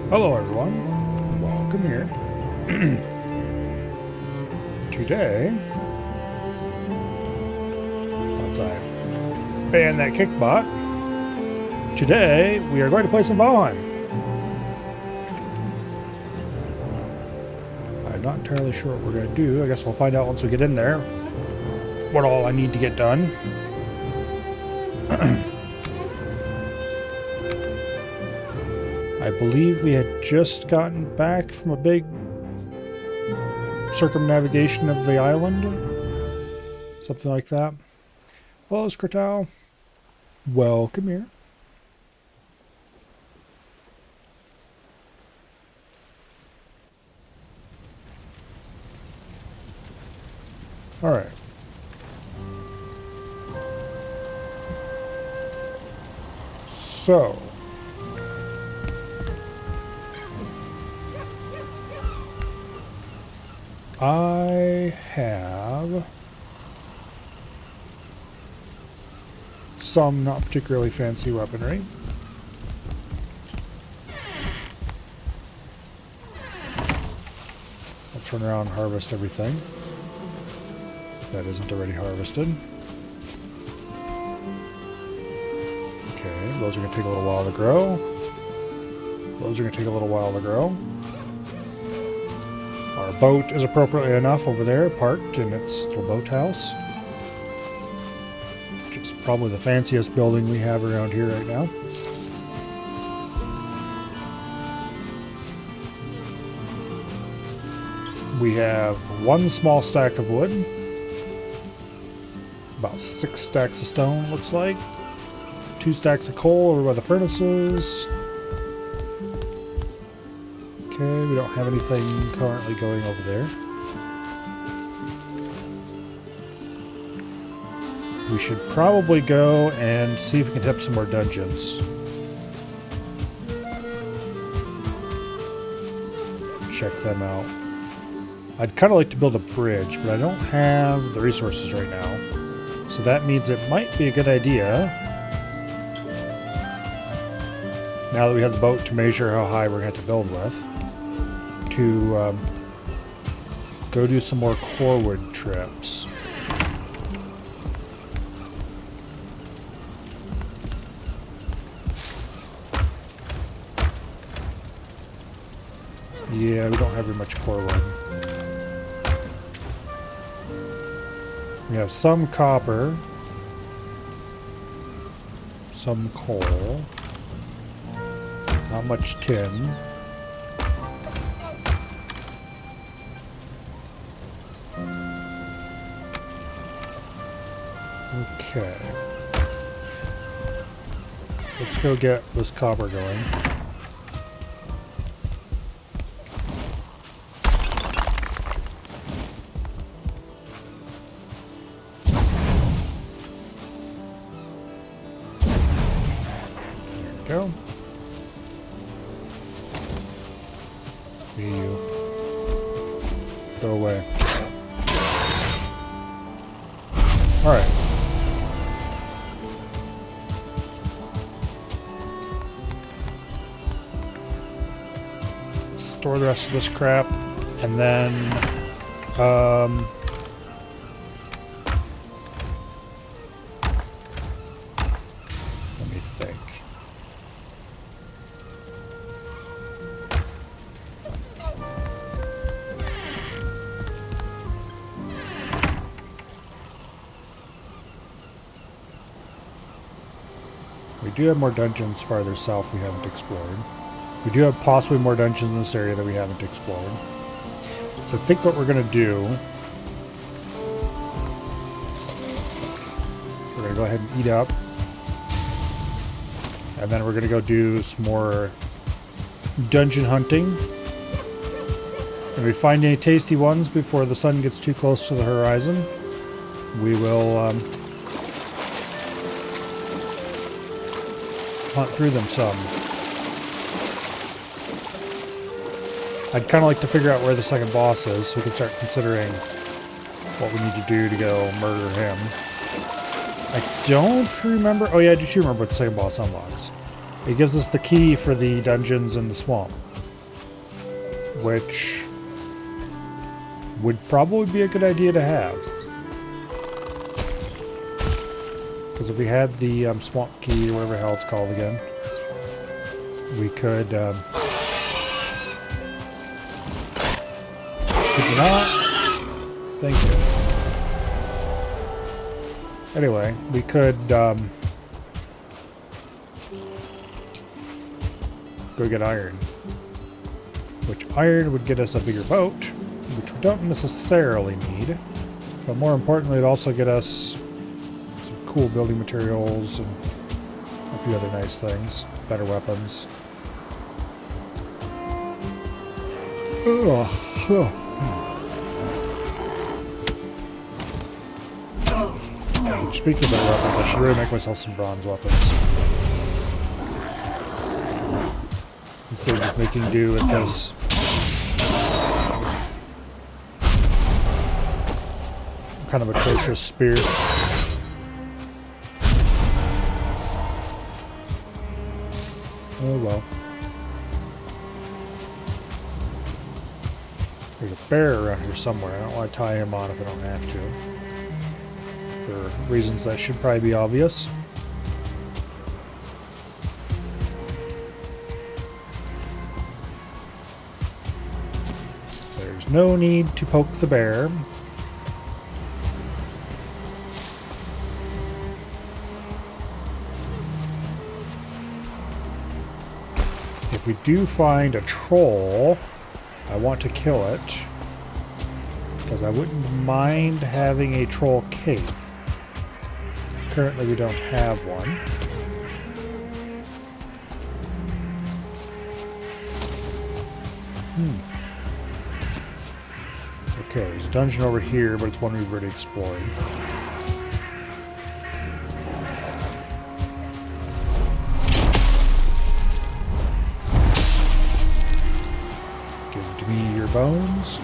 Hello everyone, welcome here. Today, outside, ban that kickbot. Today, we are going to play some Valheim. I'm not entirely sure what we're going to do. I guess we'll find out once we get in there what all I need to get done. I believe we had just gotten back from a big circumnavigation of the island. Something like that. Hello, Skratal. Welcome here. Alright. So... I have some not particularly fancy weaponry. I'll turn around and harvest everything that isn't already harvested. Okay, those are going to take a little while to grow. Those are going to take a little while to grow. Our boat is appropriately enough over there, parked in its little boathouse. Which is probably the fanciest building we have around here right now. We have one small stack of wood. About 6 stacks of stone, looks like. 2 stacks of coal over by the furnaces. Okay, we don't have anything currently going over there. We should probably go and see if we can hit up some more dungeons. Check them out. I'd kind of like to build a bridge, but I don't have the resources right now. So that means it might be a good idea, now that we have the boat, to measure how high we're going to have to build with, to go do some more corewood trips. Yeah, we don't have very much corewood. We have some copper, some coal, not much tin. Okay. Let's go get this copper going. There we go. You go away. Alright. Store the rest of this crap, and then let me think. We do have more dungeons farther south we haven't explored. We do have possibly more dungeons in this area that we haven't explored. So I think what we're going to do... we're going to go ahead and eat up. And then we're going to go do some more dungeon hunting. If we find any tasty ones before the sun gets too close to the horizon, we will hunt through them some. I'd kind of like to figure out where the second boss is so we can start considering what we need to do to go murder him. I don't remember... oh yeah, I do remember what the second boss unlocks. It gives us the key for the dungeons in the swamp, which would probably be a good idea to have. Because if we had the swamp key, or whatever the hell it's called again, we could... could you not? Thank you. Anyway, we could go get iron. Which iron would get us a bigger boat, which we don't necessarily need. But more importantly, it'd also get us some cool building materials and a few other nice things. Better weapons. Speaking of better weapons, I should really make myself some bronze weapons. Instead of just making do with this kind of atrocious spear. Oh well. There's a bear around here somewhere. I don't want to tie him on if I don't have to. For reasons that should probably be obvious. There's no need to poke the bear. If we do find a troll, I want to kill it, because I wouldn't mind having a troll cape. Currently we don't have one. Okay, there's a dungeon over here, but it's one we've already explored. Give me your bones.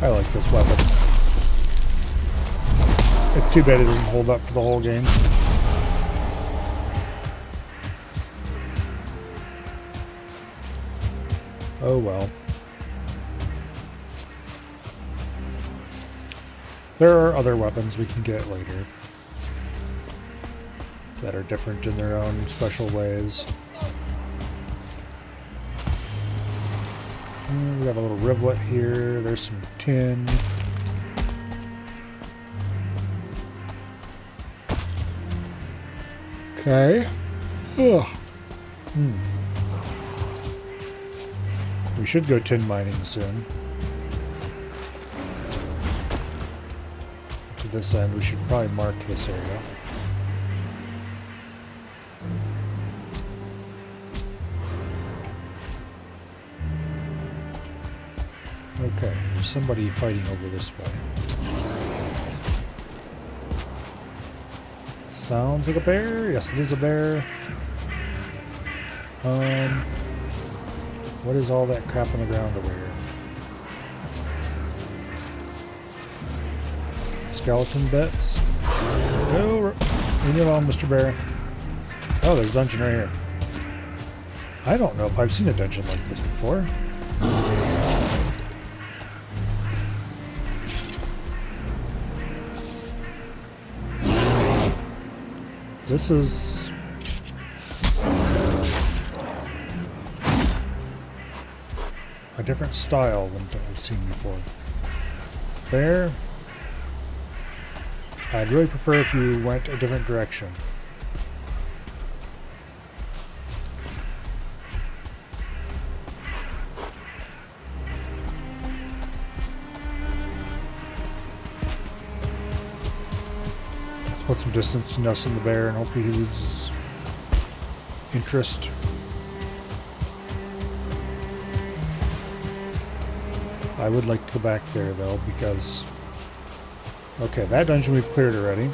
I like this weapon. It's too bad it doesn't hold up for the whole game. Oh well. There are other weapons we can get later that are different in their own special ways. We got a little rivulet here. There's some tin. Okay. Ugh. We should go tin mining soon. To this end, we should probably mark this area. Okay, there's somebody fighting over this way. Sounds like a bear? Yes, it is a bear. What is all that crap on the ground over here? Skeleton bits? No, leave me alone, Mr. Bear. Oh, there's a dungeon right here. I don't know if I've seen a dungeon like this before. This is a different style than I've seen before. Bear, I'd really prefer if you went a different direction. Put some distance to us and the bear, and hopefully he loses interest. I would like to go back there though, because okay, that dungeon we've cleared already.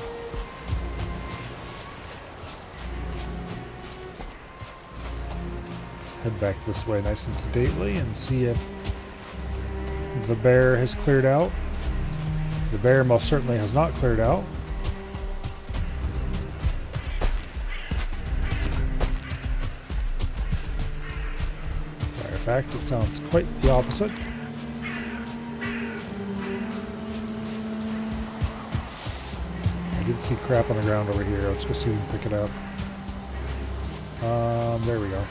Head back this way nice and sedately and see if the bear has cleared out. The bear most certainly has not cleared out. Matter of fact, it sounds quite the opposite. I did see crap on the ground over here. Let's go see if we can pick it up. There we go.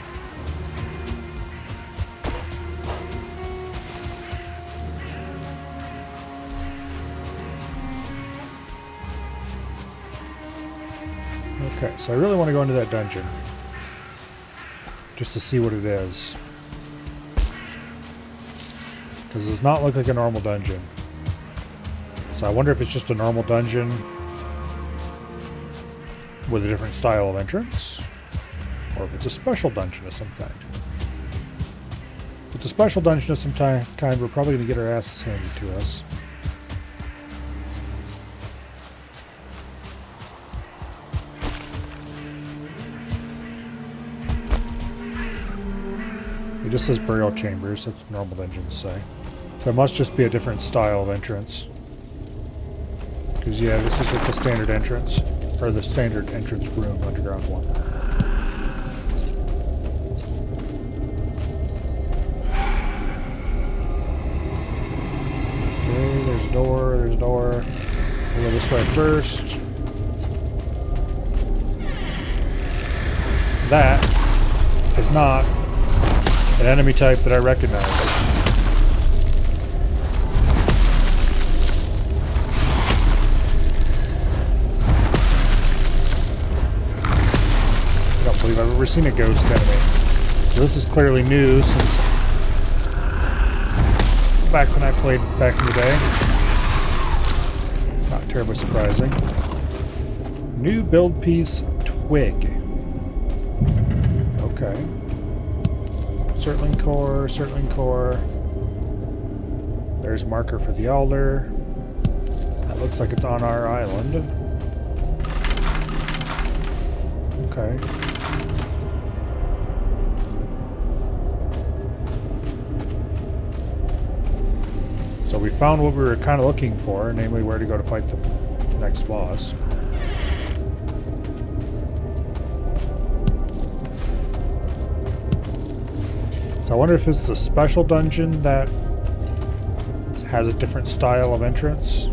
Okay, so I really want to go into that dungeon. Just to see what it is. Because it does not look like a normal dungeon. So I wonder if it's just a normal dungeon with a different style of entrance. Or if it's a special dungeon of some kind. If it's a special dungeon of some kind, we're probably going to get our asses handed to us. It just says burial chambers, that's what normal dungeons say. So it must just be a different style of entrance. Because yeah, this is like the standard entrance. Or the standard entrance room, underground one. Okay, there's a door, there's a door. We'll go this way first. That is not an enemy type that I recognize. I don't believe I've ever seen a ghost enemy. So this is clearly new since back when I played back in the day. Not terribly surprising. New build piece, twig. Okay. Circling core. There's a marker for the alder. That looks like it's on our island. Okay. So we found what we were kind of looking for, namely where to go to fight the next boss. So I wonder if this is a special dungeon that has a different style of entrance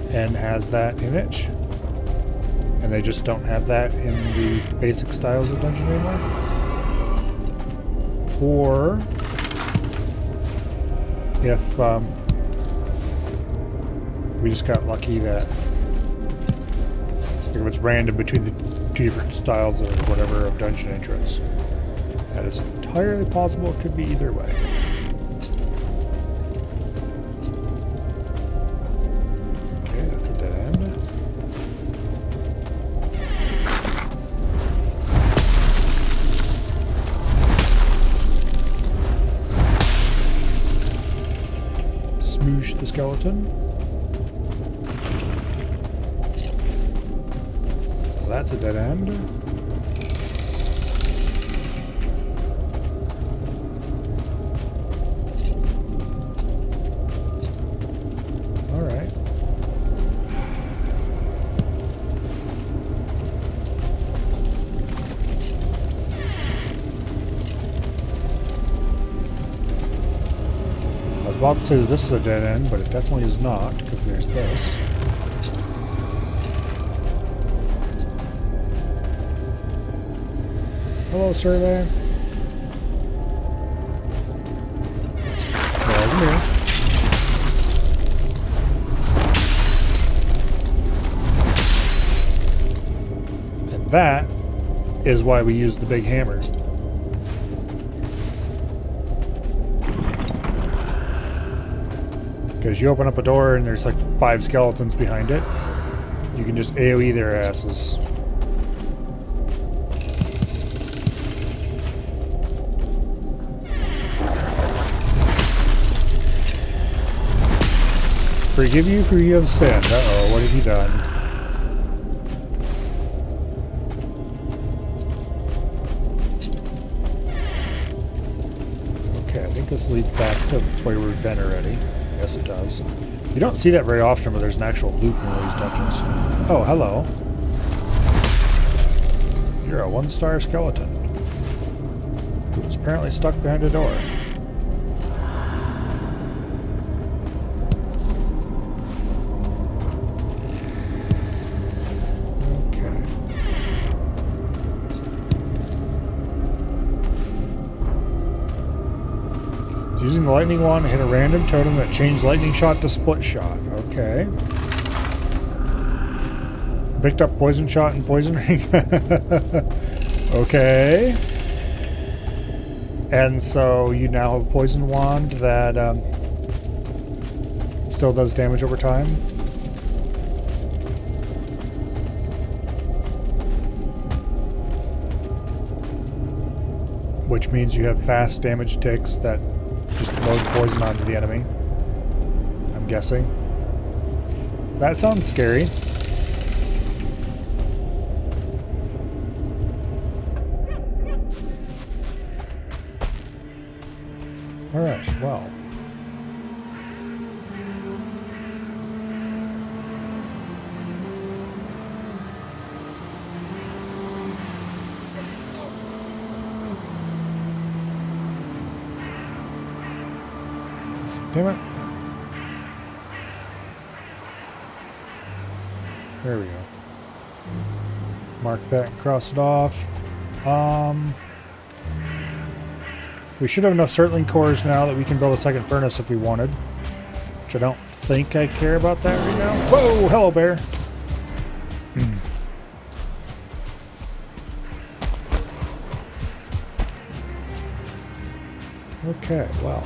and has that in it. And they just don't have that in the basic styles of dungeon anymore. Or if we just got lucky that if it's random between the two different styles or whatever of dungeon entrance. That is entirely possible. It could be either way. Okay, that's a dead end. Smoosh the skeleton. Well, that's a dead end. I was about to say that this is a dead end, but it definitely is not, because there's this. Hello, survey. Yeah, come here. And that is why we use the big hammer. Because you open up a door and there's like 5 skeletons behind it. You can just AoE their asses. Forgive you for you have sinned. Uh-oh, what have you done? This leads back to where we've been already. Yes, it does. You don't see that very often, but there's an actual loop in one of these dungeons. Oh, hello. You're a 1-star skeleton. Who is apparently stuck behind a door. Using the lightning wand to hit a random totem that changed lightning shot to split shot. Okay. Picked up poison shot and poison ring. Okay. And so you now have a poison wand that still does damage over time. Which means you have fast damage ticks that just load poison onto the enemy. I'm guessing. That sounds scary. Alright, well. Damn it. There we go. Mark that and cross it off. We should have enough Surtling cores now that we can build a second furnace if we wanted. Which I don't think I care about that right now. Whoa! Hello, bear! Okay, well.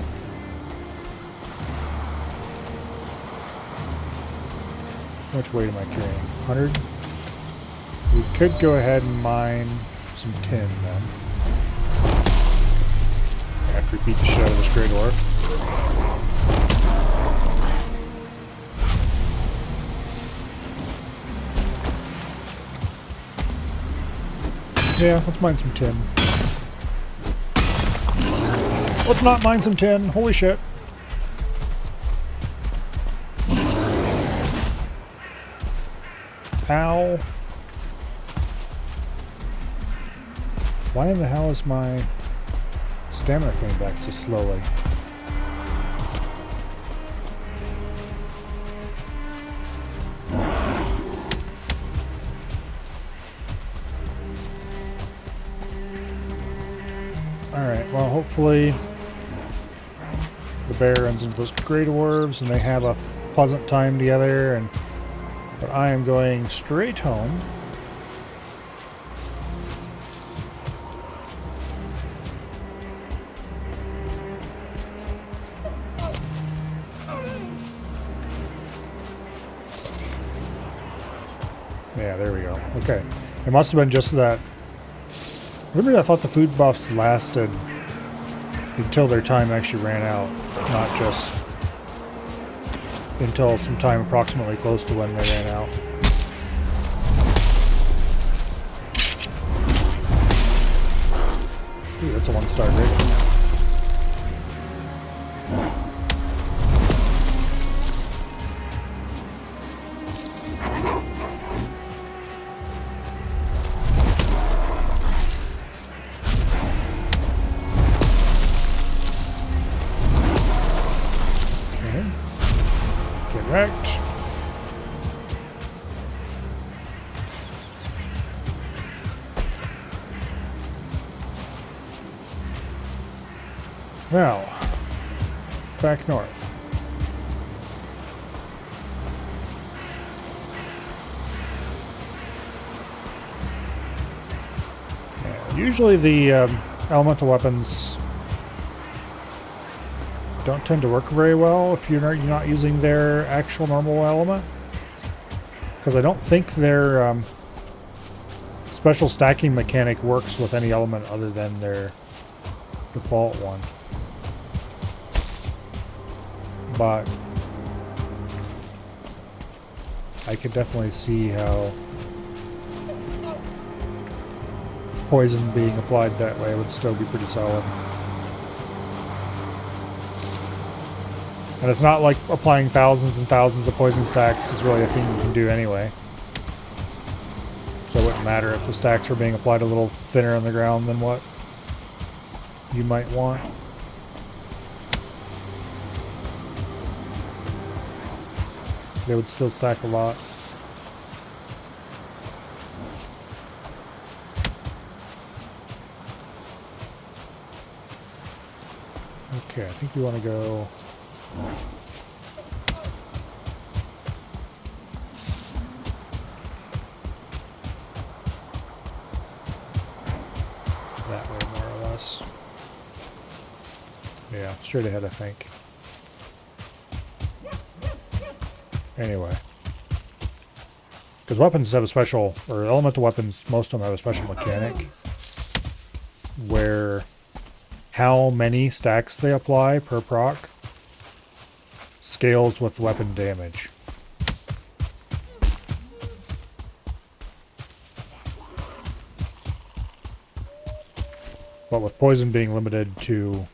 How much weight am I carrying? 100? We could go ahead and mine some tin then. I have to repeat the shit out of this great ore. Yeah, let's mine some tin. Let's not mine some tin. Holy shit. Ow. Why in the hell is my stamina coming back so slowly? Alright, well hopefully the bear runs into those great dwarves and they have a pleasant time together, and but I am going straight home. Yeah, there we go. Okay. It must have been just that. Remember, I thought the food buffs lasted until their time actually ran out, not just until some time approximately close to when they ran out. Ooh, that's a 1-star rig. Correct. Now, back north. Yeah, usually the elemental weapons don't tend to work very well if you're not using their actual normal element, because I don't think their special stacking mechanic works with any element other than their default one. But I could definitely see how poison being applied that way would still be pretty solid. And it's not like applying thousands and thousands of poison stacks is really a thing you can do anyway. So it wouldn't matter if the stacks are being applied a little thinner on the ground than what you might want. They would still stack a lot. Okay, I think we want to go... that way, more or less. Yeah, straight ahead, I think. Anyway. Because weapons have a special, or elemental weapons, most of them have a special mechanic where how many stacks they apply per proc scales with weapon damage. But with poison being limited to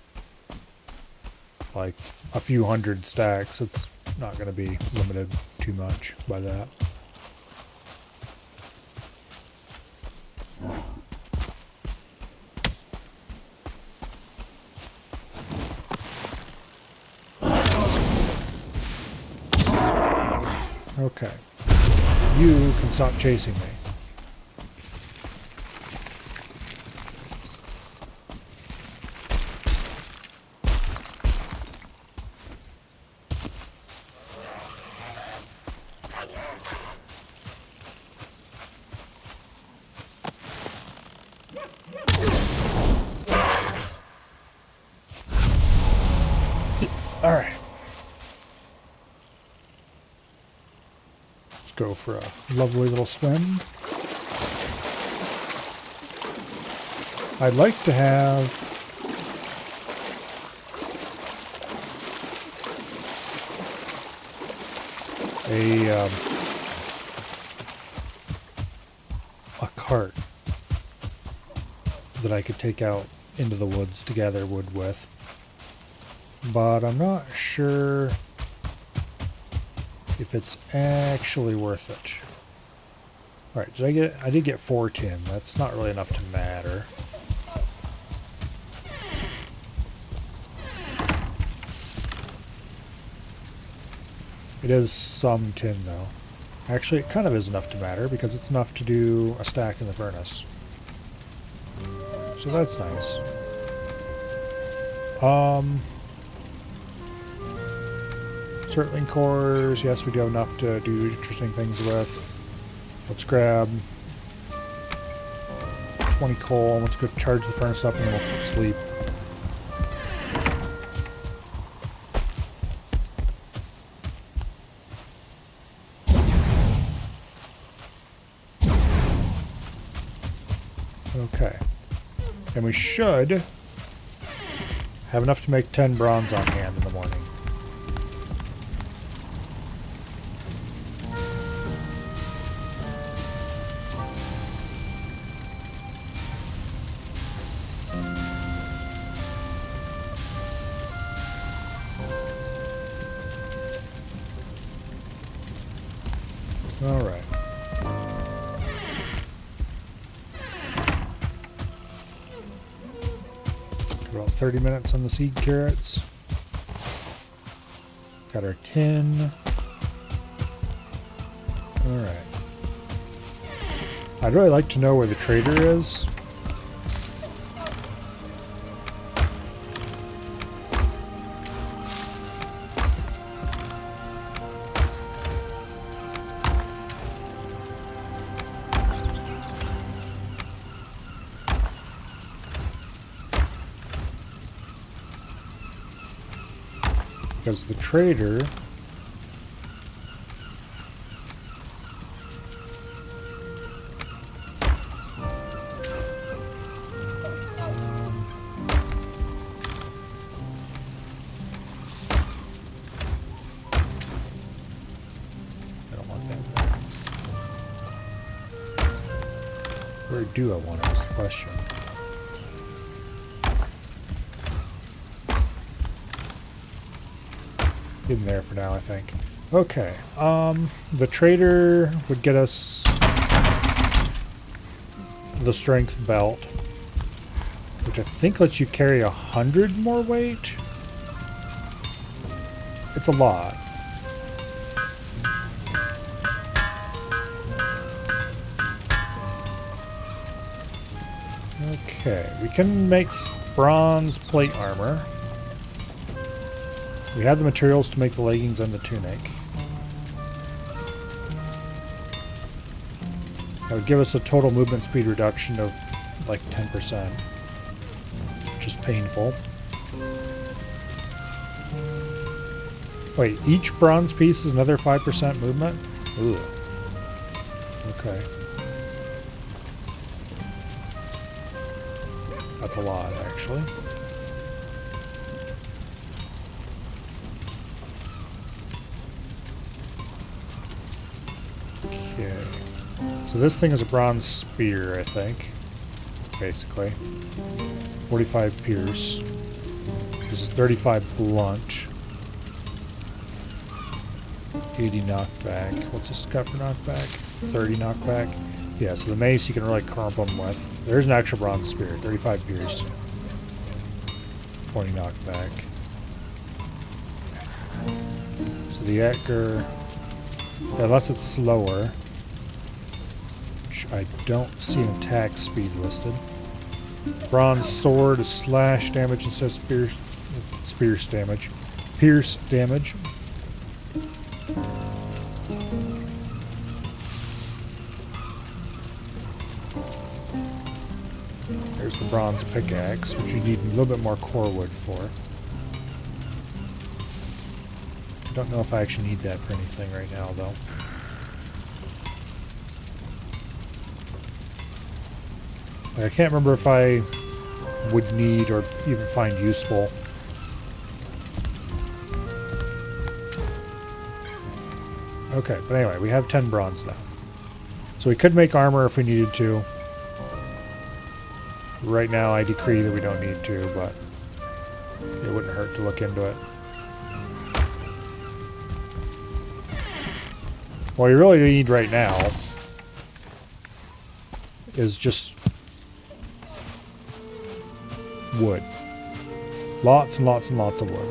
like a few hundred stacks, it's not going to be limited too much by that. Okay. You can stop chasing me. All right. Let's go for a lovely little swim. I'd like to have a cart that I could take out into the woods to gather wood with. But I'm not sure if it's actually worth it. Alright, I did get 4 tin. That's not really enough to matter. It is some tin though. Actually, it kind of is enough to matter because it's enough to do a stack in the furnace. So that's nice. Circling cores, yes, we do have enough to do interesting things with. Let's grab 20 coal. Let's go charge the furnace up and then we'll sleep. Okay. And we should have enough to make 10 bronze on hand in the morning. All right. About 30 minutes on the seed carrots. Got our tin. All right. I'd really like to know where the trader is. Because the trader I don't want that there. Where do I want it is the question. in there for now, I think. Okay, the trader would get us the strength belt, which I think lets you carry 100 more weight. It's a lot. Okay, we can make bronze plate armor. We have the materials to make the leggings and the tunic. That would give us a total movement speed reduction of like 10%, which is painful. Wait, each bronze piece is another 5% movement? Ugh. Okay. That's a lot, actually. Okay. So this thing is a bronze spear, I think. Basically. 45 pierce. This is 35 blunt. 80 knockback. What's this got for knockback? 30 knockback. Yeah, so the mace you can really crump them with. There's an extra bronze spear. 35 pierce. 20 knockback. So the Edgar, unless it's slower, which I don't see an attack speed listed. Bronze sword is slash damage instead of pierce damage. Pierce damage. There's the bronze pickaxe, which you need a little bit more core wood for. I don't know if I actually need that for anything right now, though. I can't remember if I would need or even find useful. Okay, but anyway, we have 10 bronze now. So we could make armor if we needed to. Right now I decree that we don't need to, but it wouldn't hurt to look into it. What you really need right now is just wood. Lots and lots and lots of wood.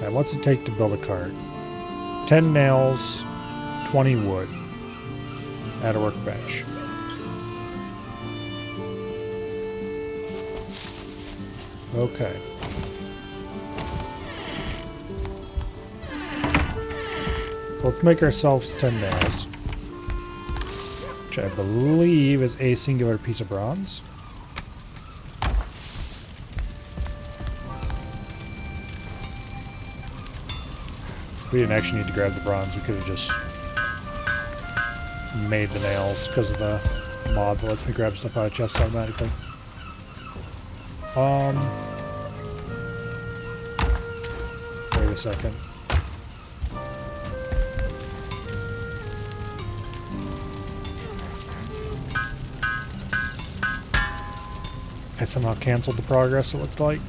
Now, what's it take to build a cart? 10 nails, 20 wood. At a workbench. Okay. So let's make ourselves 10 nails. Which I believe is a singular piece of bronze. We didn't actually need to grab the bronze, we could have just made the nails because of the mod that lets me grab stuff out of chests automatically. Wait a second. I somehow canceled the progress, it looked like.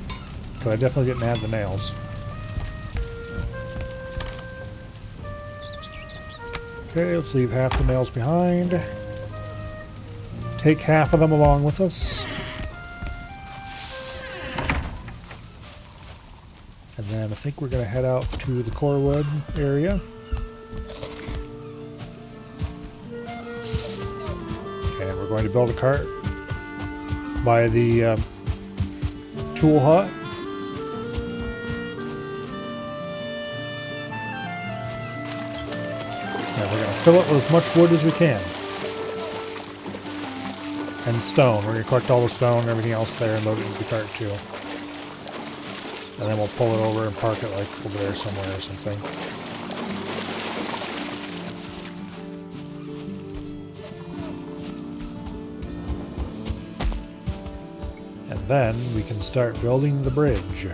Because I definitely didn't add the nails. Okay, let's leave half the nails behind. Take half of them along with us. And then I think we're going to head out to the core wood area. Okay, we're going to build a cart by the tool hut. And we're going to fill it with as much wood as we can. And stone. We're going to collect all the stone and everything else there and load it into the cart too. And then we'll pull it over and park it like over there somewhere or something. And then we can start building the bridge.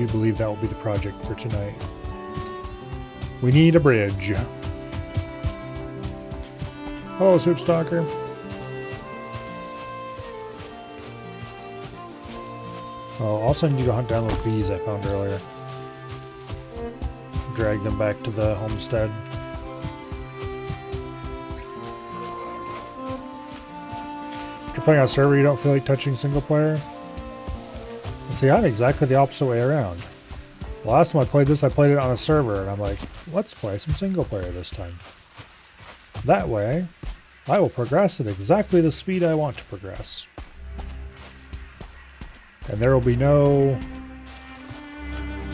do believe that will be the project for tonight. We need a bridge. Oh, Soup Stalker. Oh, also I need to hunt down those bees I found earlier. Drag them back to the homestead. After playing on a server, you don't feel like touching single player? See, I'm exactly the opposite way around. The last time I played this, I played it on a server, and I'm like, let's play some single player this time. That way, I will progress at exactly the speed I want to progress. And there will be no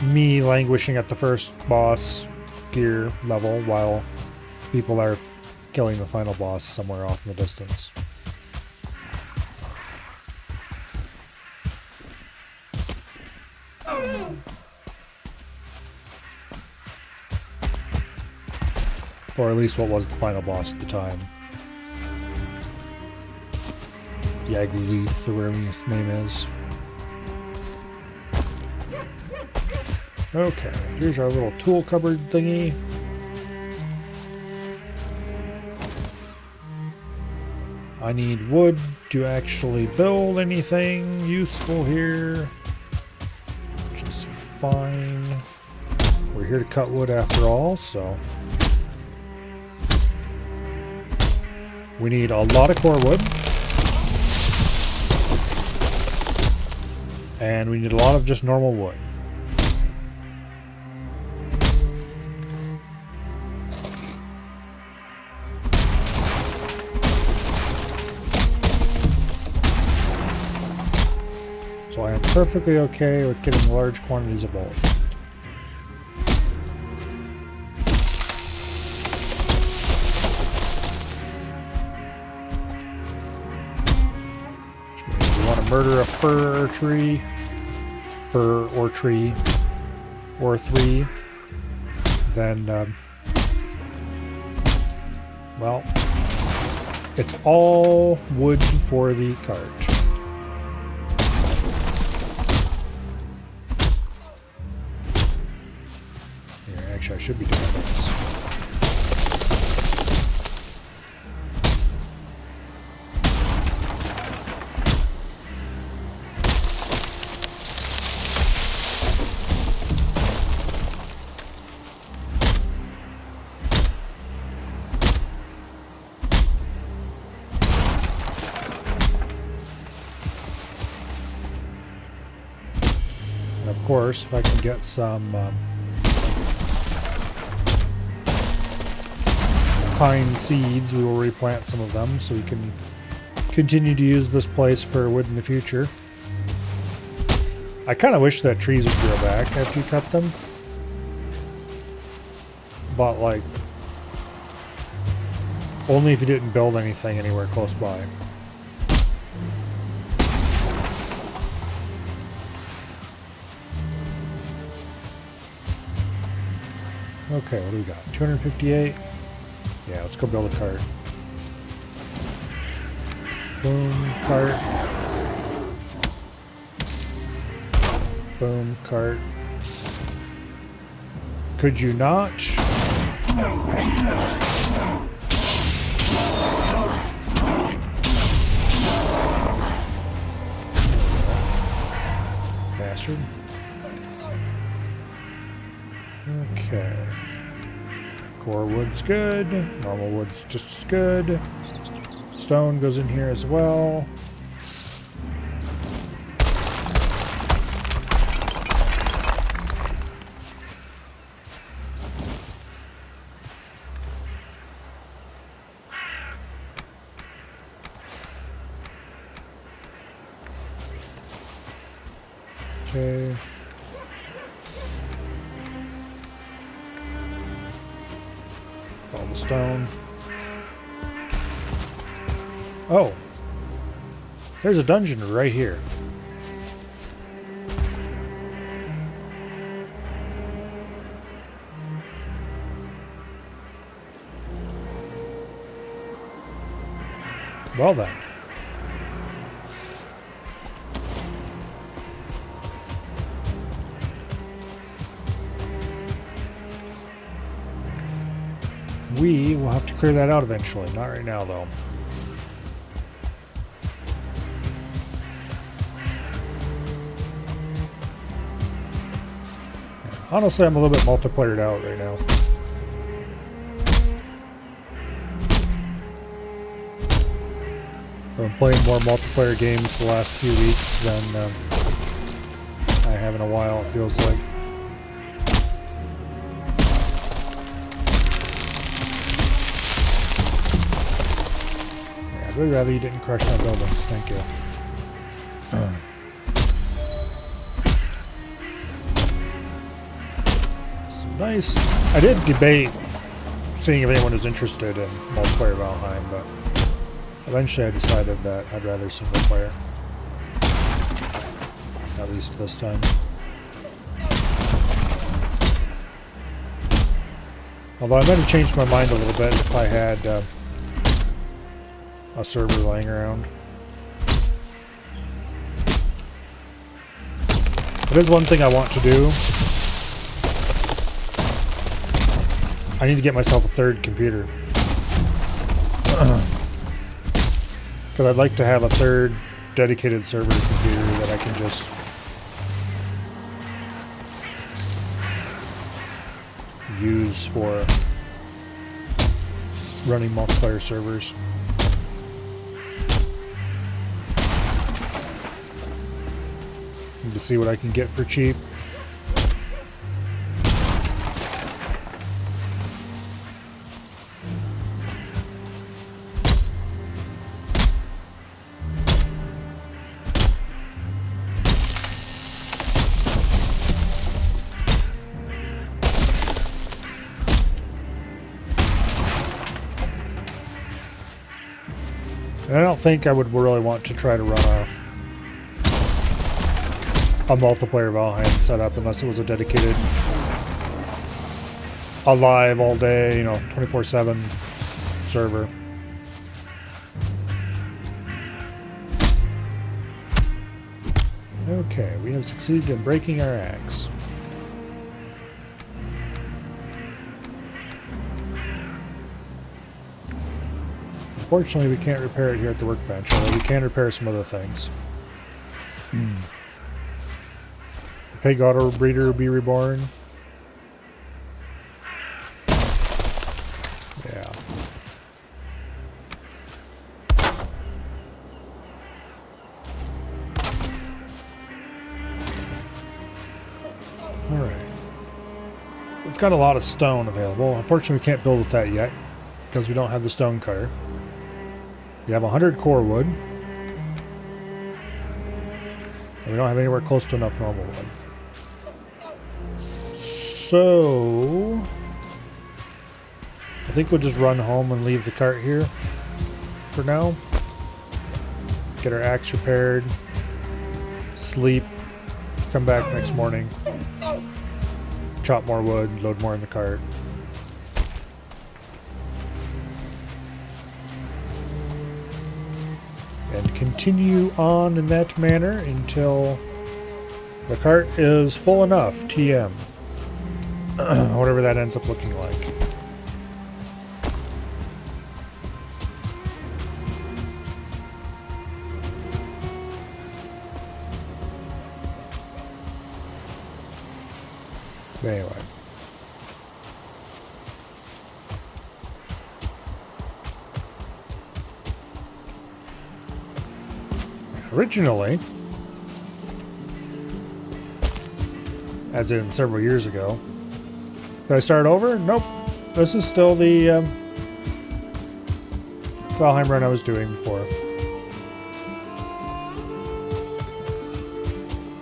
me languishing at the first boss gear level while people are killing the final boss somewhere off in the distance. Or at least what was the final boss at the time. Yagluth, or whatever his name is. Okay, here's our little tool cupboard thingy. I need wood to actually build anything useful here, which is fine. We're here to cut wood after all, so we need a lot of core wood. And we need a lot of just normal wood. So I am perfectly okay with getting large quantities of both. Which means we want to murder a fir or tree, or three, then, well, it's all wood for the cart. Here, actually, I should be doing this. Of course, if I can get some pine seeds, we will replant some of them so we can continue to use this place for wood in the future. I kind of wish that trees would grow back after you cut them. But, like, only if you didn't build anything anywhere close by. Okay, what do we got? 258? Yeah, let's go build a cart. Boom, cart. Boom, cart. Could you not? Bastard. Okay. Core wood's good. Normal wood's just as good. Stone goes in here as well. Okay. All the stone. Oh. There's a dungeon right here. Well then. we will have to clear that out eventually. Not right now, though. Honestly, I'm a little bit multiplayered out right now. I've been playing more multiplayer games the last few weeks than I have in a while, it feels like. Yeah, I'd really rather you didn't crush my buildings, thank you. Nice. I did debate seeing if anyone is interested in multiplayer Valheim, but eventually I decided that I'd rather single player. At least this time. Although I might have changed my mind a little bit if I had a server laying around. It is one thing I want to do. I need to get myself a third computer. Because I'd like to have a third dedicated server computer that I can just use for running multiplayer servers. And to see what I can get for cheap. And I don't think I would really want to try to run a multiplayer Valheim setup unless it was a dedicated, alive all day, 24/7 server. Okay, we have succeeded in breaking our axe. Unfortunately, we can't repair it here at the workbench, although we can repair some other things. The pig auto breeder will be reborn. Yeah. Alright. We've got a lot of stone available. Unfortunately, we can't build with that yet because we don't have the stone cutter. We have 100 core wood. And we don't have anywhere close to enough normal wood. So I think we'll just run home and leave the cart here for now. Get our axe repaired. Sleep. Come back next morning. Chop more wood, load more in the cart. And continue on in that manner until the cart is full enough, TM. Whatever that ends up looking like. But anyway. Originally, as in several years ago, did I start over? Nope. This is still the Valheim run I was doing before.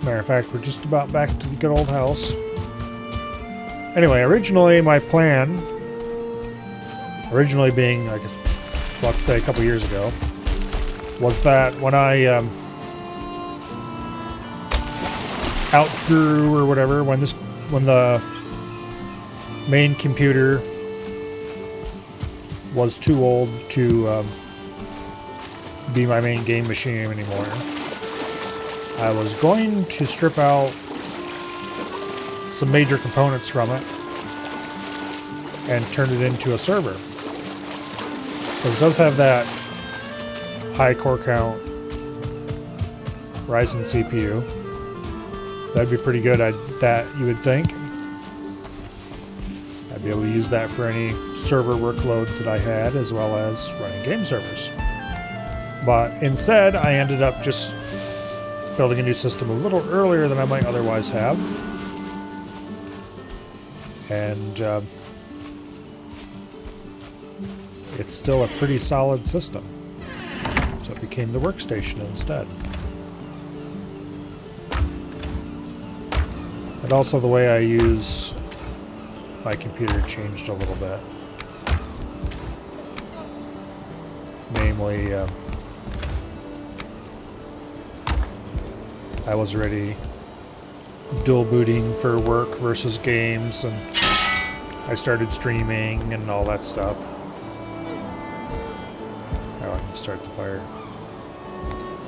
Matter of fact, we're just about back to the good old house. Anyway, originally my plan, being, I guess, let's say a couple years ago, was that when I outgrew or whatever, when the main computer was too old to be my main game machine anymore, I was going to strip out some major components from it and turn it into a server. Because it does have that high core count Ryzen CPU. That'd be pretty good, that you would think. I'd be able to use that for any server workloads that I had, as well as running game servers. But instead, I ended up just building a new system a little earlier than I might otherwise have. And it's still a pretty solid system. So it became the workstation instead. And also the way I use my computer changed a little bit. Namely, I was already dual booting for work versus games, and I started streaming and all that stuff. Oh, I can start the fire.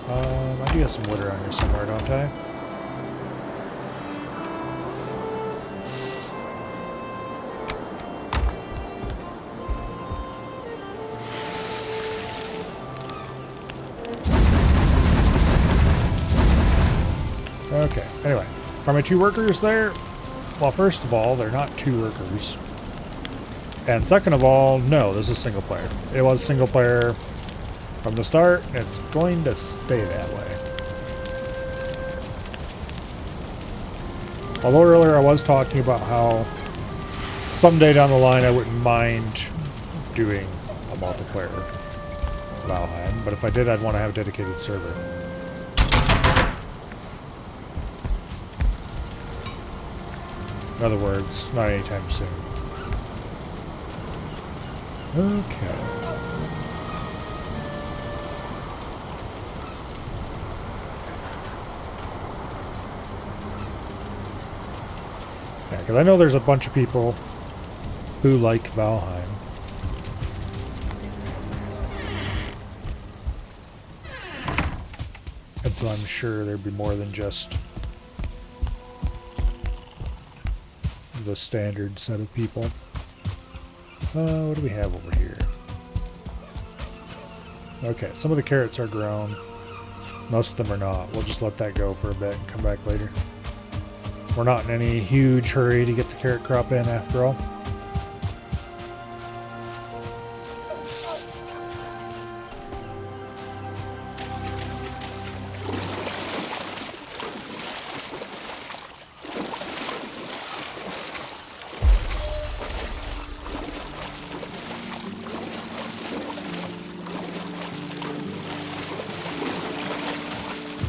I do have some wood around here somewhere, don't I? Okay, anyway, are my 2 workers there? Well, first of all, they're not 2 workers. And second of all, no, this is single player. It was single player from the start, and it's going to stay that way. Although earlier I was talking about how someday down the line I wouldn't mind doing a multiplayer Valheim, but if I did, I'd want to have a dedicated server. In other words, not anytime soon. Okay. Yeah, because I know there's a bunch of people who like Valheim. And so I'm sure there'd be more than just the standard set of people. What do we have over here? Okay, some of the carrots are grown. Most of them are not. We'll just let that go for a bit and come back later. We're not in any huge hurry to get the carrot crop in after all.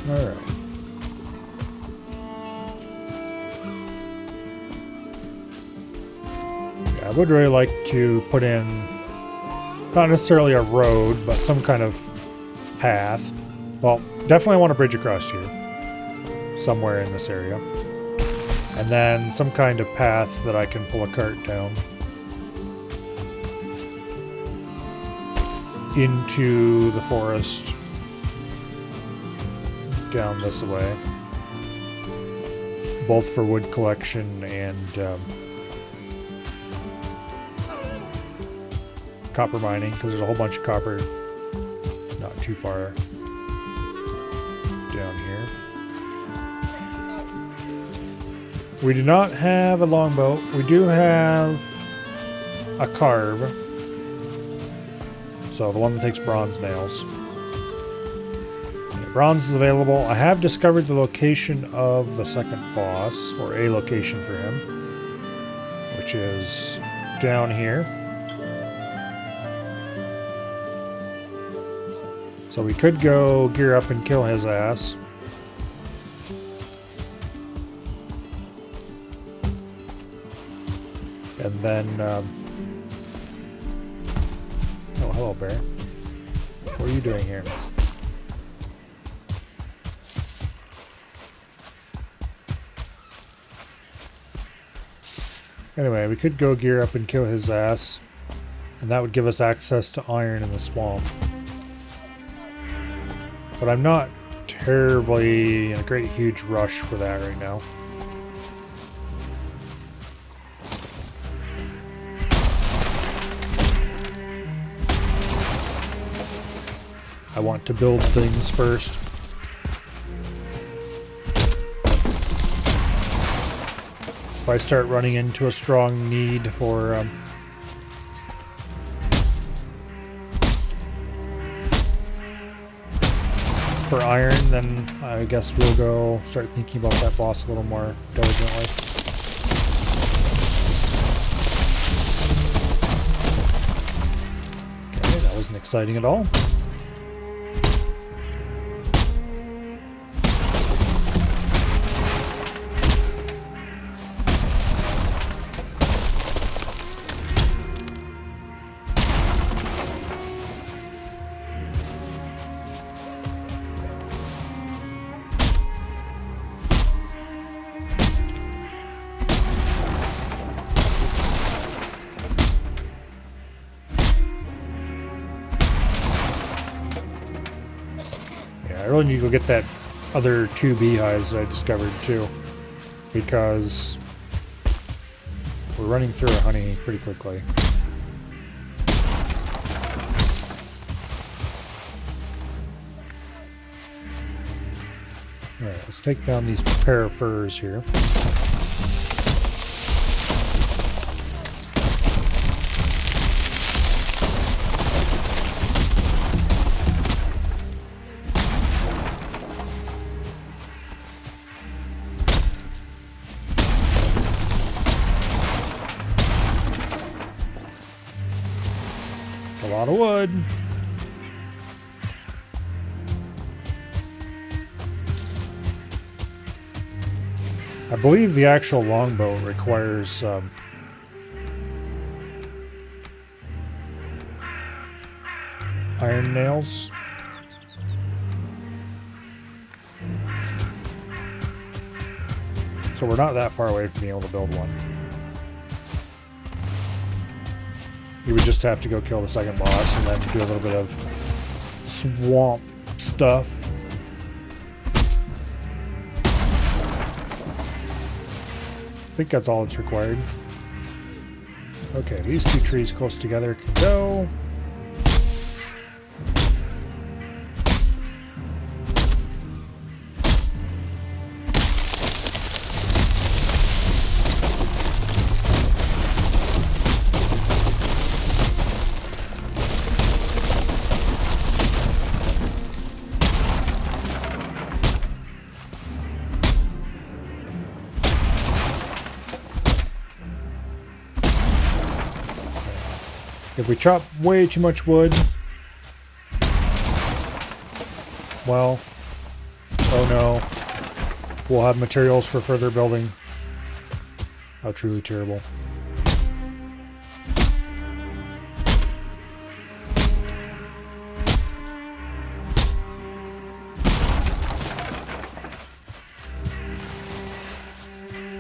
Alright. Yeah, I would really like to put in, not necessarily a road, but some kind of path. Well, definitely want a bridge across here, somewhere in this area. And then some kind of path that I can pull a cart down into the forest. Down this way, both for wood collection and copper mining, because there's a whole bunch of copper not too far down here. We do not have a longbow. We do have a carve, so the one that takes bronze nails. Bronze is available. I have discovered the location of the second boss, or a location for him, which is down here. So we could go gear up and kill his ass. And then, oh, hello, bear. What are you doing here? Anyway, we could go gear up and kill his ass, and that would give us access to iron in the swamp. But I'm not terribly in a great huge rush for that right now. I want to build things first. If I start running into a strong need for iron, then I guess we'll go start thinking about that boss a little more diligently. Okay, that wasn't exciting at all. I really need to go get that other 2 beehives I discovered too, because we're running through our honey pretty quickly. Alright, let's take down these pair of furs here. A lot of wood. I believe the actual longbow requires iron nails. So we're not that far away from being able to build one. You would just have to go kill the second boss and then do a little bit of swamp stuff. I think that's all that's required. Okay, these 2 trees close together can go. If we chop way too much wood, well, oh no, we'll have materials for further building. How truly terrible.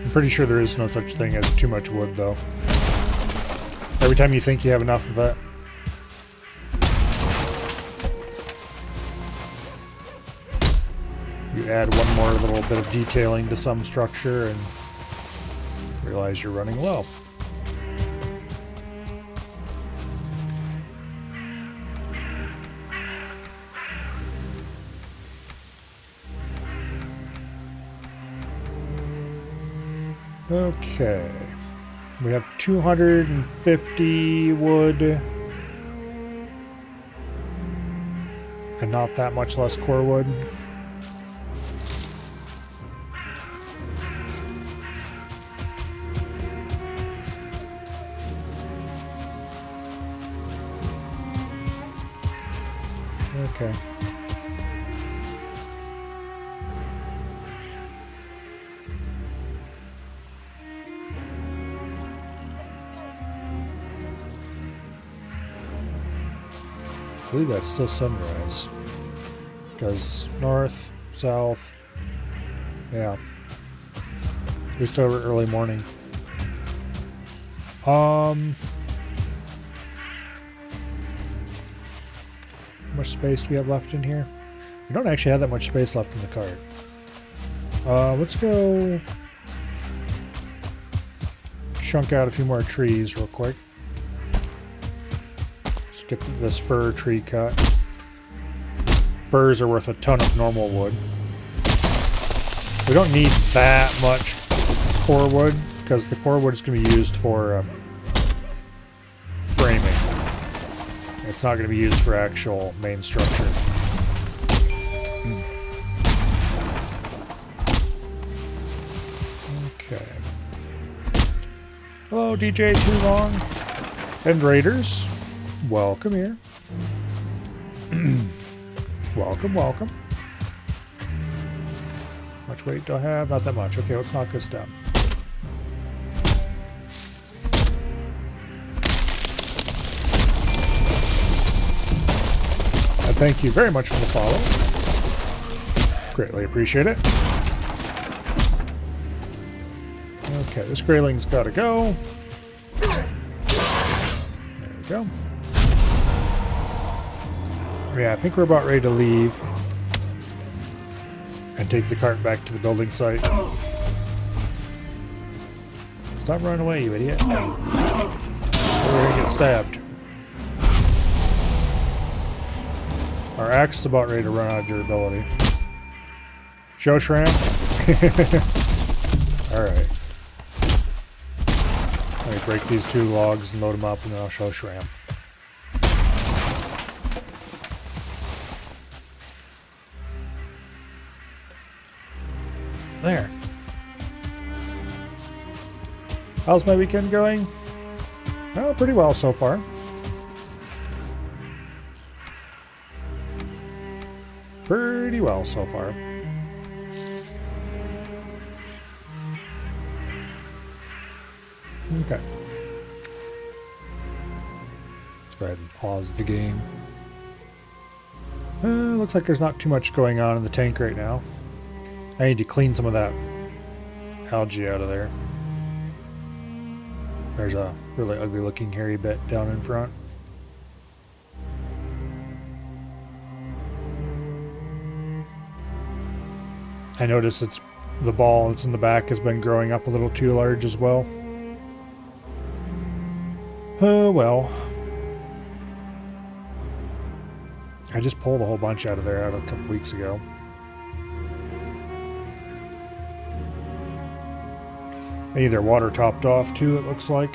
I'm pretty sure there is no such thing as too much wood, though. Every time you think you have enough of it, you add one more little bit of detailing to some structure and realize you're running low. Okay. We have 250 wood and not that much less core wood. Okay. I believe that's still sunrise. Because north, south, yeah. We still have early morning. How much space do we have left in here? We don't actually have that much space left in the cart. Let's go chunk out a few more trees real quick. Let's get this fir tree cut. spurs are worth a ton of normal wood. We don't need that much core wood, because the core wood is going to be used for framing. It's not going to be used for actual main structure. Okay. Hello, DJ Too Long. And Raiders. Welcome here. Welcome, welcome. Much weight do I have? Not that much. Okay, let's knock this down. And thank you very much for the follow. Greatly appreciate it. Okay, this grayling's got to go. There we go. Yeah, I think we're about ready to leave and take the cart back to the building site. Stop running away, you idiot. We're gonna get stabbed. Our axe is about ready to run out of durability. Show Shram? Alright. Let me break these 2 logs and load them up, and then I'll show Shram. There. How's my weekend going? Oh, pretty well so far. Pretty well so far. Okay. Let's go ahead and pause the game. Looks like there's not too much going on in the tank right now. I need to clean some of that algae out of there. There's a really ugly looking hairy bit down in front. I notice it's the ball that's in the back has been growing up a little too large as well. Oh well. I just pulled a whole bunch out of there a couple weeks ago. Either water topped off too, it looks like.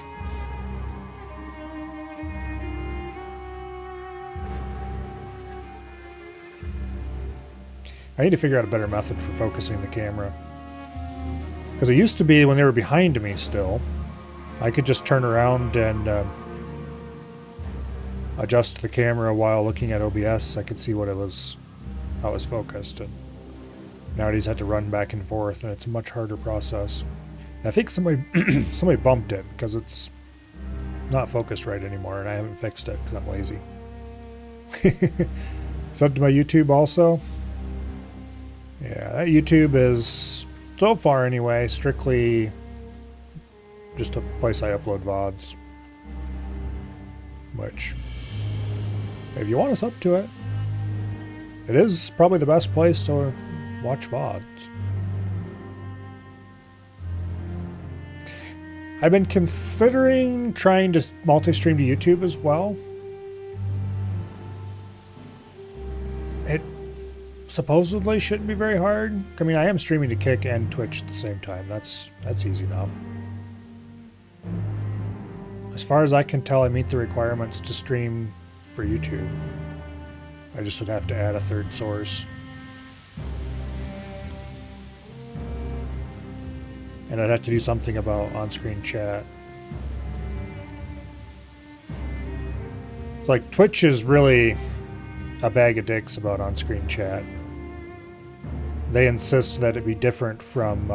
I need to figure out a better method for focusing the camera. Because it used to be when they were behind me still, I could just turn around and adjust the camera while looking at OBS. I could see what it was, how it was focused. And nowadays I had to run back and forth, and it's a much harder process. I think somebody somebody bumped it because it's not focused right anymore, and I haven't fixed it because I'm lazy. Sub to my YouTube also. Yeah, that YouTube is, so far anyway, strictly just a place I upload VODs. Which, if you want us up to it, it is probably the best place to watch VODs. I've been considering trying to multi-stream to YouTube as well. It supposedly shouldn't be very hard. I mean, I am streaming to Kick and Twitch at the same time. That's easy enough. As far as I can tell, I meet the requirements to stream for YouTube. I just would have to add a third source. And I'd have to do something about on-screen chat. It's like Twitch is really a bag of dicks about on-screen chat. They insist that it be different from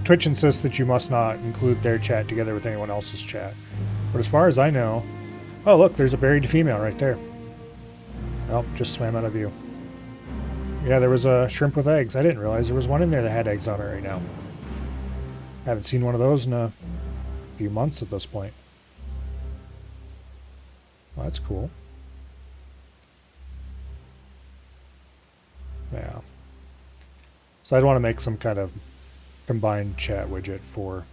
Twitch insists that you must not include their chat together with anyone else's chat. But as far as I know, oh look, there's a buried female right there. Oh, just swam out of view. Yeah, there was a shrimp with eggs. I didn't realize there was one in there that had eggs on it right now. I haven't seen one of those in a few months at this point. Well, that's cool. Yeah. So I'd want to make some kind of combined chat widget for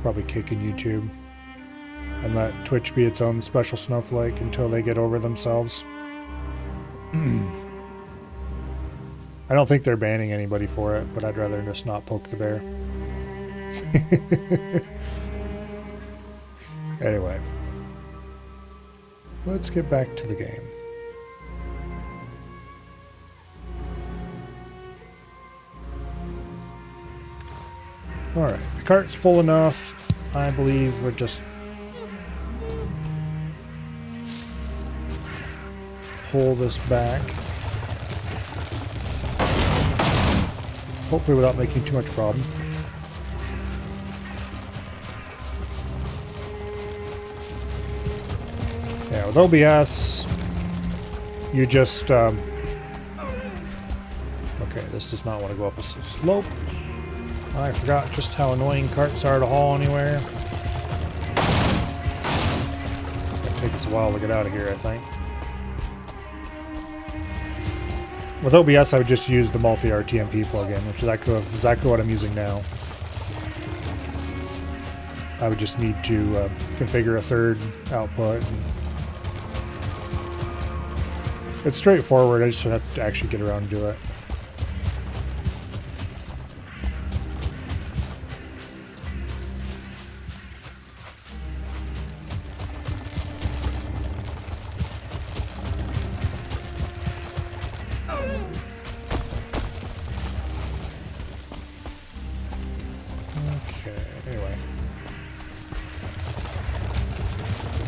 probably Kick and YouTube. and let Twitch be its own special snowflake until they get over themselves. I don't think they're banning anybody for it, but I'd rather just not poke the bear. Anyway, let's get back to the game. Alright, the cart's full enough. I believe we'll just pull this back. Hopefully without making too much problem. Yeah, with OBS, you just, okay, this does not want to go up a slope. I forgot just how annoying carts are to haul anywhere. It's going to take us a while to get out of here, I think. With OBS, I would just use the multi-RTMP plugin, which is exactly what I'm using now. I would just need to configure a third output. It's straightforward, I just have to actually get around and do it.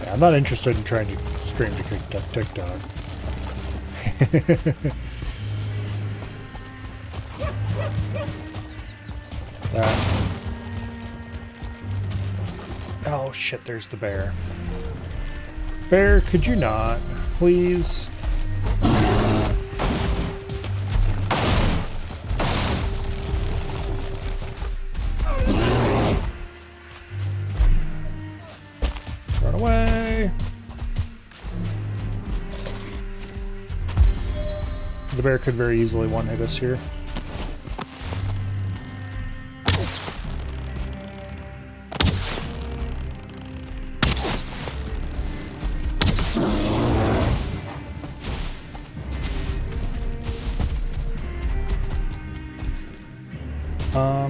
I'm not interested in trying to stream to TikTok. Oh shit, there's the bear. Bear, could you not, please? Run away. The bear could very easily one-hit us here.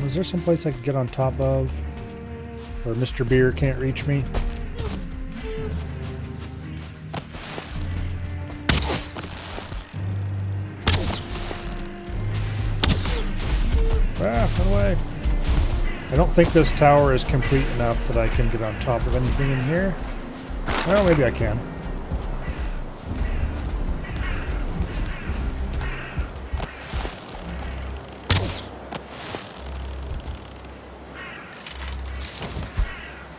Is there some place I could get on top of where Mr. Beer can't reach me? Run away. I don't think this tower is complete enough that I can get on top of anything in here. Well, maybe I can.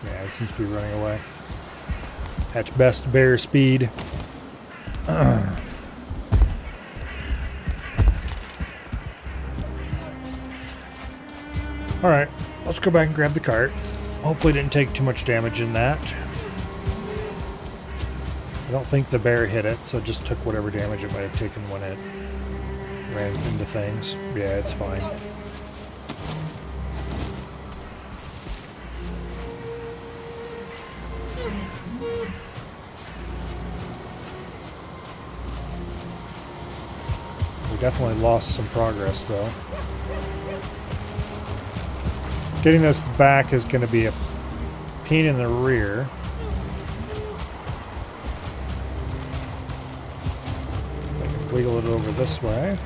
Yeah, it seems to be running away. At best, bear speed. Alright, let's go back and grab the cart. Hopefully it didn't take too much damage in that. I don't think the bear hit it, so it just took whatever damage it might have taken when it ran into things. Yeah, it's fine. We definitely lost some progress, though. Getting this back is going to be a pain in the rear. I can wiggle it over this way.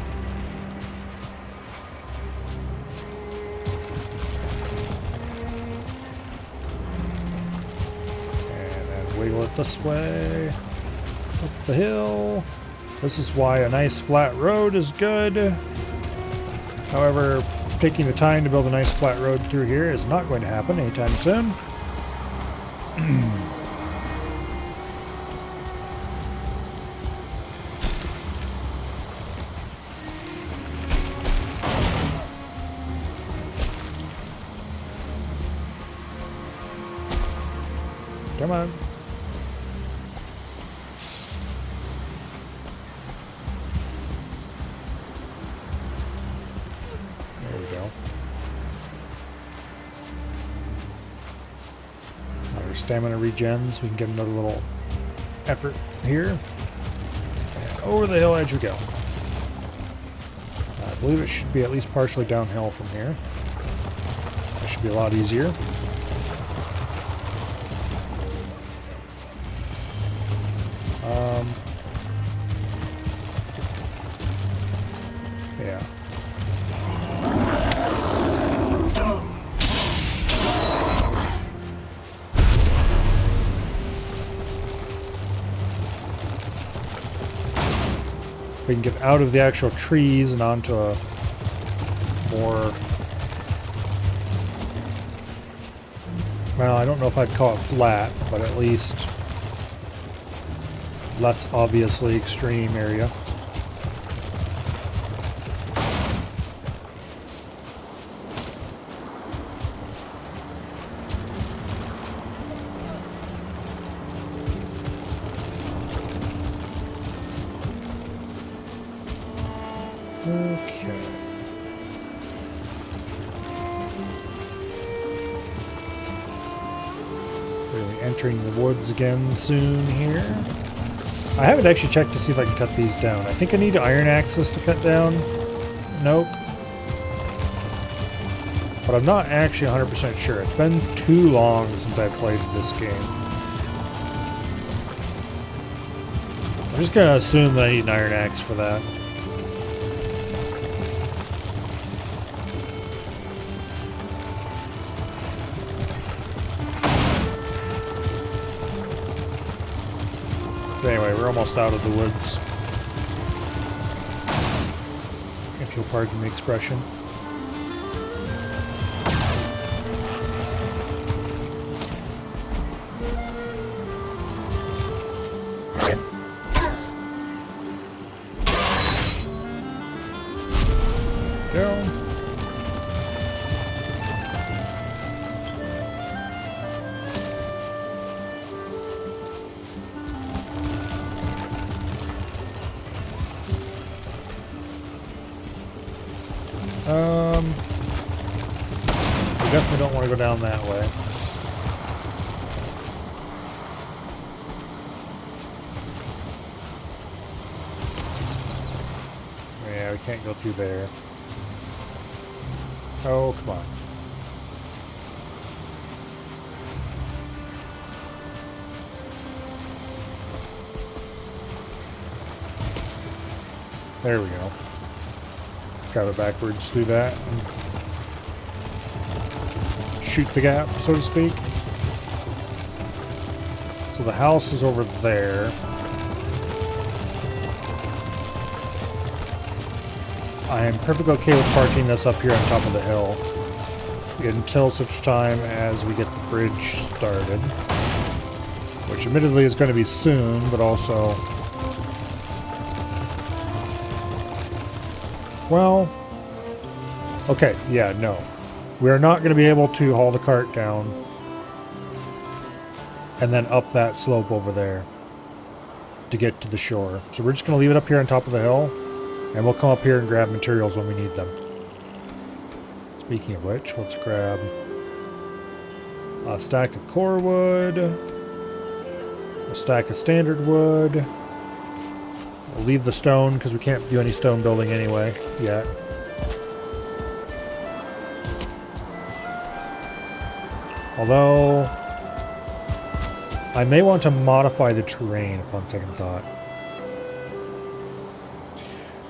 And then wiggle it this way. Up the hill. This is why a nice flat road is good. However, taking the time to build a nice flat road through here is not going to happen anytime soon. Come on. stamina regen so we can get another little effort here. And over the hill edge we go. I believe it should be at least partially downhill from here. That should be a lot easier. Yeah. We can get out of the actual trees and onto a more... Well, I don't know if I'd call it flat, but at least less obviously extreme area. Okay. Really entering the woods again soon here. I haven't actually checked to see if I can cut these down. I think I need iron axes to cut down an oak. But I'm not actually 100% sure. It's been too long since I played this game. I'm just going to assume that I need an iron axe for that. Anyway, we're almost out of the woods. If you'll pardon the expression. Go. We definitely don't want to go down that way. Yeah, we can't go through there. Oh, come on. There we go. Travel backwards through that and shoot the gap, so to speak. So the house is over there. I am perfectly okay with parking this up here on top of the hill until such time as we get the bridge started, which admittedly is going to be soon, but also... Well, okay, yeah, no. We are not going to be able to haul the cart down and then up that slope over there to get to the shore. So we're just going to leave it up here on top of the hill, and we'll come up here and grab materials when we need them. Speaking of which, let's grab a stack of core wood, a stack of standard wood. We'll leave the stone because we can't do any stone building anyway yet. Although I may want to modify the terrain upon second thought.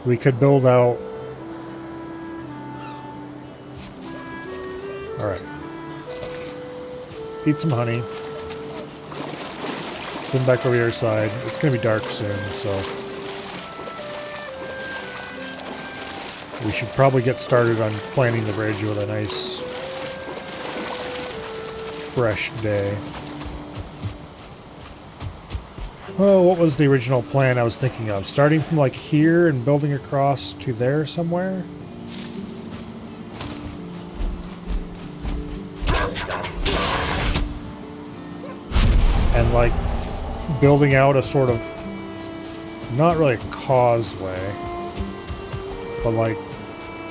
We could build out... Alright. Eat some honey. Swim back over your side. It's going to be dark soon, so... we should probably get started on planning the bridge with a nice... fresh day. Oh, what was the original plan I was thinking of? Starting from like here and building across to there somewhere? And like building out a sort of, not really a causeway, but like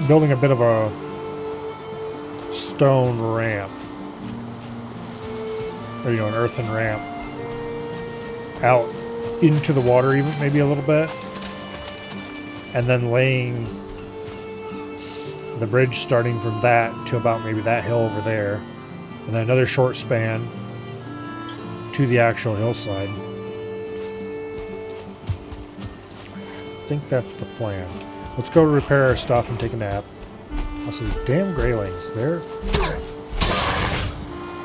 building a bit of a stone ramp or an earthen ramp out into the water, even maybe a little bit, and then laying the bridge starting from that to about maybe that hill over there, and then another short span to the actual hillside. I think that's the plan. Let's go repair our stuff and take a nap. Also, these damn graylings, they're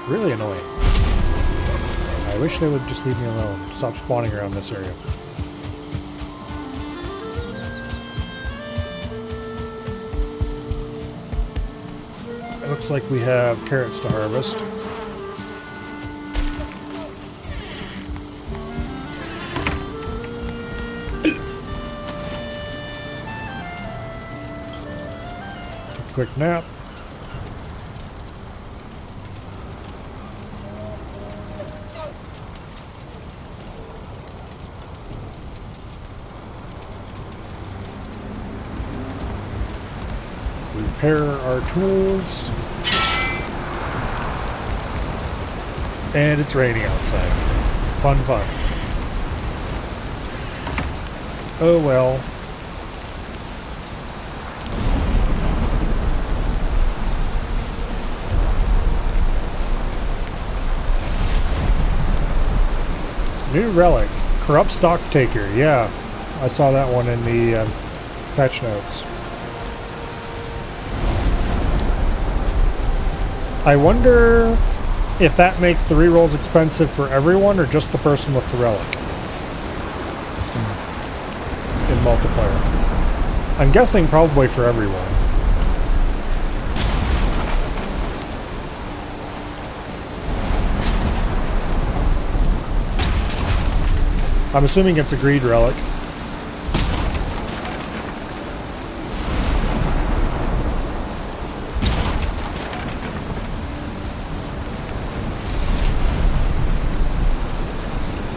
really annoying. I wish they would just leave me alone. Stop spawning around this area. It looks like we have carrots to harvest. Quick nap. Repair our tools. And it's raining outside. Fun, fun. Oh well. New relic, corrupt stock taker. Yeah, I saw that one in the patch notes. I wonder if that makes the rerolls expensive for everyone or just the person with the relic in multiplayer. I'm guessing probably for everyone. I'm assuming it's a greed relic.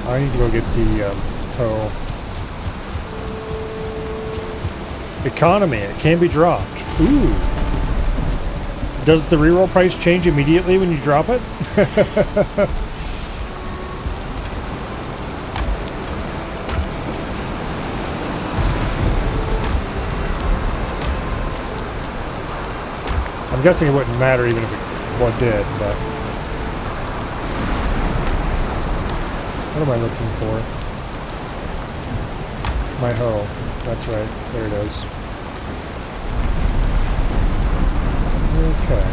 I need to go get the hoe. Economy, it can be dropped. Ooh. Does the reroll price change immediately when you drop it? I'm guessing it wouldn't matter even if it did, but... What am I looking for? My hoe. That's right. There it is. Okay.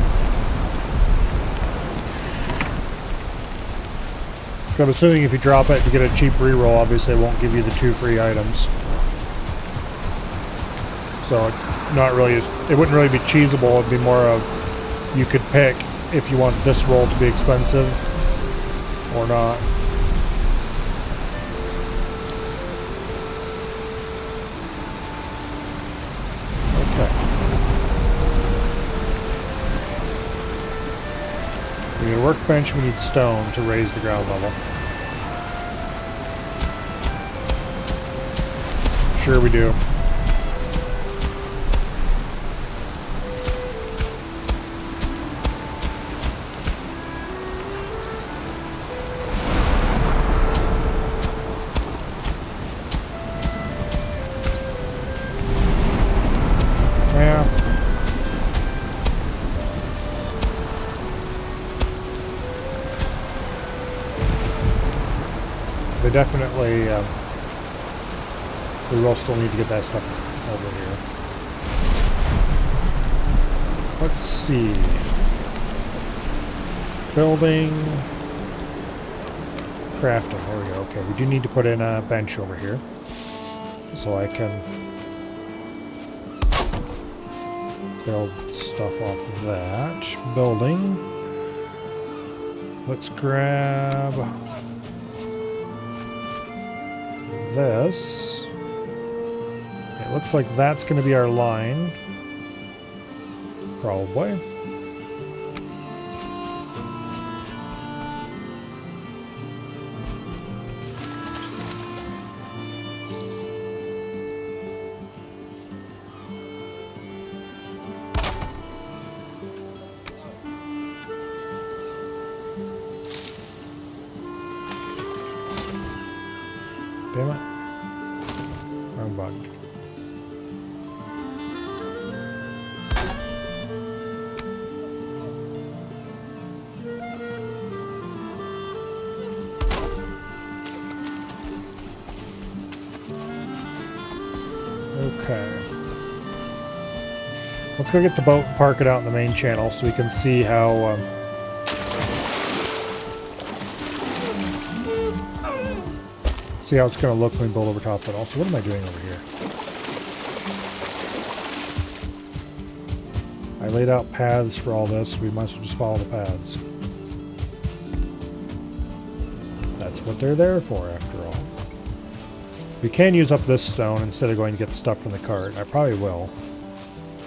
So I'm assuming if you drop it to get a cheap reroll, obviously it won't give you the 2 free items. So not really, it wouldn't really be cheesable. It'd be more of you could pick if you want this roll to be expensive or not. Okay. We need a workbench. We need stone to raise the ground level. Sure we do. Definitely, we will still need to get that stuff over here. Let's see. Building. Crafting. There we go. Okay, we do need to put in a bench over here. So I can build stuff off of that. Building. Let's grab... this. It looks like that's going to be our line. Probably. damn it. Wrong button. Okay. Let's go get the boat and park it out in the main channel so we can see how it's going to look when we build over top of it. Also, what am I doing over here? I laid out paths for all this. We might as well just follow the paths. That's what they're there for, after all. We can use up this stone instead of going to get the stuff from the cart. I probably will.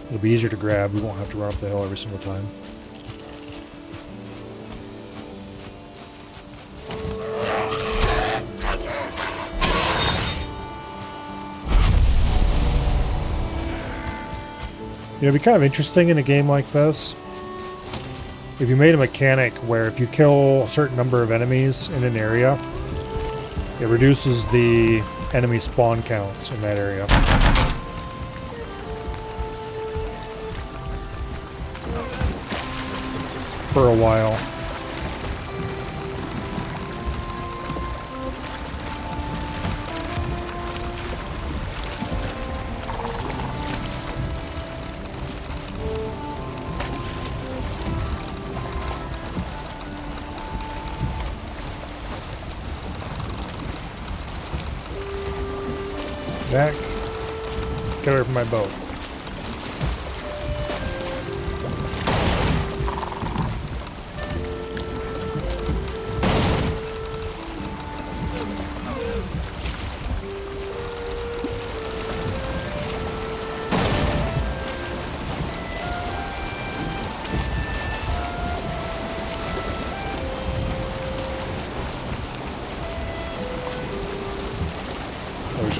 It'll be easier to grab. We won't have to run up the hill every single time. You know, it'd be kind of interesting in a game like this if you made a mechanic where if you kill a certain number of enemies in an area, it reduces the enemy spawn counts in that area. For a while. Back. Get away from my boat.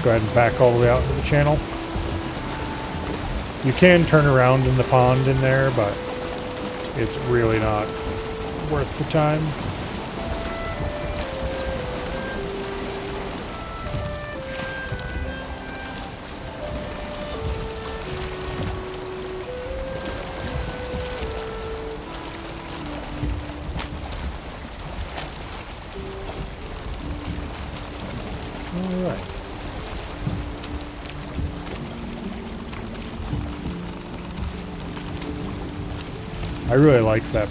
Go ahead and back all the way out into the channel. You can turn around in the pond in there, but it's really not worth the time. All right. I really like that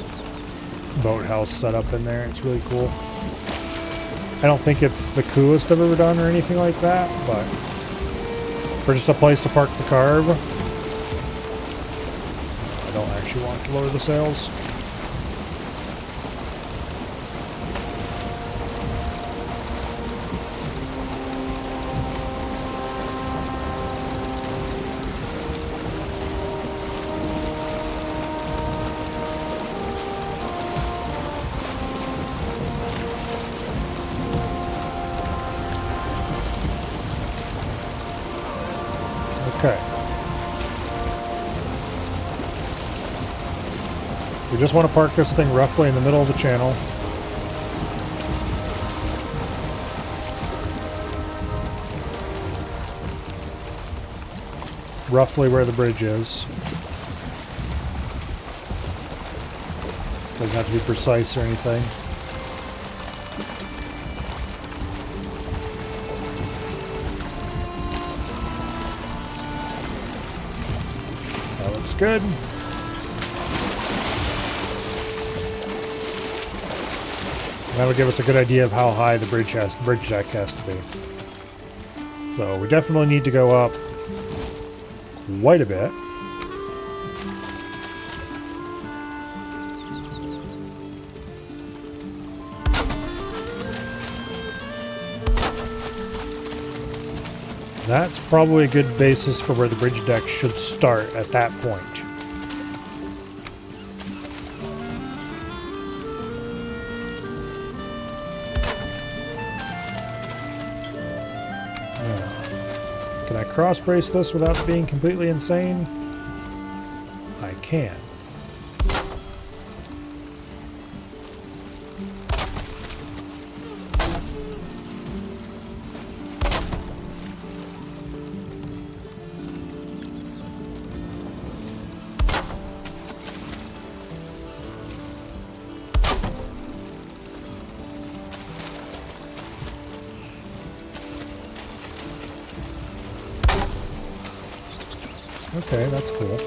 boathouse setup in there. It's really cool. I don't think it's the coolest I've ever done or anything like that, but for just a place to park the car, I don't actually want to lower the sails. Okay. We just want to park this thing roughly in the middle of the channel. Roughly where the bridge is. Doesn't have to be precise or anything. Good. That'll give us a good idea of how high the bridge deck has to be. So we definitely need to go up quite a bit. That's probably a good basis for where the bridge deck should start at that point. Can I cross brace this without being completely insane? I can. Okay, that's cool.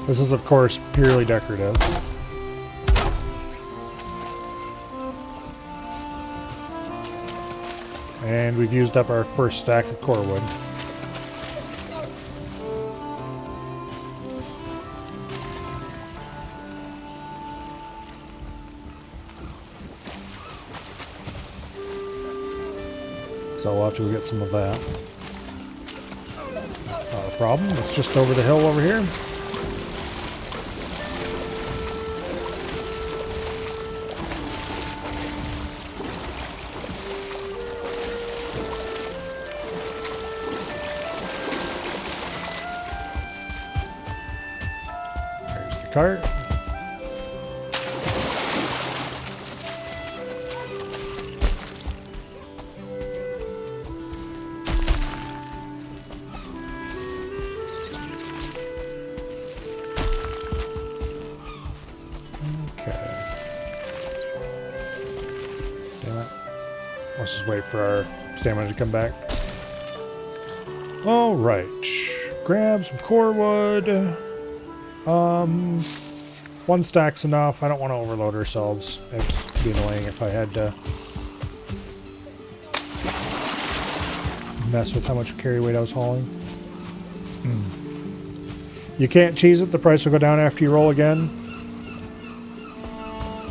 This is, of course, purely decorative. And we've used up our first stack of core wood. So we'll have to go get some of that. That's not a problem. It's just over the hill over here. There's the cart. Let's just wait for our stamina to come back. All right, grab some core wood. One stack's enough. I don't want to overload ourselves. It'd be annoying if I had to mess with how much carry weight I was hauling. You can't cheese it. The price will go down after you roll again.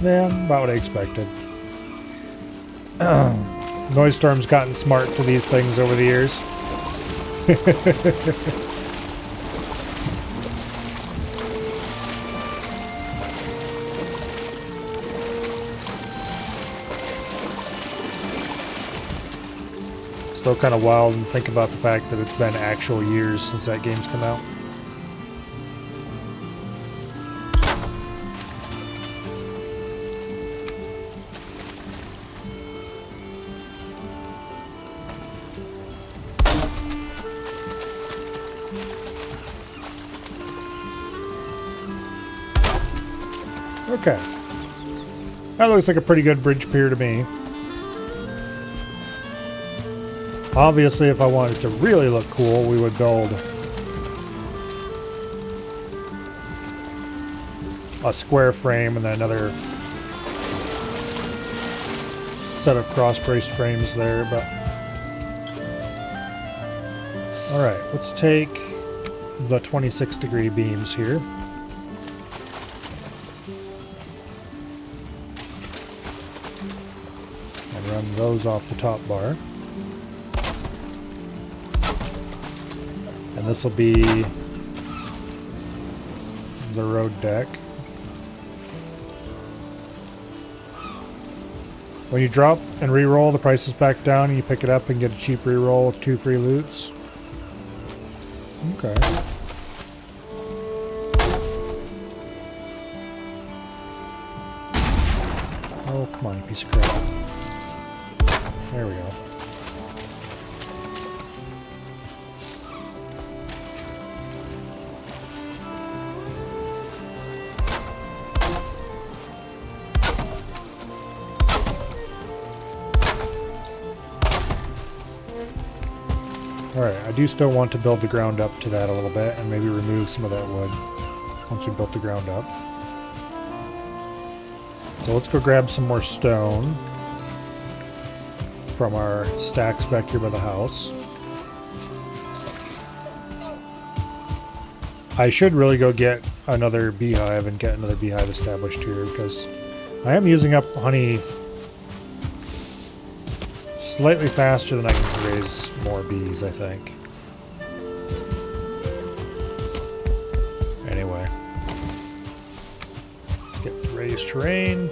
Yeah, about what I expected. Noise Storm's gotten smart to these things over the years. Still kind of wild and think about the fact that it's been actual years since that game's come out. Okay. That looks like a pretty good bridge pier to me. Obviously, if I wanted it to really look cool, we would build a square frame and then another set of cross-braced frames there, but... Alright, let's take the 26-degree beams here. Run those off the top bar. And this will be the road deck. When you drop and re-roll, the price is back down and you pick it up and get a cheap re-roll with 2 free loots. Okay. Oh, come on, you piece of crap. There we go. Alright, I do still want to build the ground up to that a little bit and maybe remove some of that wood once we built the ground up. So let's go grab some more stone from our stacks back here by the house. I should really go get another beehive and get another beehive established here because I am using up honey slightly faster than I can raise more bees, I think. Anyway. Let's get raised terrain.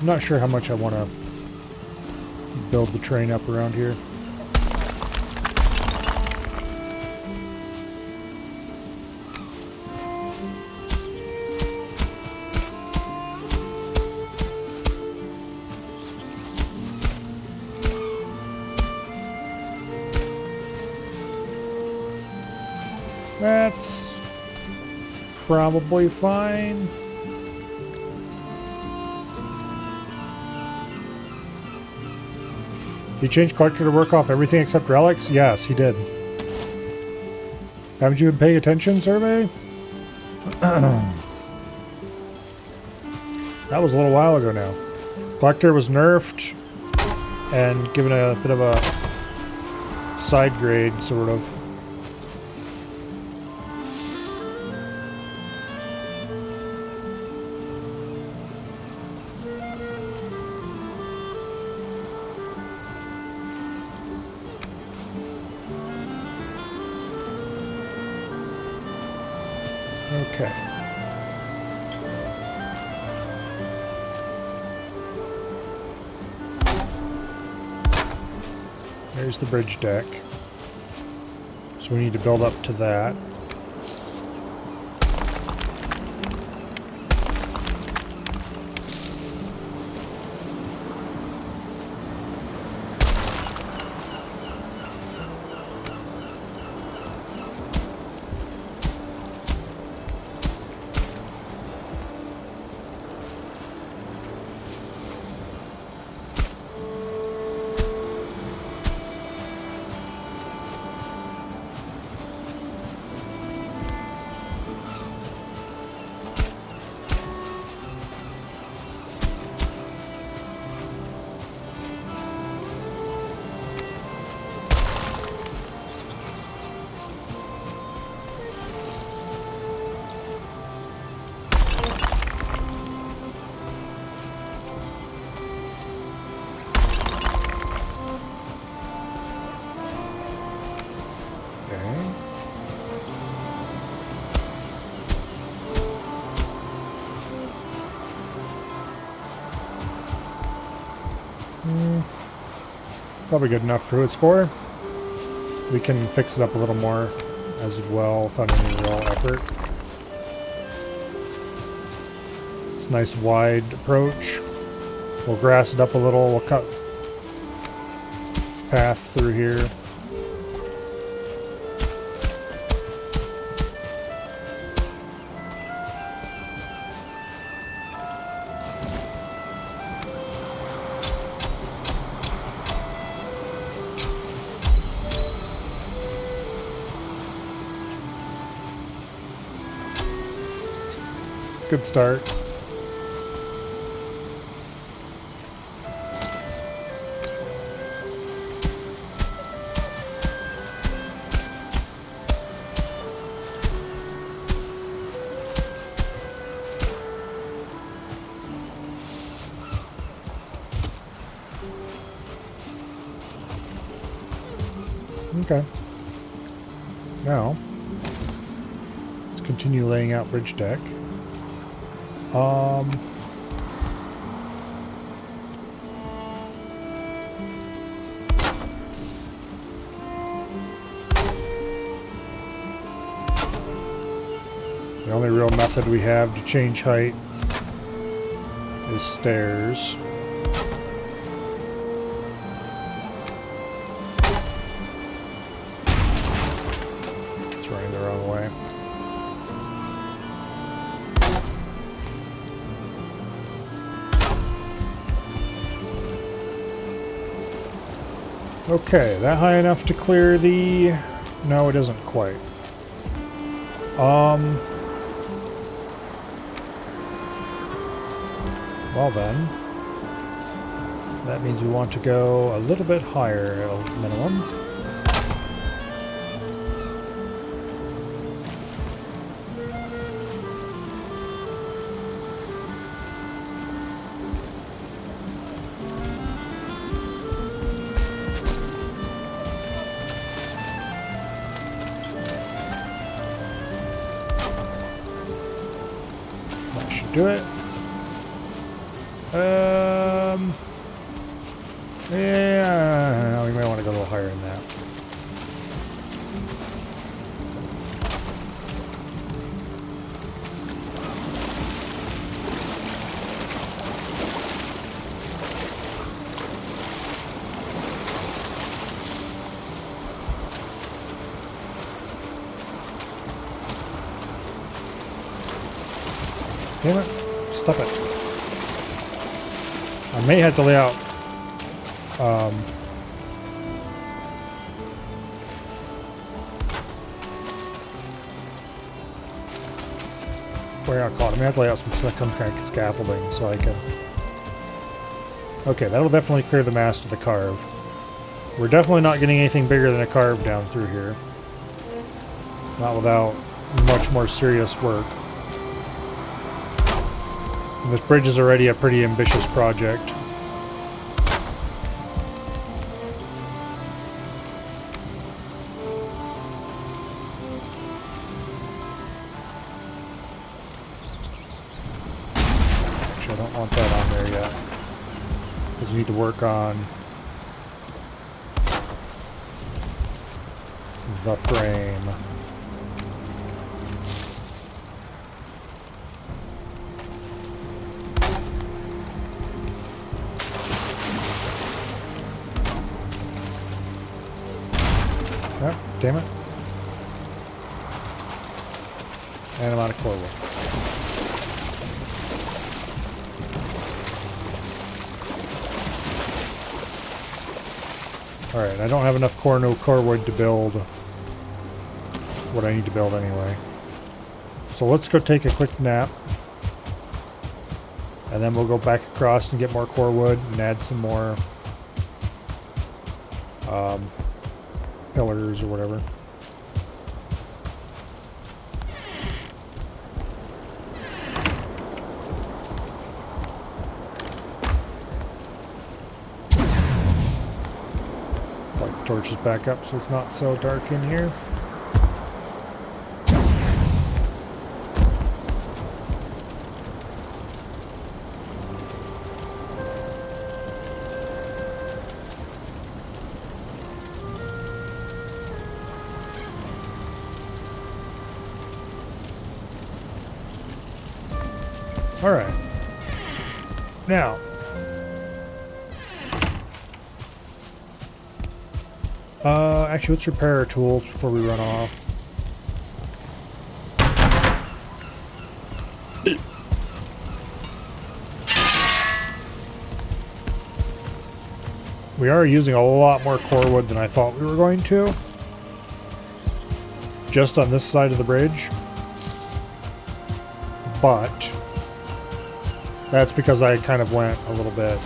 not sure how much I want to build the train up around here. That's probably fine. Did you change collector to work off everything except relics? Yes, he did. Haven't you been paying attention, survey? That was a little while ago now. Collector was nerfed and given a bit of a side grade, sort of. Okay. There's the bridge deck. So we need to build up to that. Probably good enough for who it's for. We can fix it up a little more as well without any real effort. It's a nice wide approach. We'll grass it up a little. We'll cut path through here. Good start. Okay. Now, let's continue laying out bridge deck. The only real method we have to change height is stairs. It's running the wrong way. Okay, that high enough to clear the... No, it isn't quite. Well then, that means we want to go a little bit higher at a minimum. That should do it. Yeah, we might want to go a little higher than that. Damn it. Stop it. I may have to lay out where I caught. I may have to lay out some kind of scaffolding so I can. Okay, that'll definitely clear the mast of the carve. We're definitely not getting anything bigger than a carve down through here. Not without much more serious work. And this bridge is already a pretty ambitious project. Actually, I don't want that on there yet. Because we need to work on the frame. Oh, damn it. And I'm out of core wood. Alright, I don't have enough core wood to build what I need to build anyway. So let's go take a quick nap. And then we'll go back across and get more core wood and add some more pillars or whatever. It's like the torch is back up so it's not so dark in here. Alright. Now. Actually, let's repair our tools before we run off. We are using a lot more core wood than I thought we were going to. Just on this side of the bridge. But that's because I kind of went a little bit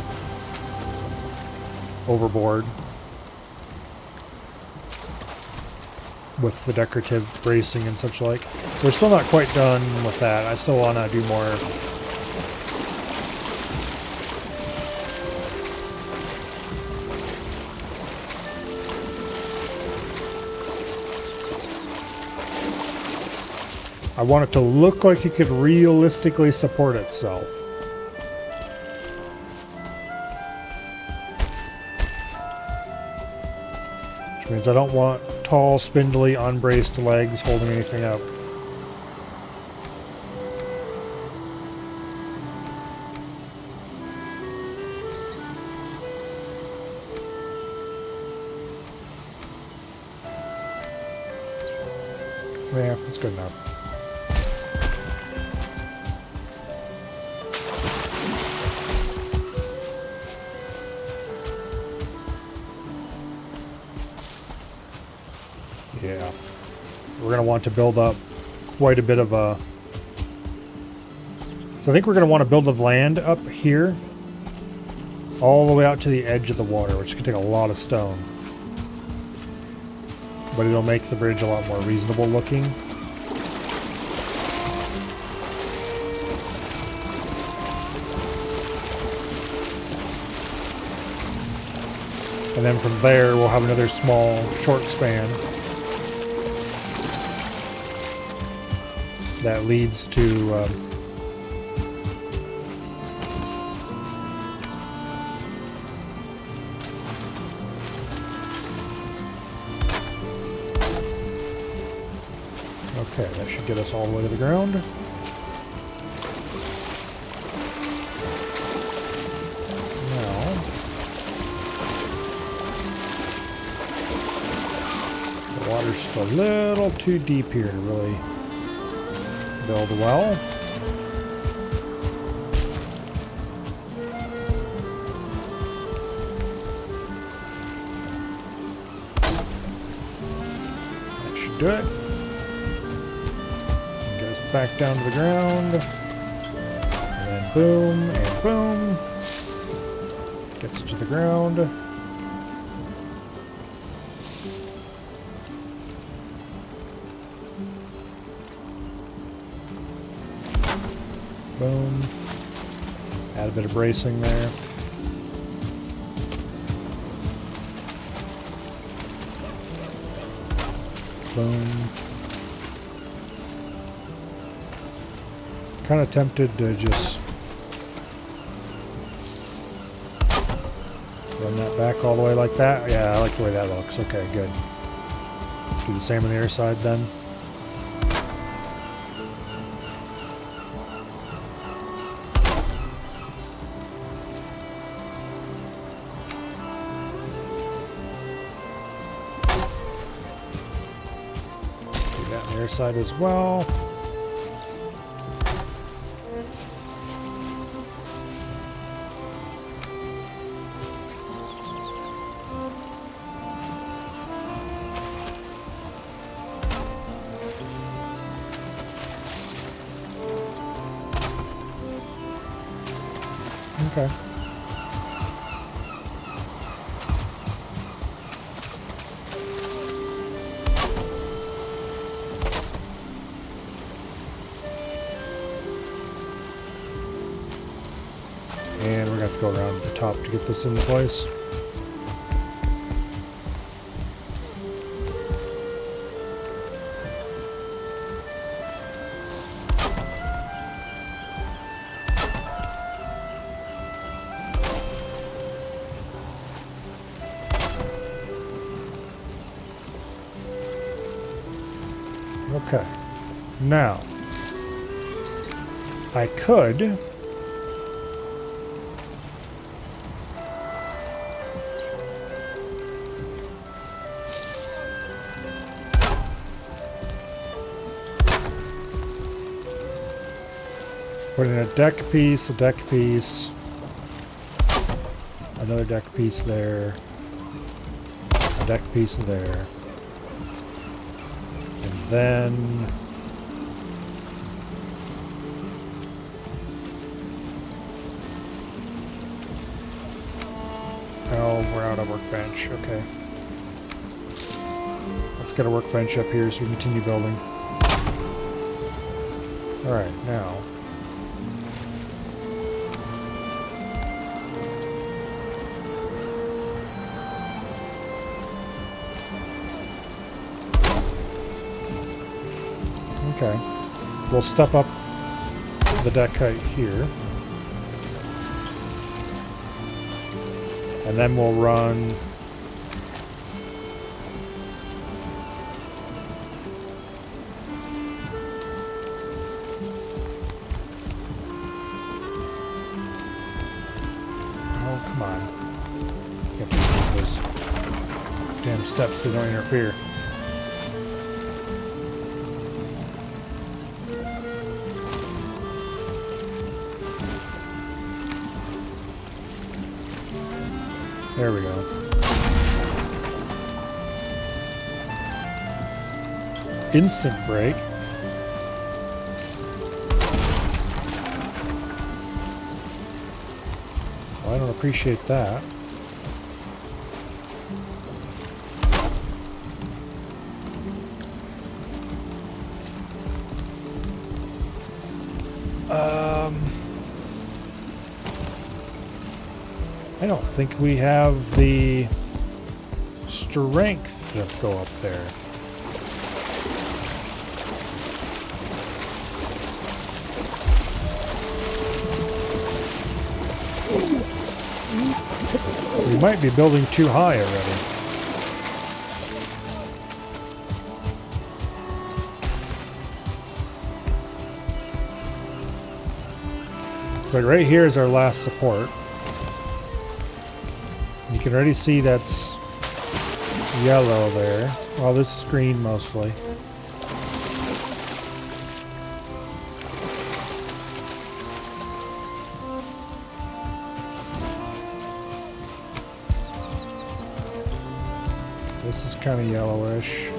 overboard with the decorative bracing and such like. We're still not quite done with that. I still want to do more. I want it to look like it could realistically support itself. Which means I don't want tall, spindly, unbraced legs holding anything up. Yeah, that's good enough. Yeah, we're going to want to build up quite a bit of a... So I think we're going to want to build the land up here all the way out to the edge of the water, which can take a lot of stone. But it'll make the bridge a lot more reasonable looking. And then from there, we'll have another small, short span that leads to Okay, that should get us all the way to the ground. Now, the water's just a little too deep here to really build well. That should do it. Back down to the ground, and then boom, and boom. Gets it to the ground. Boom. Add a bit of bracing there. Boom. Kind of tempted to just run that back all the way like that. Yeah, I like the way that looks. Okay, good. Do the same on the other side then. Do that on the other side as well. Okay. And we're going to have to go around the top to get this into place. Okay, now, I could put in a deck piece, another deck piece there, a deck piece there. Then oh, we're out of workbench. Okay. Let's get a workbench up here so we can continue building. Alright, now. Okay, we'll step up the deck height here, and then we'll run oh, come on. You have to move those damn steps so they don't interfere. There we go. Instant break. Well, I don't appreciate that. I don't think we have the strength to go up there. We might be building too high already. So right here is our last support. You can already see that's yellow there. Well, this is green mostly. This is kind of yellowish.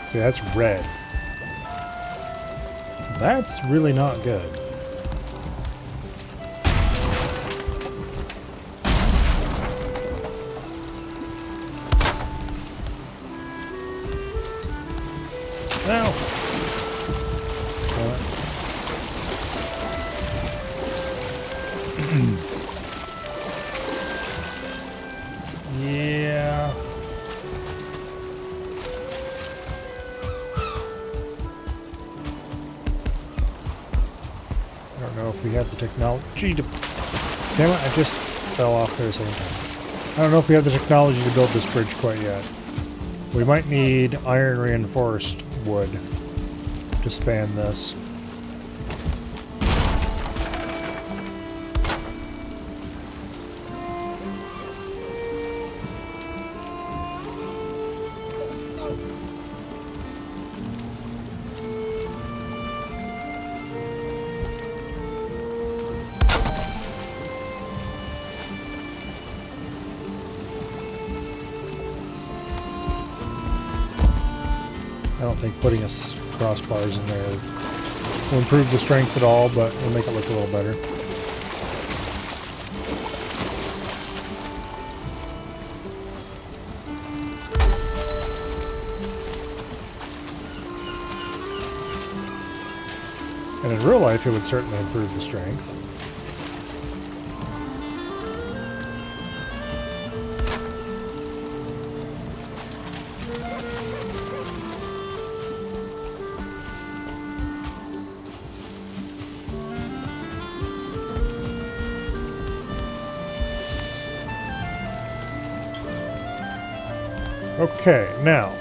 See, that's red. That's really not good. Ow! Yeah. I don't know if we have the technology to... Damn it, I just fell off there a second time. I don't know if we have the technology to build this bridge quite yet. We might need iron reinforced wood to span this. I don't think putting us crossbars in there will improve the strength at all, but it'll make it look a little better. And in real life, it would certainly improve the strength. Okay, now,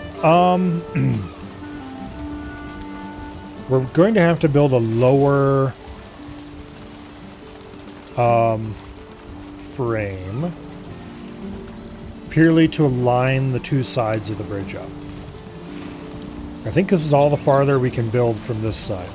we're going to have to build a lower frame purely to align the two sides of the bridge up. I think this is all the farther we can build from this side.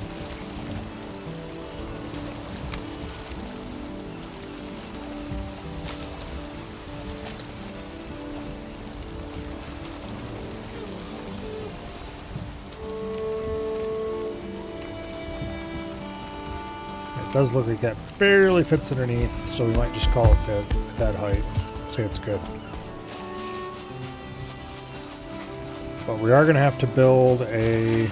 It does look like that barely fits underneath, so we might just call it good at that height. Say it's good. But we are going to have to build a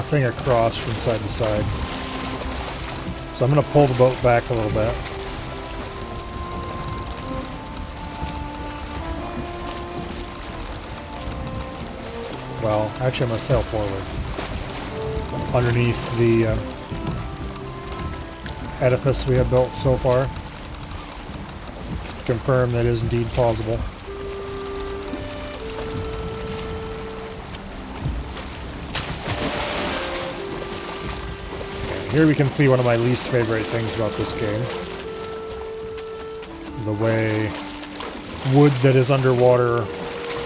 thing across from side to side. So I'm going to pull the boat back a little bit. Well, actually I'm going to sail forward underneath the edifice we have built so far. Confirm that is indeed plausible. And here we can see one of my least favorite things about this game. The way wood that is underwater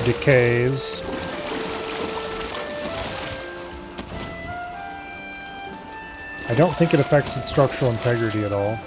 decays. I don't think it affects its structural integrity at all.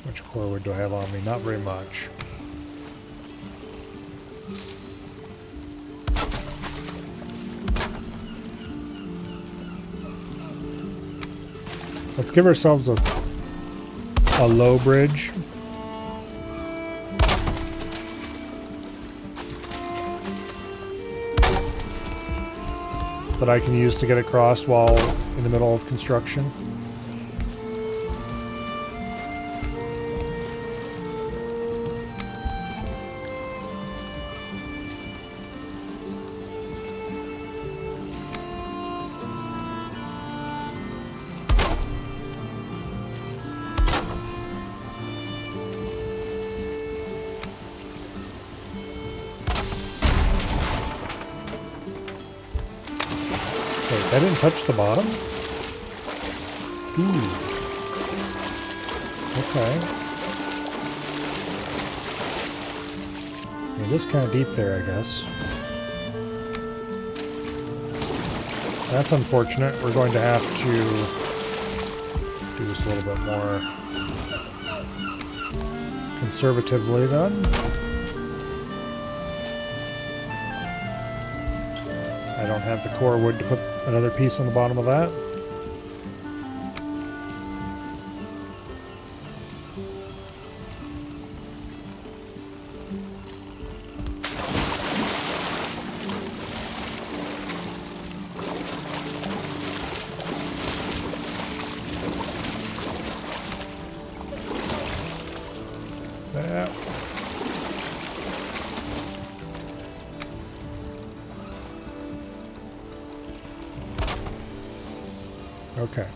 Which core wood do I have on me? Not very much. Let's give ourselves a low bridge. That I can use to get across while in the middle of construction. That didn't touch the bottom? Ooh. Okay. It is kind of deep there, I guess. That's unfortunate. We're going to have to do this a little bit more conservatively then. I don't have the core wood to put another piece on the bottom of that. Yeah. Okay.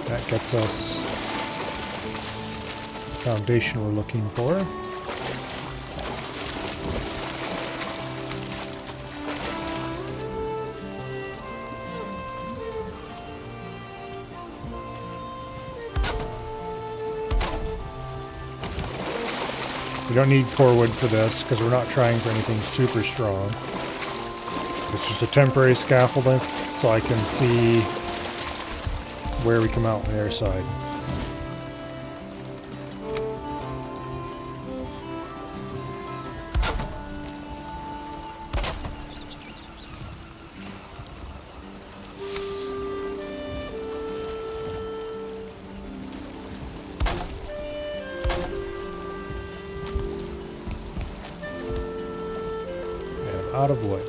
That gets us the foundation we're looking for. We don't need core wood for this because we're not trying for anything super strong. It's just a temporary scaffolding so I can see where we come out on the other side. Out of wood.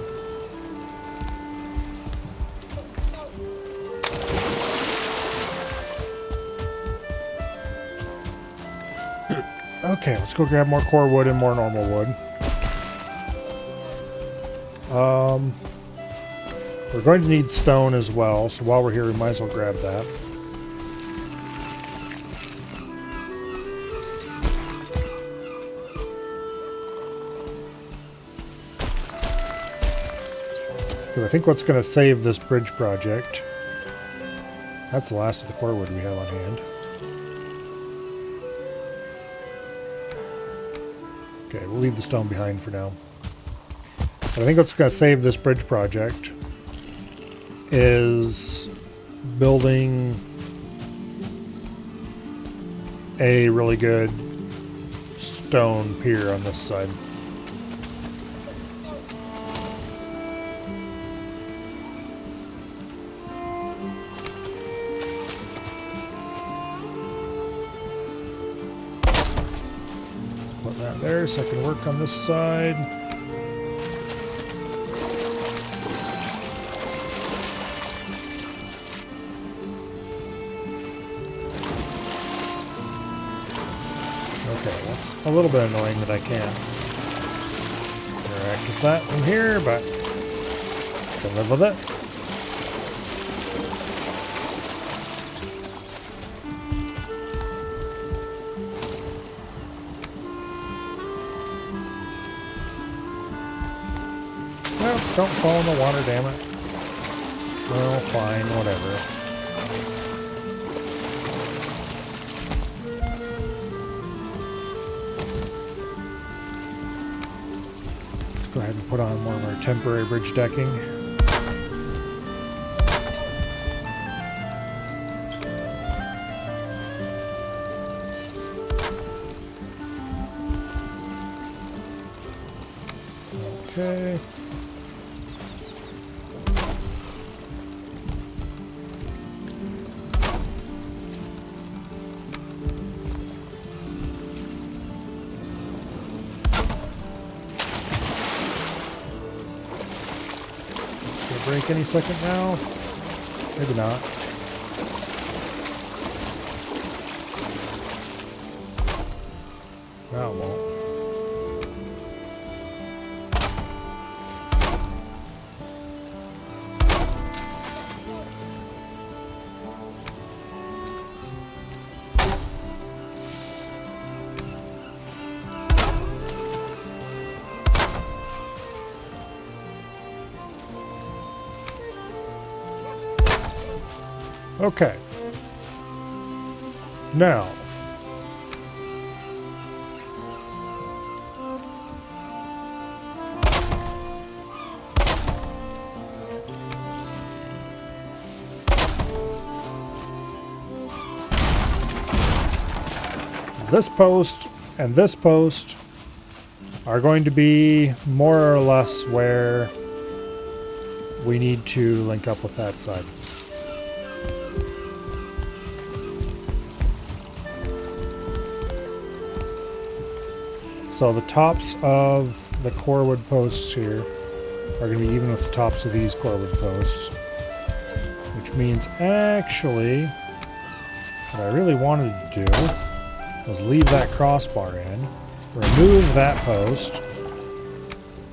Okay, let's go grab more core wood and more normal wood. We're going to need stone as well, so while we're here we might as well grab that. I think what's going to save this bridge project, that's the last of the core wood we have on hand. Okay, we'll leave the stone behind for now. But I think what's going to save this bridge project is building a really good stone pier on this side. Put that there so I can work on this side. Okay, that's a little bit annoying that I can't interact with that from here, but I can live with it. Well, don't fall in the water, damn it. Well, fine, whatever. Go ahead and put on more of our temporary bridge decking. Okay. It's gonna break any second now. Maybe not. No, it won't. Okay. Now. This post and this post are going to be more or less where we need to link up with that side. So the tops of the core wood posts here are going to be even with the tops of these core wood posts. Which means actually what I really wanted to do was leave that crossbar in, remove that post,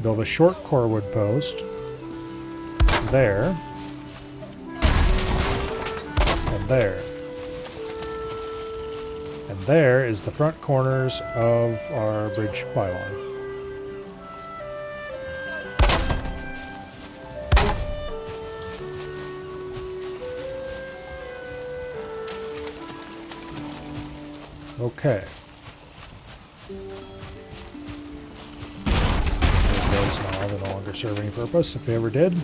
build a short core wood post there, and there. And there is the front corners of our bridge pylon. Okay. There goes now. They no longer serve any purpose, if they ever did.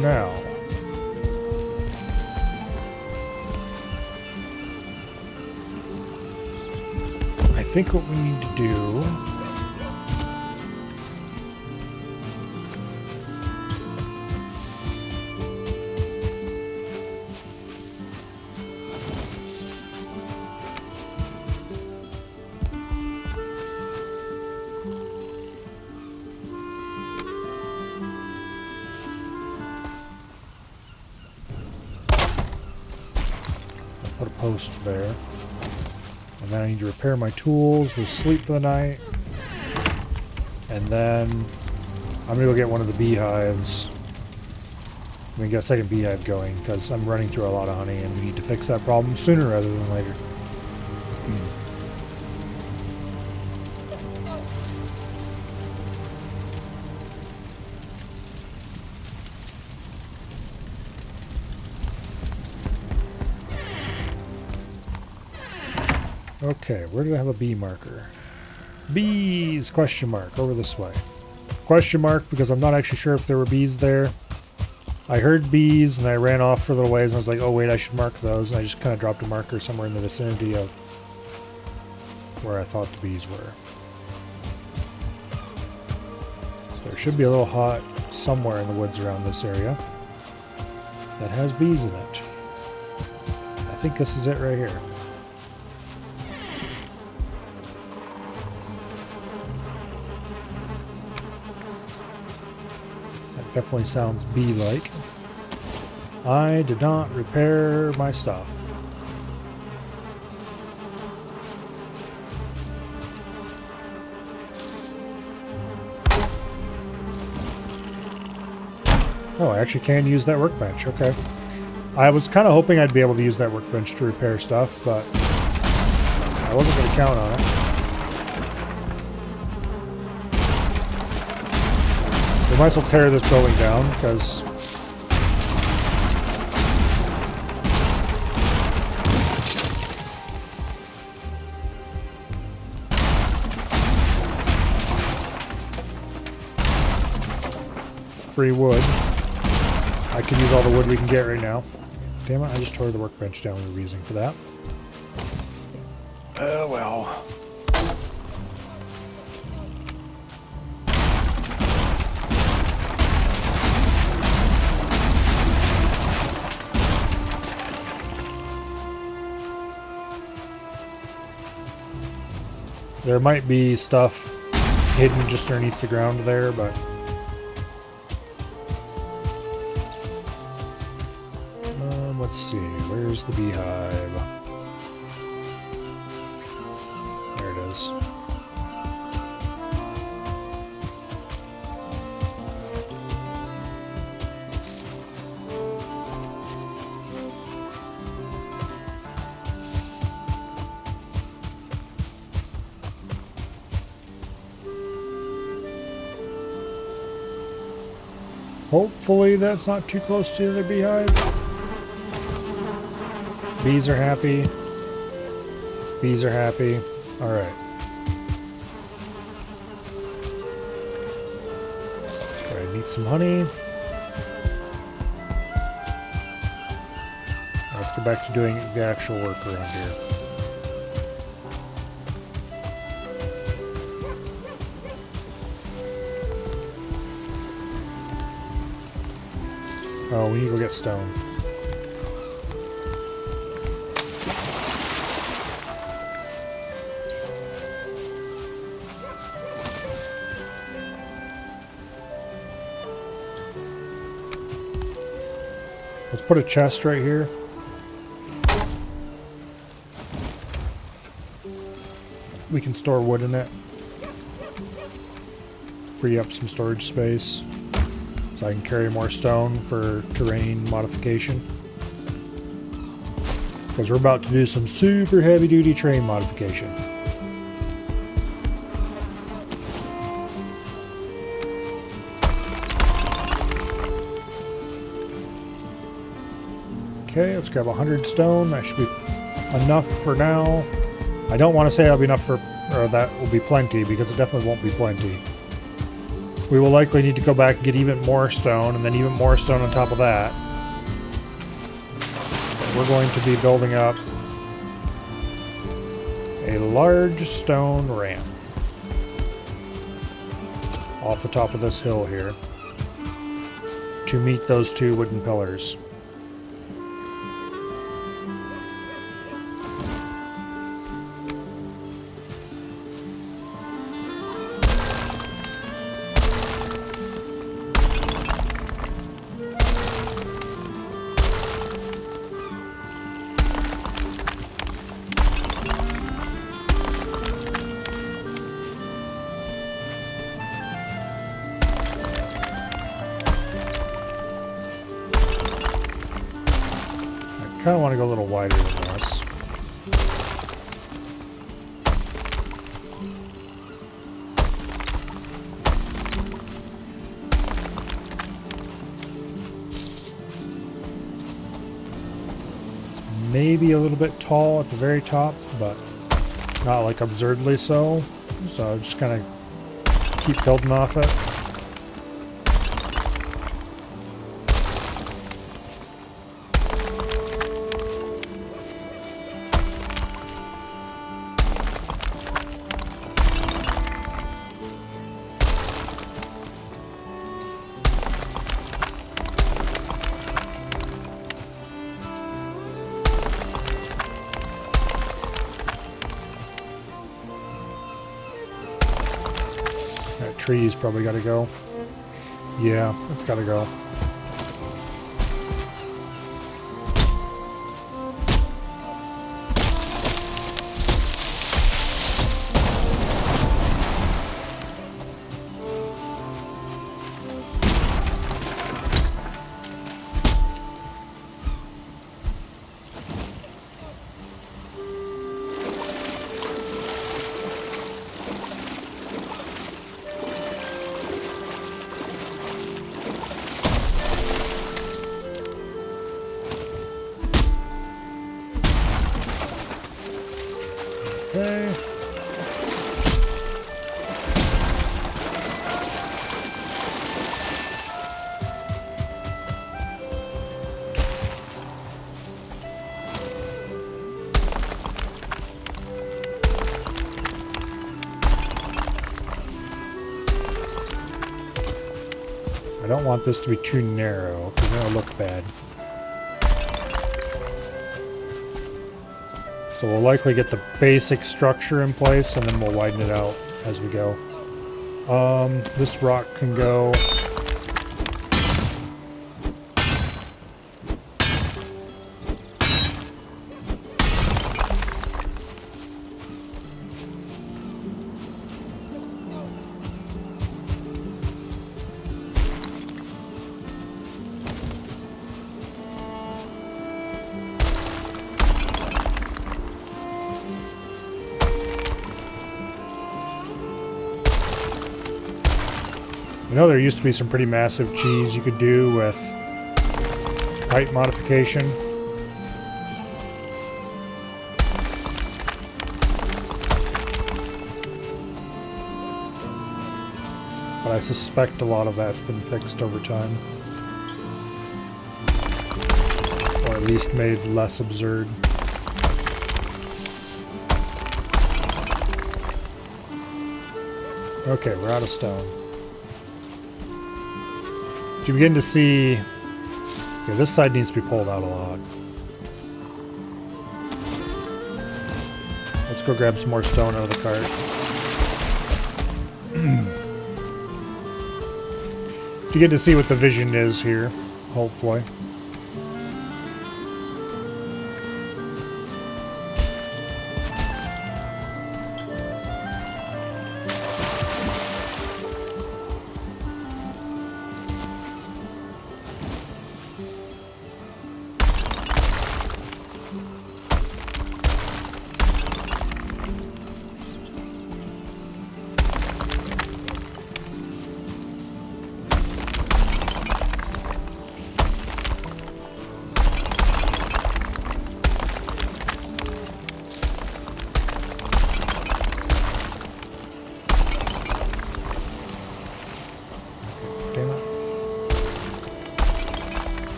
Now, I think what we need to do put a post there. And then I need to repair my tools with sleep for the night. And then I'm going to go get one of the beehives. I'm going to get a second beehive going because I'm running through a lot of honey and we need to fix that problem sooner rather than later. Okay, where did I have a bee marker? Bees, question mark, over this way. Question mark because I'm not actually sure if there were bees there. I heard bees and I ran off for a little ways and I was like, oh wait, I should mark those. And I just kind of dropped a marker somewhere in the vicinity of where I thought the bees were. So there should be a little hut somewhere in the woods around this area that has bees in it. I think this is it right here. Definitely sounds bee-like. I did not repair my stuff. Oh, I actually can use that workbench. Okay. I was kind of hoping I'd be able to use that workbench to repair stuff, but I wasn't going to count on it. We might as well tear this building down, because free wood. I can use all the wood we can get right now. Damn it, I just tore the workbench down we were using for that. Oh well. There might be stuff hidden just underneath the ground there, but let's see, where's the beehive? There it is. Hopefully that's not too close to the beehive. Bees are happy. Bees are happy. Alright. I need some honey. Let's go back to doing the actual work around here. Oh, we need to go get stone. Let's put a chest right here. We can store wood in it. Free up some storage space. So I can carry more stone for terrain modification. Because we're about to do some super heavy duty terrain modification. Okay, let's grab 100 stone. That should be enough for now. I don't want to say that'll be enough for, or that will be plenty, because it definitely won't be plenty. We will likely need to go back and get even more stone, and then even more stone on top of that. We're going to be building up a large stone ramp off the top of this hill here to meet those two wooden pillars. I kind of want to go a little wider than this. It's maybe a little bit tall at the very top, but not like absurdly so. So I'm just kind of keep building off it. That tree's probably got to go. Yeah, it's got to go. don't want this to be too narrow, because it'll look bad. So we'll likely get the basic structure in place, and then we'll widen it out as we go. This rock can go... You know, there used to be some pretty massive cheese you could do with height modification. But I suspect a lot of that's been fixed over time. Or at least made less absurd. Okay, we're out of stone. You begin to see... Yeah, this side needs to be pulled out a lot. Let's go grab some more stone out of the cart. You get to see what the vision is here, hopefully.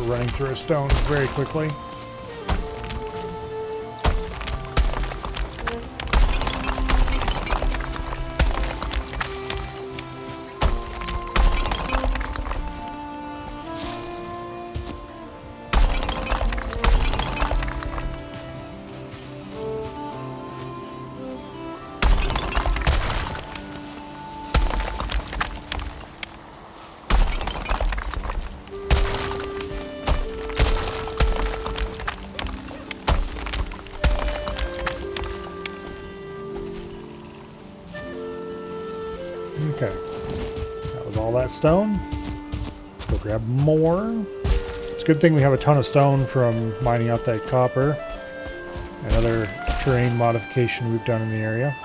Running through a stone very quickly. Okay, that was all that stone. Let's go grab more. It's a good thing we have a ton of stone from mining out that copper. Another terrain modification we've done in the area.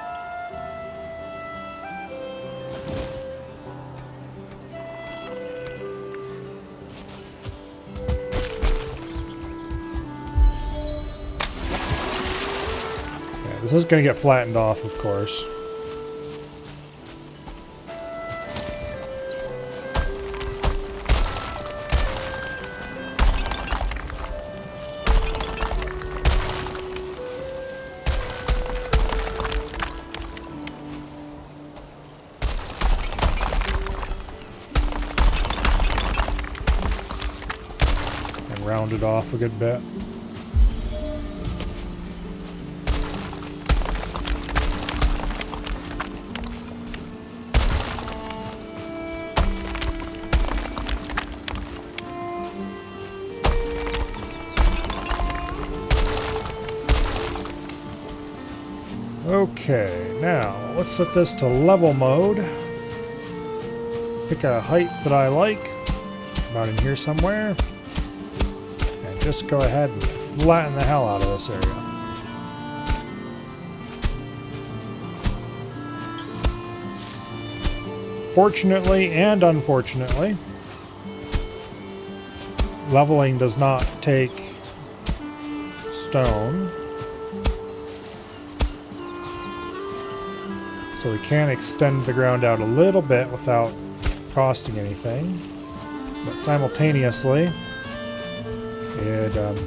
Yeah, this is going to get flattened off, of course. Rounded off a good bit. Okay, now let's set this to level mode. Pick a height that I like, about in here somewhere. Just go ahead and flatten the hell out of this area. Fortunately and unfortunately, leveling does not take stone. So we can extend the ground out a little bit without costing anything, but simultaneously, it okay,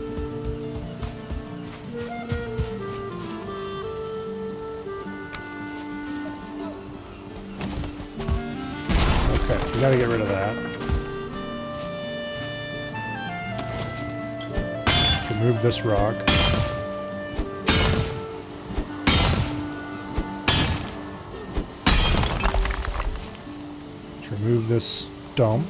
we gotta get rid of that. Let's remove this rock. Remove this stump.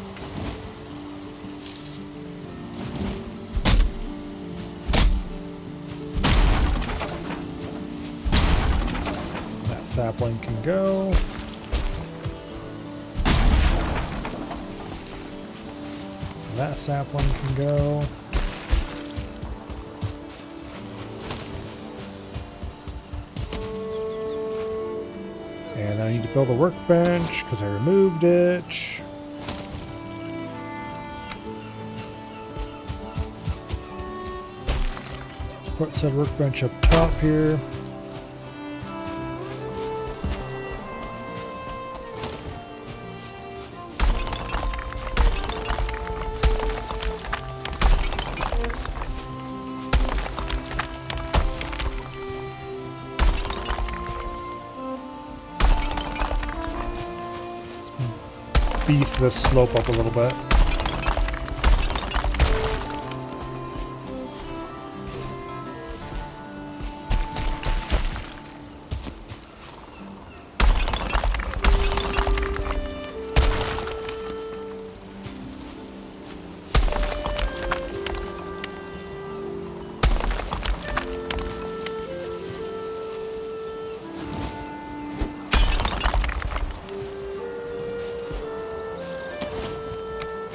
That sapling can go. That sapling can go. And I need to build a workbench because I removed it. Let's put said workbench up top here. Beef this slope up a little bit.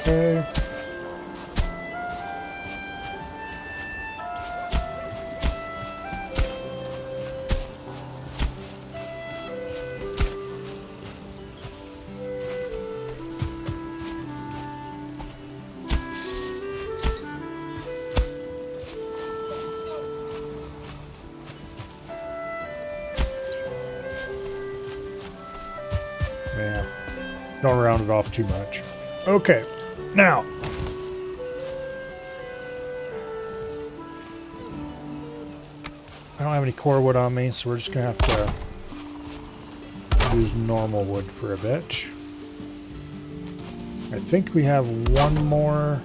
Okay. Yeah. Don't round it off too much. Okay. Now, I don't have any core wood on me, so we're just going to have to use normal wood for a bit. I think we have one more.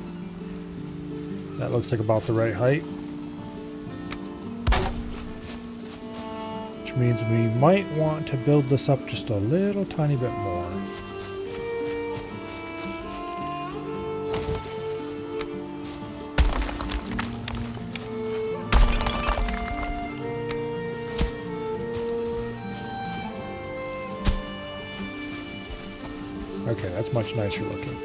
That looks like about the right height. Which means we might want to build this up just a little tiny bit more. Okay, that's much nicer looking.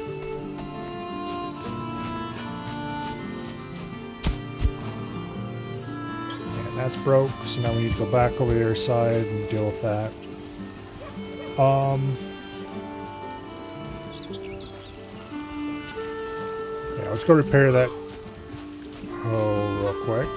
And that's broke, so now we need to go back over the other side and deal with that. Yeah, let's go repair that real quick.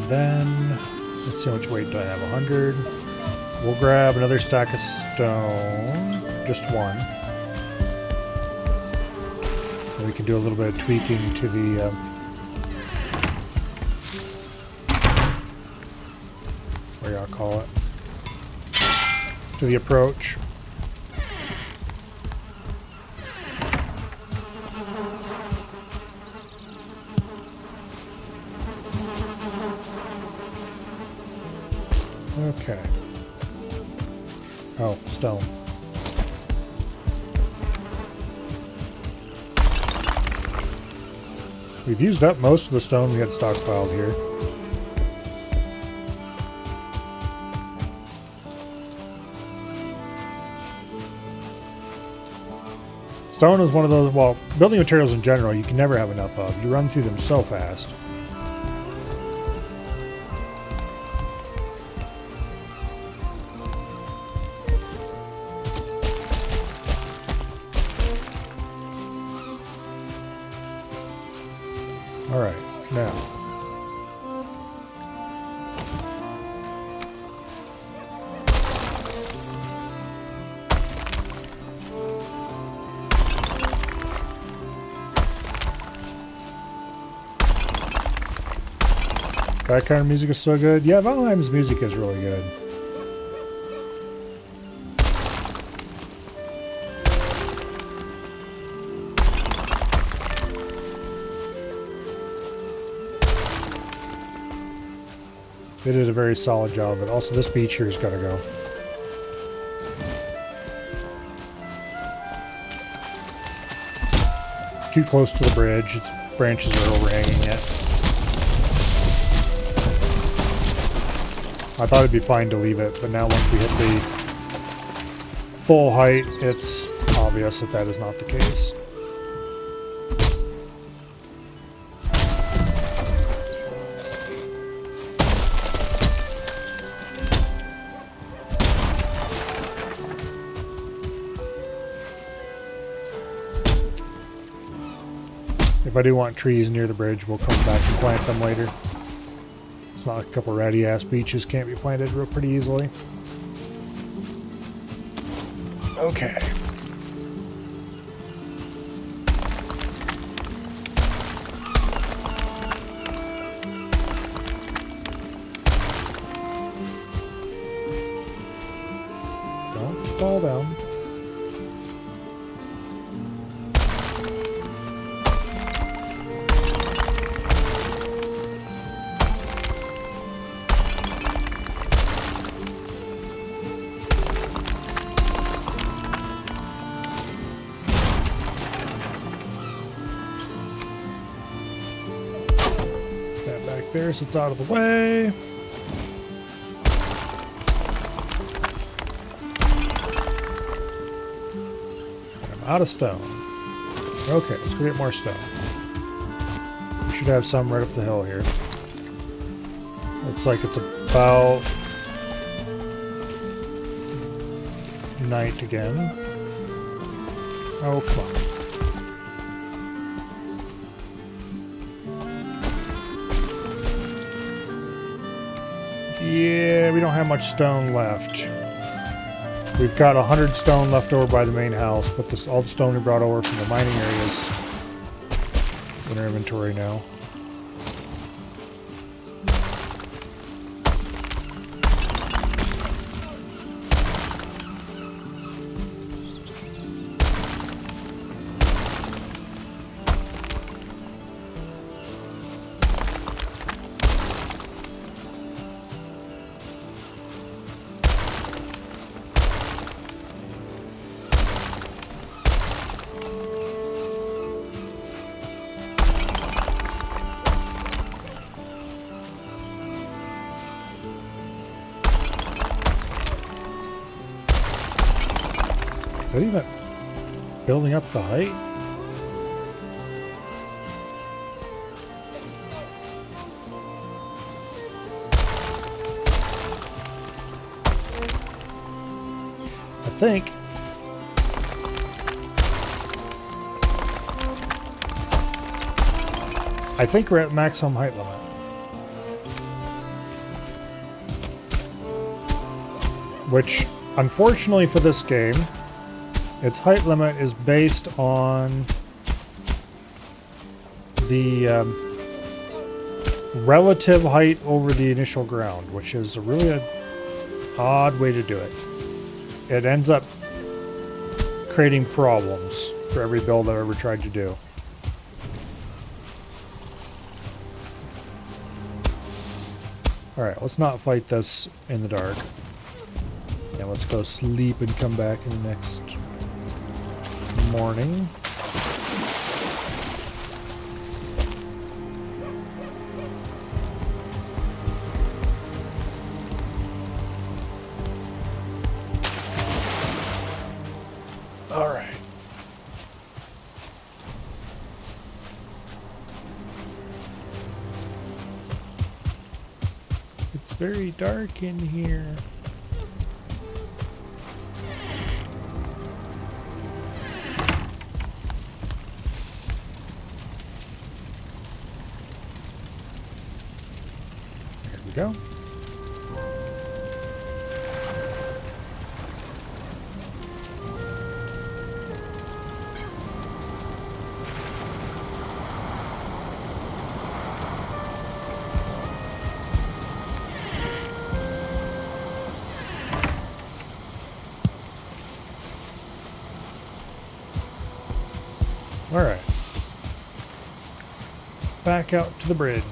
Then, let's see how much weight do I have, 100. We'll grab another stack of stone, just one. And we can do a little bit of tweaking to the, what do y'all call it? To the approach. Okay. Oh, stone. We've used up most of the stone we had stockpiled here. Stone is one of those, well, building materials in general you can never have enough of. You run through them so fast. That kind of music is so good. Yeah, Valheim's music is really good. They did a very solid job, but also this beach here's got to go. It's too close to the bridge. Its branches are overhanging it. I thought it'd be fine to leave it, but now once we hit the full height, it's obvious that that is not the case. If I do want trees near the bridge, we'll come back and plant them later. It's not like a couple ratty ass beaches can't be planted real pretty easily. Okay. Don't fall down. There, so it's out of the way. I'm out of stone. Okay, let's go get more stone. We should have some right up the hill here. Looks like it's about night again. Oh, come on. Yeah, we don't have much stone left. We've got 100 stone left over by the main house, but this, all the stone we brought over from the mining areas in our inventory now. Is that even building up the height? I think we're at maximum height limit. Which, unfortunately for this game, its height limit is based on the relative height over the initial ground, which is a really odd way to do it. It ends up creating problems for every build I've ever tried to do. Alright, let's not fight this in the dark. And let's go sleep and come back in the next morning. Alright. It's very dark in here. There we go. Alright. Back out to the bridge.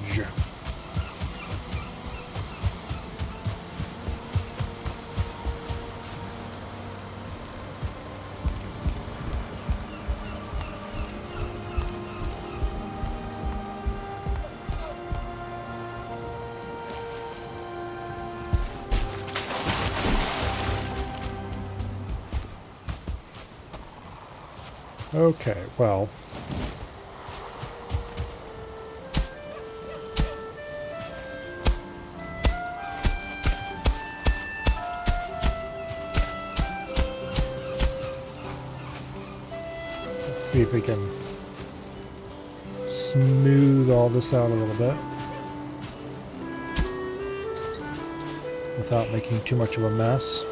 Okay, well. Let's see if we can smooth all this out a little bit without making too much of a mess.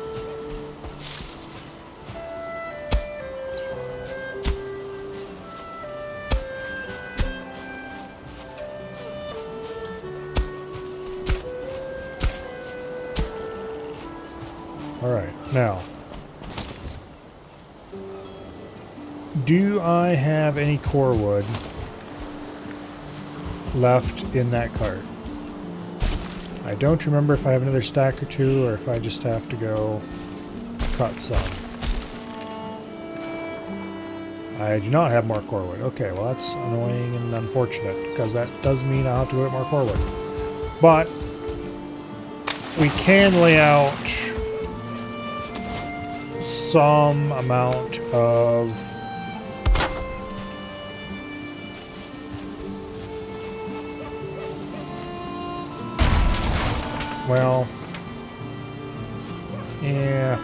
Alright, now, do I have any core wood left in that cart? I don't remember if I have another stack or two, or if I just have to go cut some. I do not have more core wood. Okay, well that's annoying and unfortunate, because that does mean I'll have to go get more core wood. But we can lay out some amount of well, yeah,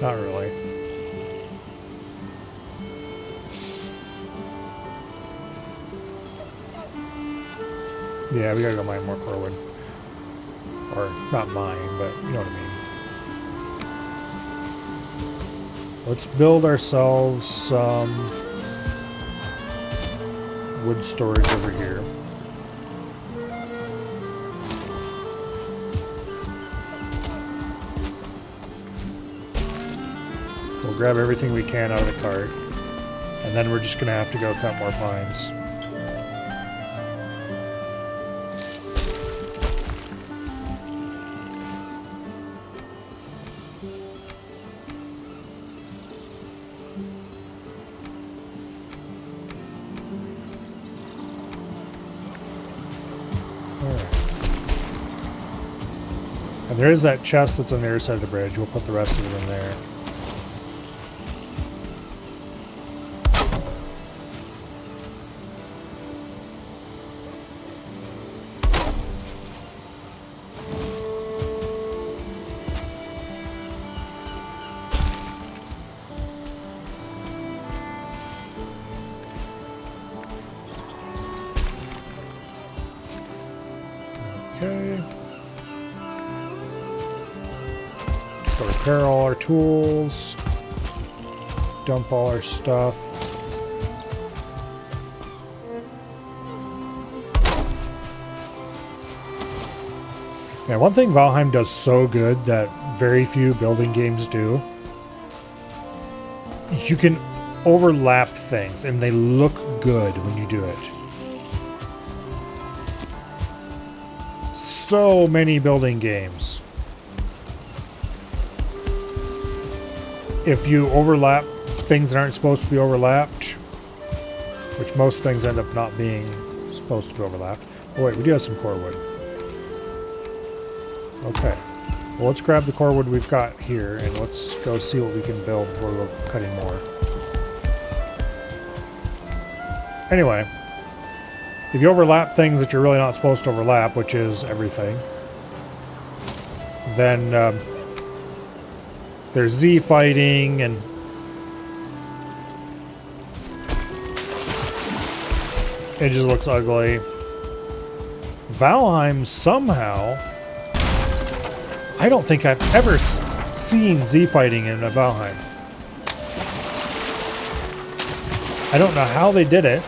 not really. Yeah, we gotta go mine more core wood. Or not mine, but you know what I mean. Let's build ourselves some wood storage over here. We'll grab everything we can out of the cart, and then we're just gonna have to go cut more pines. And there is that chest that's on the other side of the bridge. We'll put the rest of it in there. Okay. Let's go repair all our tools. Dump all our stuff. Yeah, one thing Valheim does so good that very few building games do, you can overlap things and they look good when you do it. So many building games, if you overlap things that aren't supposed to be overlapped, which most things end up not being supposed to be overlapped. Oh wait, we do have some core wood. Okay, well let's grab the core wood we've got here and let's go see what we can build before we go cutting more. Anyway, if you overlap things that you're really not supposed to overlap, which is everything, then there's Z fighting and it just looks ugly. Valheim somehow, I don't think I've ever seen Z fighting in a Valheim. I don't know how they did it,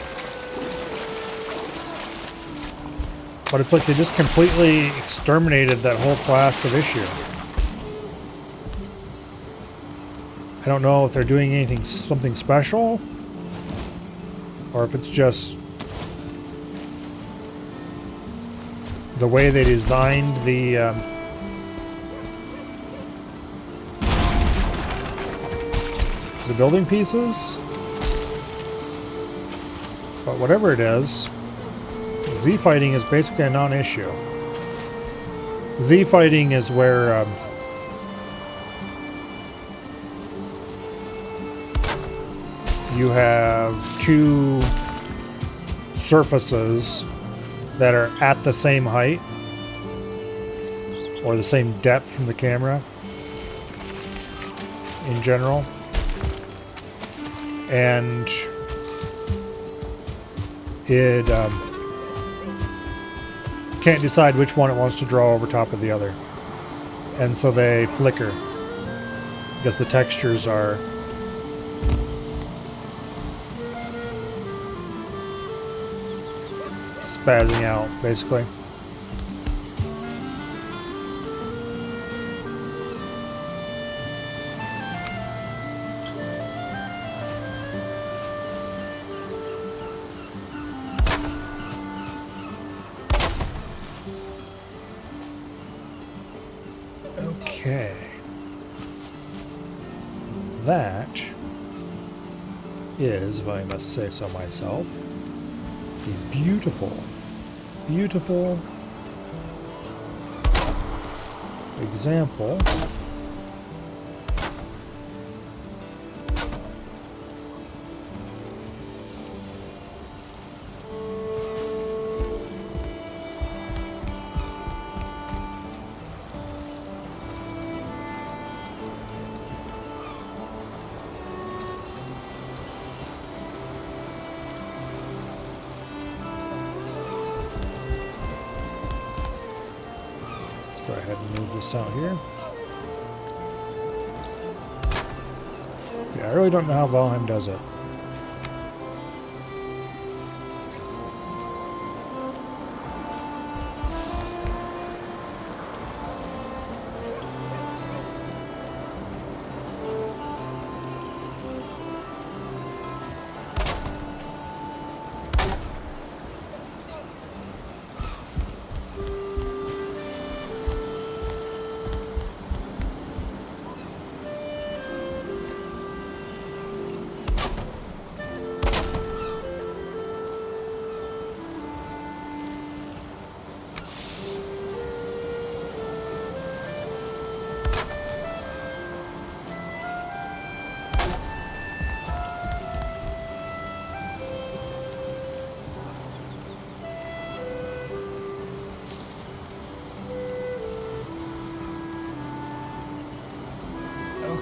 but it's like they just completely exterminated that whole class of issue. I don't know if they're doing something special, or if it's just the way they designed the building pieces. But whatever it is, Z fighting is basically a non-issue. Z fighting is where you have two surfaces that are at the same height or the same depth from the camera in general, and it can't decide which one it wants to draw over top of the other, and so they flicker because the textures are spazzing out, basically. Okay. That is, if I must say so myself, a beautiful, beautiful example go ahead and move this out here. Yeah, I really don't know how Valheim does it.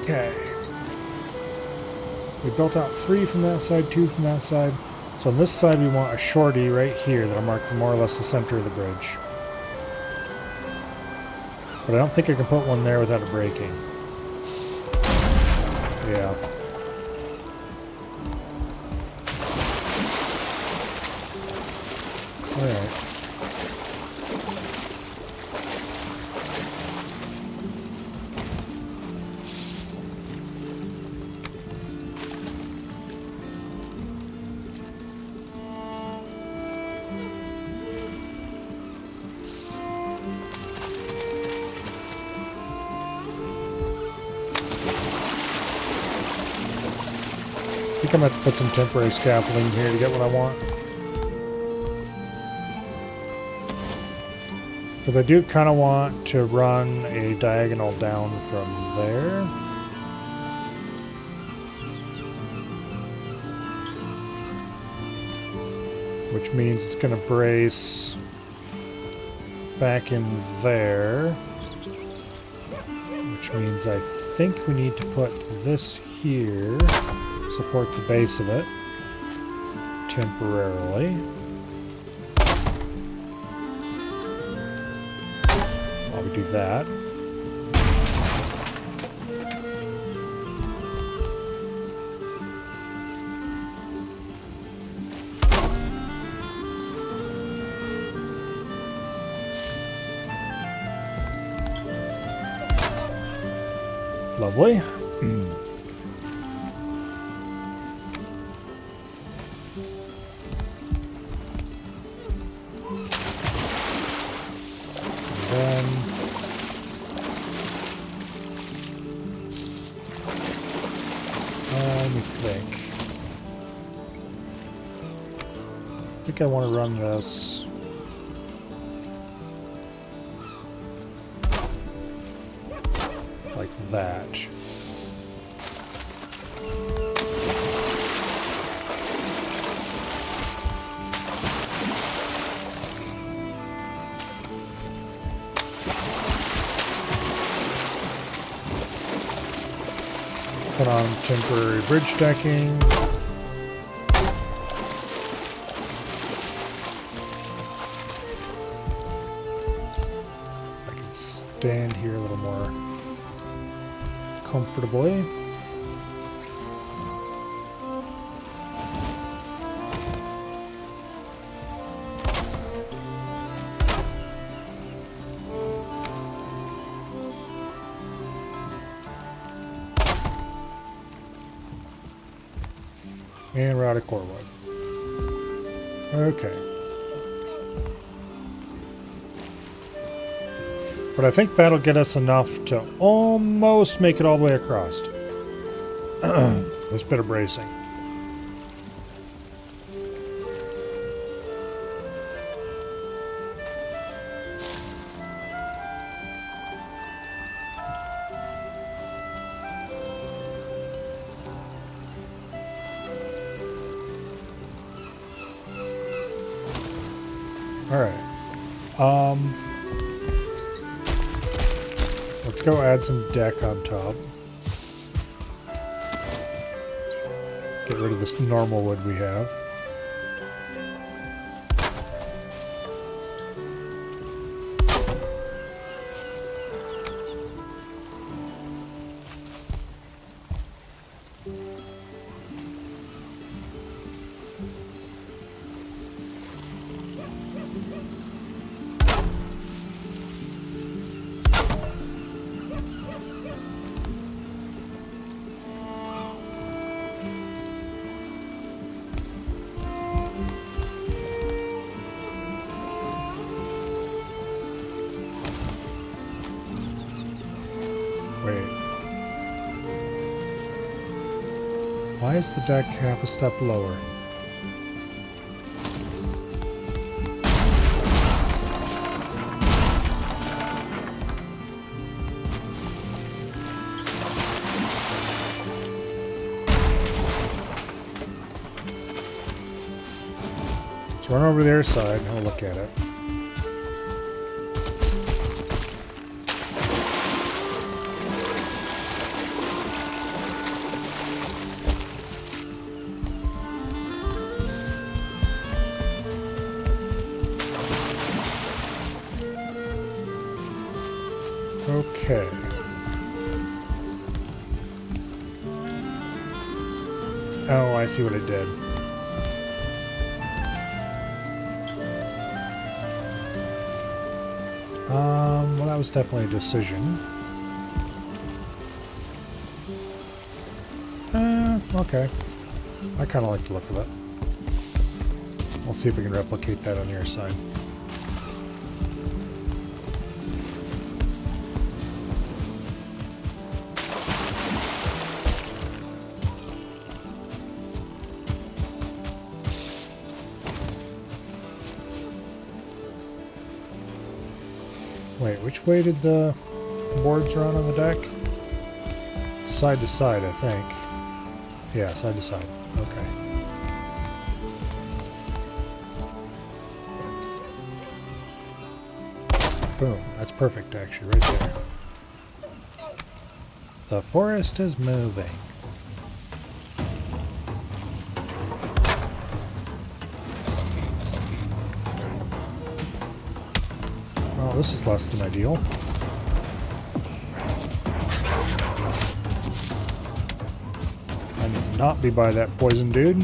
Okay. We built out 3 from that side, 2 from that side. So on this side we want a shorty right here that'll mark more or less the center of the bridge. But I don't think I can put one there without it breaking. Yeah. Alright. I think I'm going to have to put some temporary scaffolding here to get what I want. Because I do kind of want to run a diagonal down from there. Which means it's going to brace back in there. Which means I think we need to put this here. Support the base of it temporarily. While we do that. Lovely. think. I think I want to run this. Like that. Put on temporary bridge decking. I can stand here a little more comfortably. And we're out of core wood. Okay. But I think that'll get us enough to almost make it all the way across. This bit of bracing. Alright. Let's go add some deck on top. Get rid of this normal wood we have. Why is the deck half a step lower? Let's run over to their side and have a look at it. Okay. Oh, I see what it did. Well, that was definitely a decision. Okay. I kind of like the look of it. We'll see if we can replicate that on your side. Wait, which way did the boards run on the deck? Side to side, I think. Yeah, side to side. Okay. Boom. That's perfect, actually, right there. The forest is moving. This is less than ideal. I need to not be by that poison dude.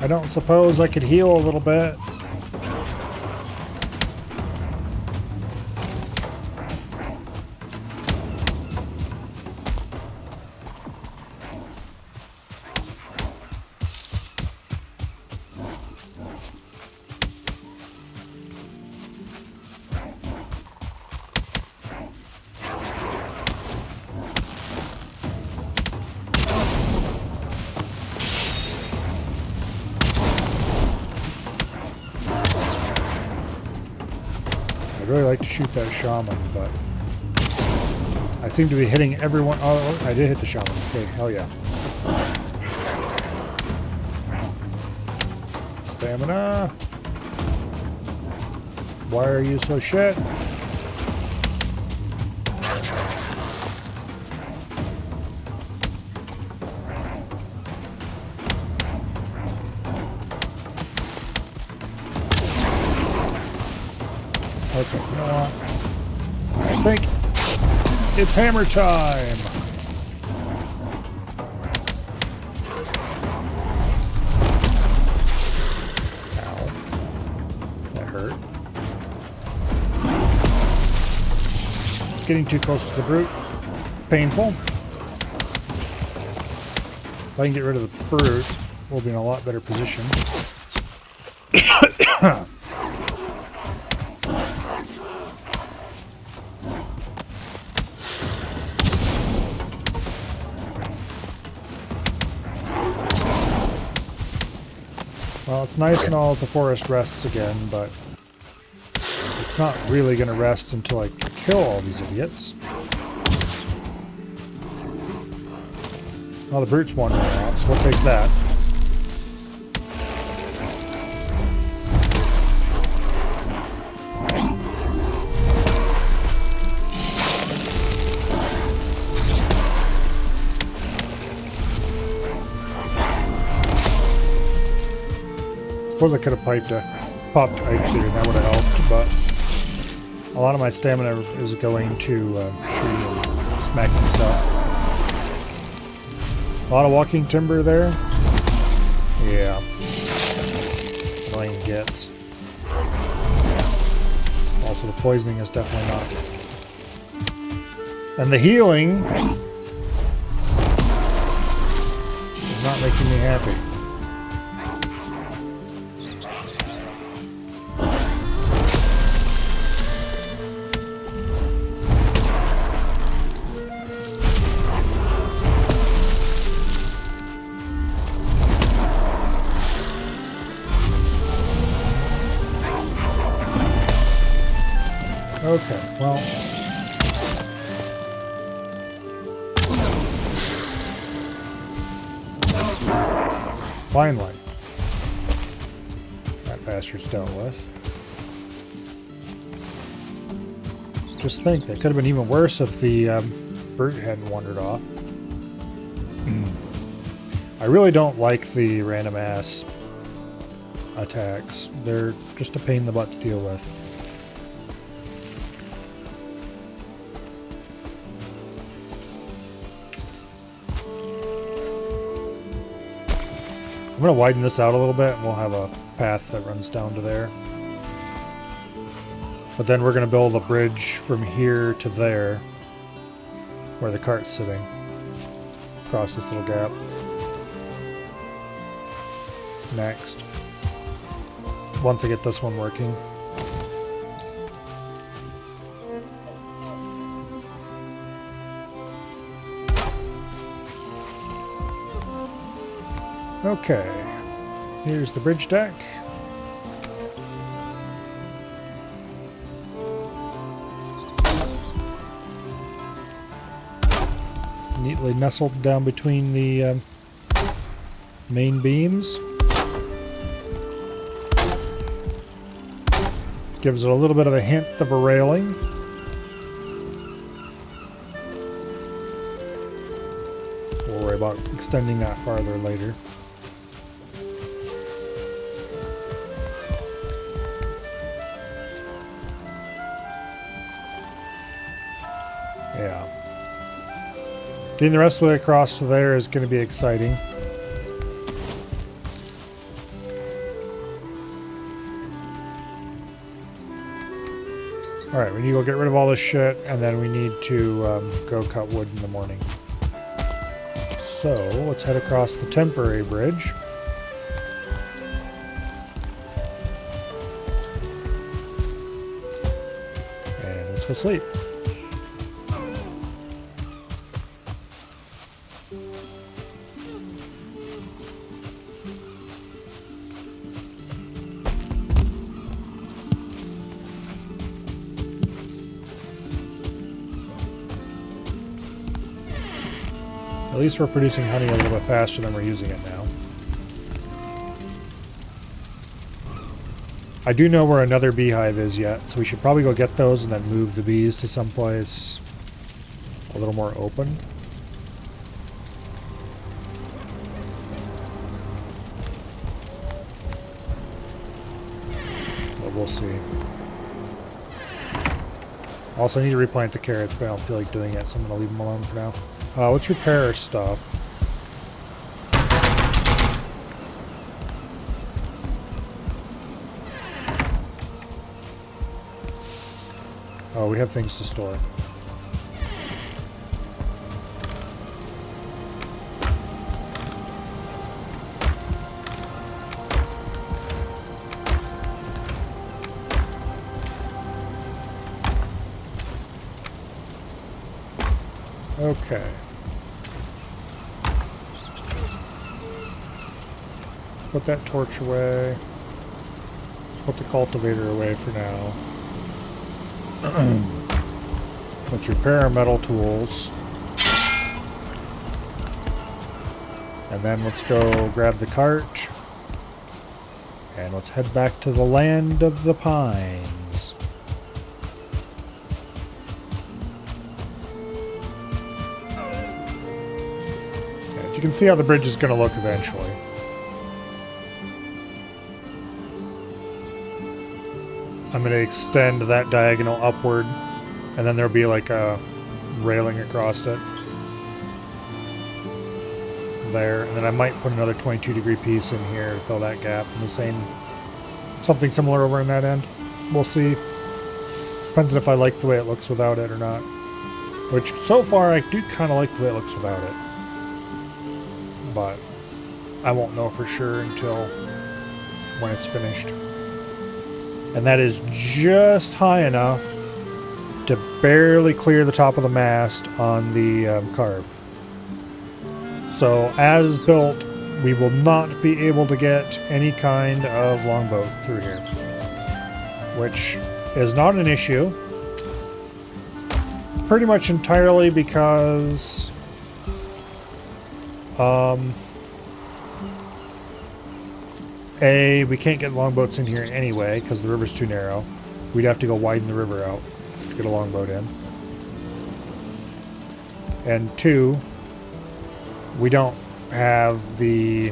I don't suppose I could heal a little bit. really like to shoot that shaman, but I seem to be hitting everyone. Oh, I did hit the shaman. Okay, hell yeah. Stamina. Why are you so shit? Okay, you know what? I think it's hammer time! Ow. That hurt. Getting too close to the brute. Painful. If I can get rid of the brute, we'll be in a lot better position. Well, it's nice and all that the forest rests again, but it's not really going to rest until I kill all these idiots. Well, the brute's wandering off, so we'll take that. Suppose I could have popped Ike through, and that would have helped, but a lot of my stamina is going to shoot and smack himself. A lot of walking timber there. Yeah. Annoying gets. Also, the poisoning is definitely not. And the healing is not making me happy. Okay, well. Finally. That bastard's dealt with. Just think, that could have been even worse if the brute hadn't wandered off. I really don't like the random ass attacks. They're just a pain in the butt to deal with. I'm going to widen this out a little bit and we'll have a path that runs down to there. But then we're going to build a bridge from here to there where the cart's sitting. Across this little gap. Next. Once I get this one working. Okay, here's the bridge deck. Neatly nestled down between the main beams. Gives it a little bit of a hint of a railing. We'll worry about extending that farther later. Yeah. Getting the rest of the way across to there is going to be exciting. Alright, we need to go get rid of all this shit, and then we need to go cut wood in the morning. So, let's head across the temporary bridge. And let's go sleep. At least we're producing honey a little bit faster than we're using it now. I do know where another beehive is yet, so we should probably go get those and then move the bees to someplace a little more open. But we'll see. Also, I need to replant the carrots, but I don't feel like doing it, so I'm going to leave them alone for now. Let's repair our stuff. Oh, we have things to store. Okay. Put that torch away. Put the cultivator away for now. Let's repair our metal tools. And then let's go grab the cart. And let's head back to the land of the pines. And you can see how the bridge is going to look eventually. I'm going to extend that diagonal upward, and then there'll be like a railing across it. There, and then I might put another 22-degree piece in here to fill that gap, and the same, something similar over in that end. We'll see. Depends on if I like the way it looks without it or not. Which, so far, I do kind of like the way it looks without it. But I won't know for sure until when it's finished. And that is just high enough to barely clear the top of the mast on the carve. So, as built, we will not be able to get any kind of longboat through here. Which is not an issue. Pretty much entirely because... A, we can't get longboats in here anyway, because the river's too narrow. We'd have to go widen the river out to get a longboat in. And two, we don't have the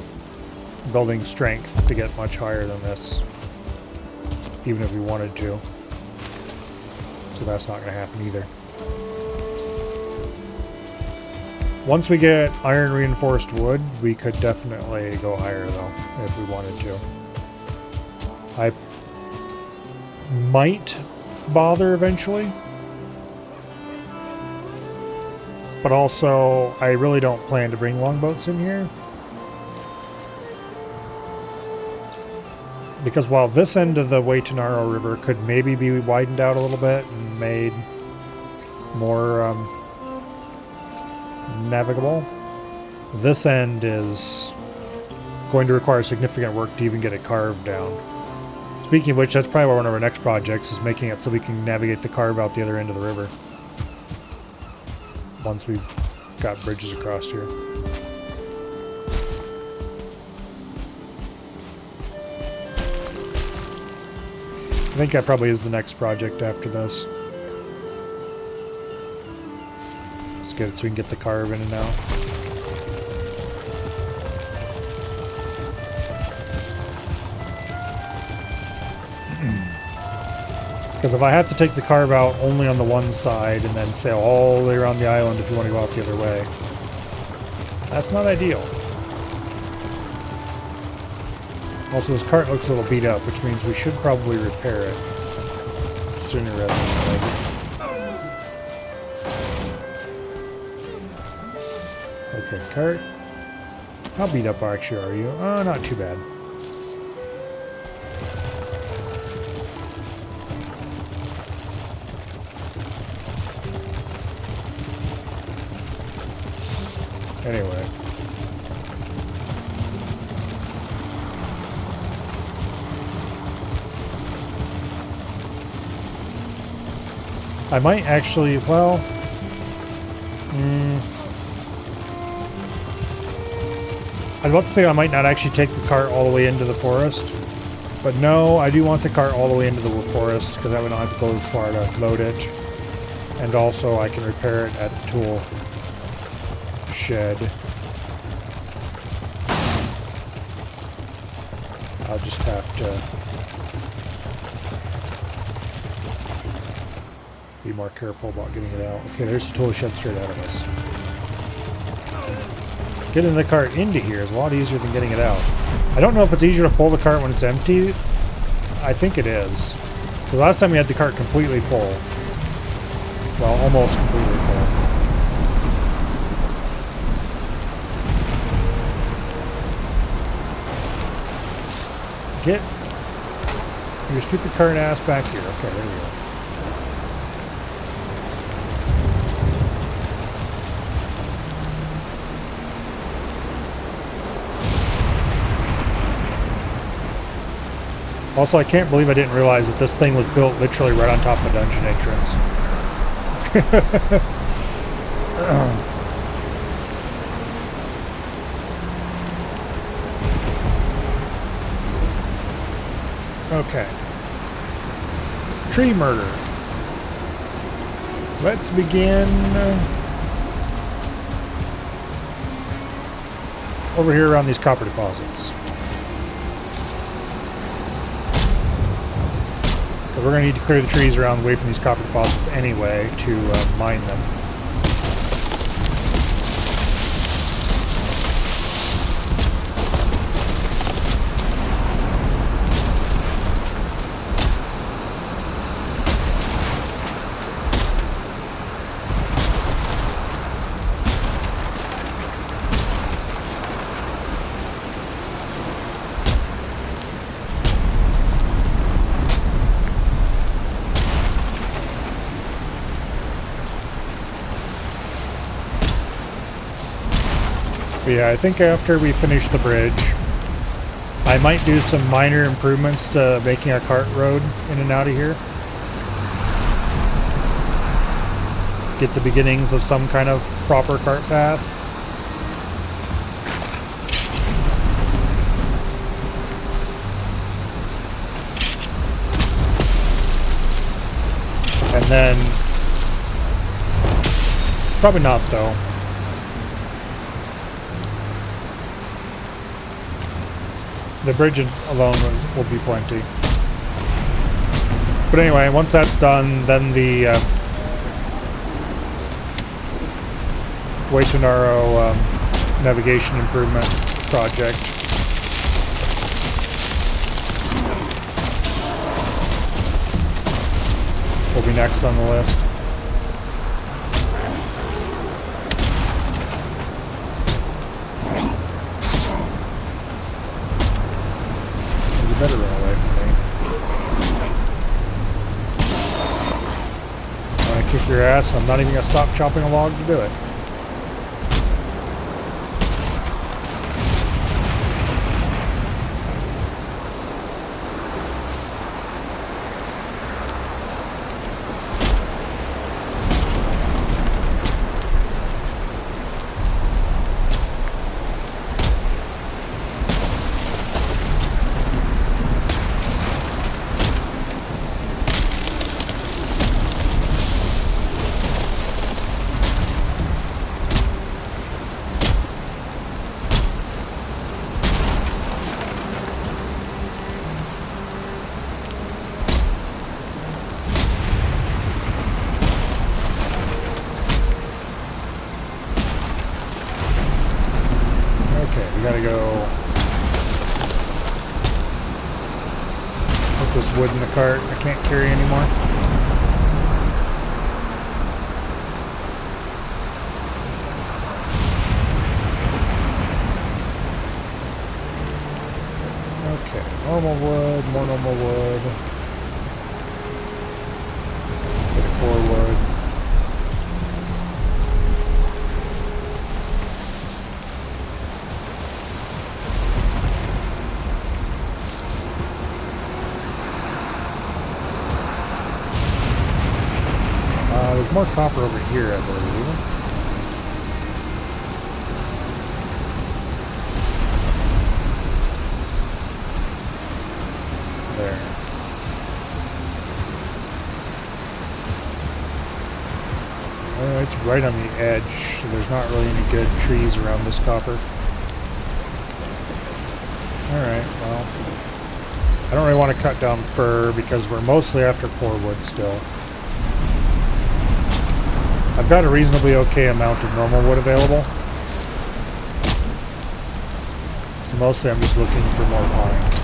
building strength to get much higher than this, even if we wanted to. So that's not going to happen either. Once we get iron reinforced wood, we could definitely go higher though, if we wanted to. I might bother eventually. But also, I really don't plan to bring longboats in here. Because while this end of the Waitanaro River could maybe be widened out a little bit and made more navigable, this end is going to require significant work to even get it carved down. Speaking of which, that's probably one of our next projects, is making it so we can navigate the carve out the other end of the river. Once we've got bridges across here. I think that probably is the next project after this. Let's get it so we can get the carve in and out. Because if I have to take the carve out only on the one side and then sail all the way around the island if you want to go out the other way, that's not ideal. Also, this cart looks a little beat up, which means we should probably repair it sooner rather than later. Okay, cart. How beat up actually are you? Oh, not too bad. Anyway. I might actually, well... I was about to say I might not actually take the cart all the way into the forest. But no, I do want the cart all the way into the forest because I would not have to go as far to load it. And also I can repair it at the tool shed. I'll just have to be more careful about getting it out. Okay, there's the tool shed straight out of us. Getting the cart into here is a lot easier than getting it out. I don't know if it's easier to pull the cart when it's empty. I think it is. The last time we had the cart completely full. Well, almost completely full. Get your stupid cart ass back here. Okay, there we go. Also, I can't believe I didn't realize that this thing was built literally right on top of a dungeon entrance. Okay. Tree murder. Let's begin over here around these copper deposits. We're going to need to clear the trees around away from these copper deposits anyway to mine them. But yeah, I think after we finish the bridge, I might do some minor improvements to making a cart road in and out of here. Get the beginnings of some kind of proper cart path. And then, probably not though. The bridge alone will be plenty. But anyway, once that's done, then the Waitanaro navigation improvement project will be next on the list. Better run away from me. I want to kick your ass. I'm not even going to stop chopping a log to do it. We gotta go put this wood in the cart I can't carry anymore. Okay, normal wood, more normal wood. Bit of core wood. There's more copper over here, I believe. It's right on the edge, so there's not really any good trees around this copper. Alright, well, I don't really want to cut down fir because we're mostly after core wood still. I've got a reasonably okay amount of normal wood available. So mostly I'm just looking for more pine.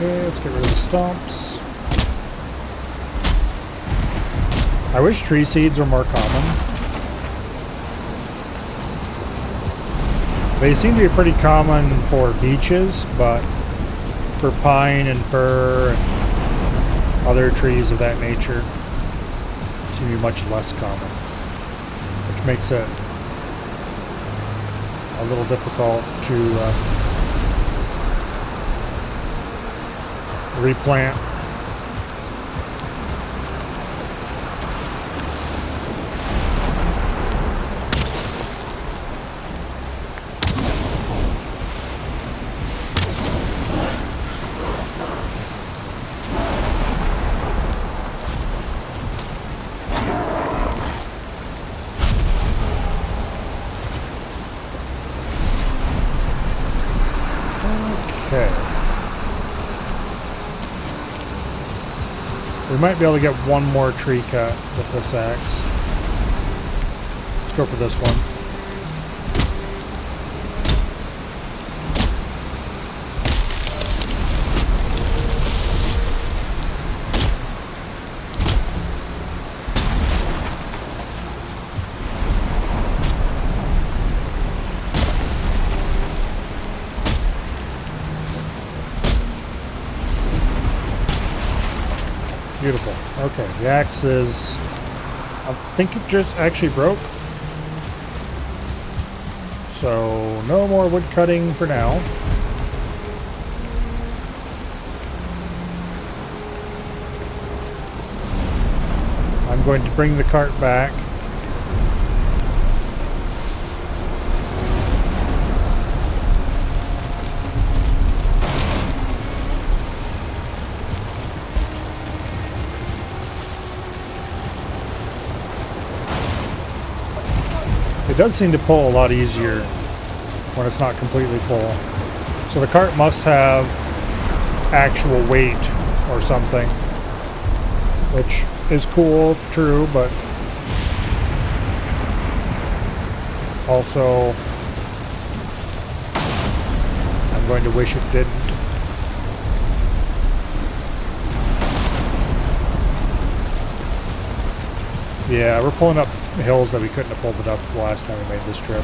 Okay, let's get rid of the stumps. I wish tree seeds were more common. They seem to be pretty common for beeches, but for pine and fir and other trees of that nature seem to be much less common, which makes it a little difficult to replant. Okay. We might be able to get one more tree cut with this axe. Let's go for this one. Beautiful. Okay, the axe is... I think it just actually broke. So, no more wood cutting for now. I'm going to bring the cart back. It does seem to pull a lot easier when it's not completely full. So the cart must have actual weight or something, which is cool if true, but also I'm going to wish it didn't. Yeah, we're pulling up hills that we couldn't have pulled it up last time we made this trip.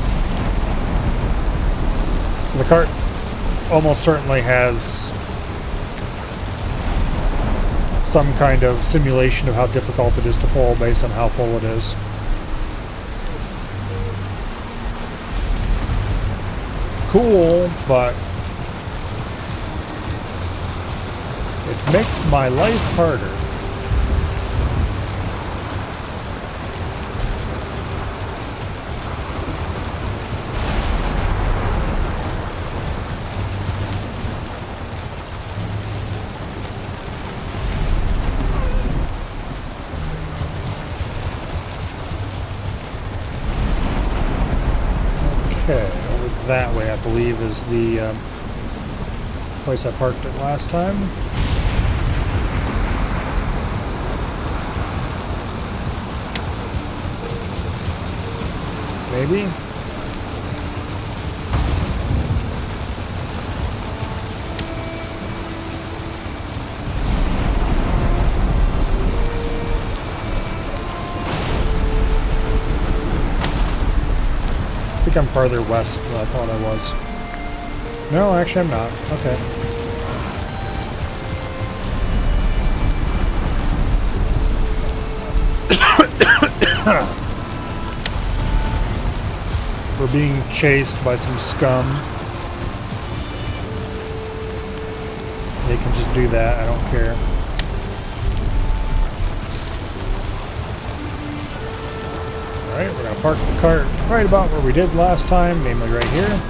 So the cart almost certainly has some kind of simulation of how difficult it is to pull based on how full it is. Cool, but it makes my life harder. Okay, over that way I believe is the place I parked it last time. Maybe? think I'm farther west than I thought I was. No, actually I'm not. Okay. We're being chased by some scum. They can just do that, I don't care. Alright, we're going to park the cart right about where we did last time, namely right here.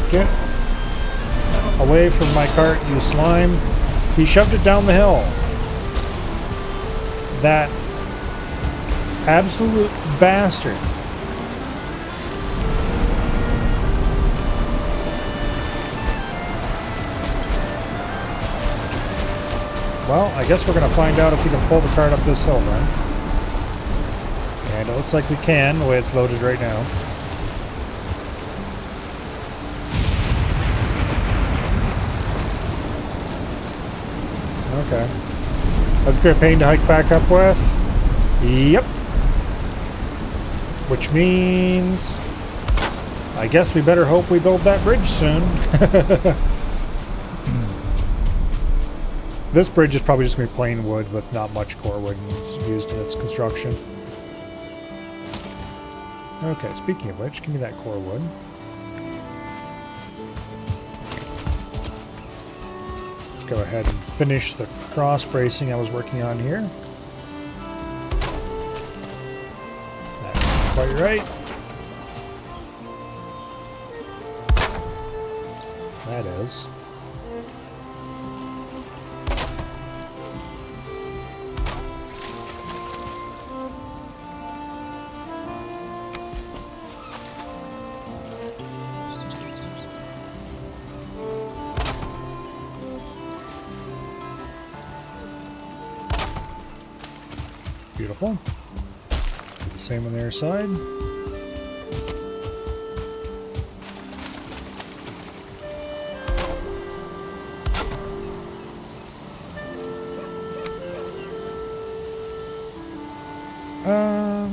Get away from my cart, you slime. He shoved it down the hill. That absolute bastard. Well, I guess we're going to find out if we can pull the cart up this hill then. And it looks like we can, the way it's loaded right now. Okay. That's a great pain to hike back up with. Yep. Which means... I guess we better hope we build that bridge soon. This bridge is probably just going to be plain wood with not much core wood used in its construction. Okay, speaking of which, give me that core wood. Let's go ahead and finish the cross bracing I was working on here. That's quite right. That is. Beautiful. Do the same on the other side.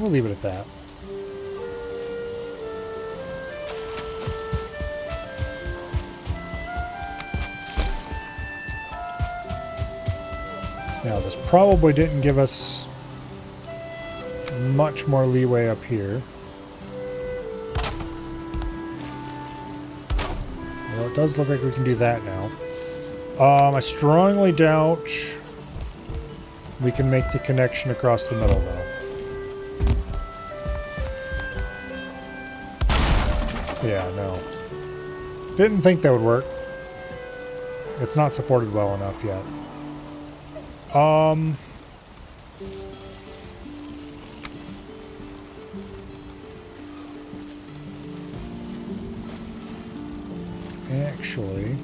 We'll leave it at that. Now, this probably didn't give us much more leeway up here. Well, it does look like we can do that now. I strongly doubt we can make the connection across the middle, though. Yeah, no. Didn't think that would work. It's not supported well enough yet. Actually,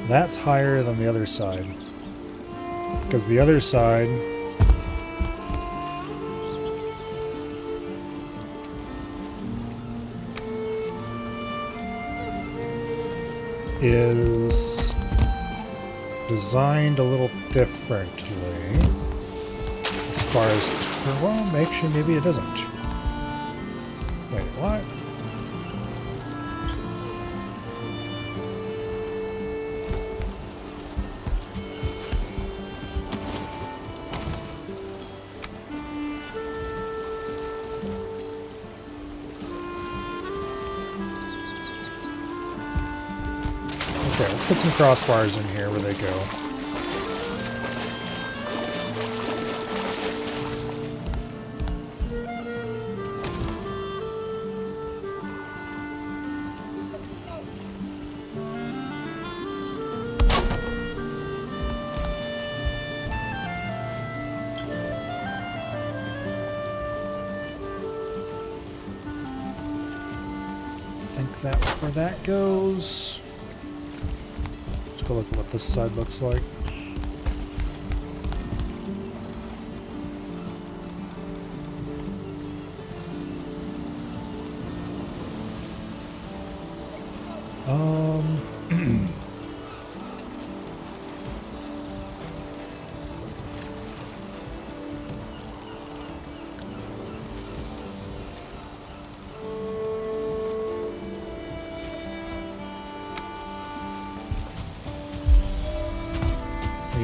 that's higher than the other side. Because the other side is designed a little differently as far as its, well, actually maybe it isn't. Wait, what? Okay, let's put some crossbars in here where they go. I think that's where that goes. Let's go look at what this side looks like.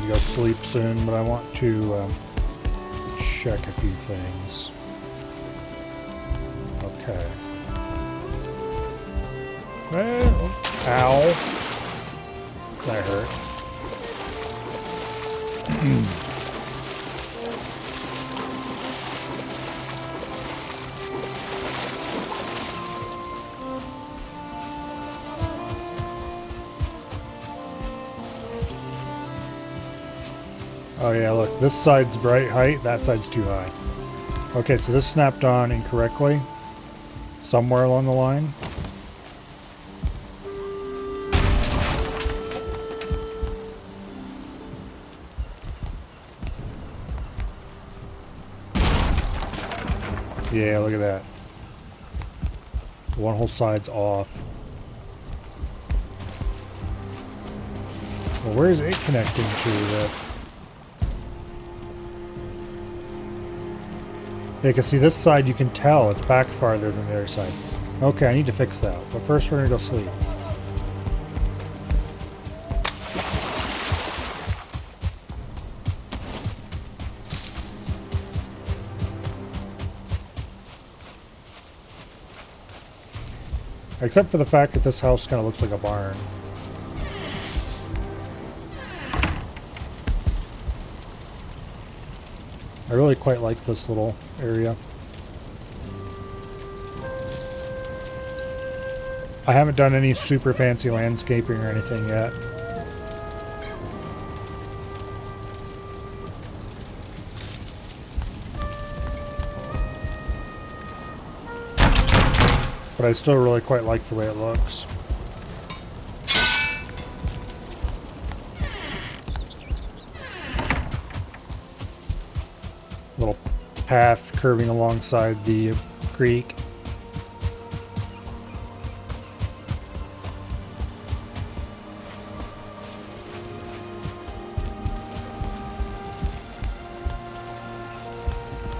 need to go sleep soon, but I want to check a few things. Okay. Well, ow. That hurt. Oh yeah, look, this side's bright height, that side's too high. Okay, so this snapped on incorrectly somewhere along the line. Yeah, look at that. One whole side's off. Well, where is it connecting to that? Yeah, because see, this side you can tell it's back farther than the other side. Okay, I need to fix that. But first we're going to go sleep. Except for the fact that this house kind of looks like a barn. I really quite like this little area. I haven't done any super fancy landscaping or anything yet. But I still really quite like the way it looks. Little path curving alongside the creek.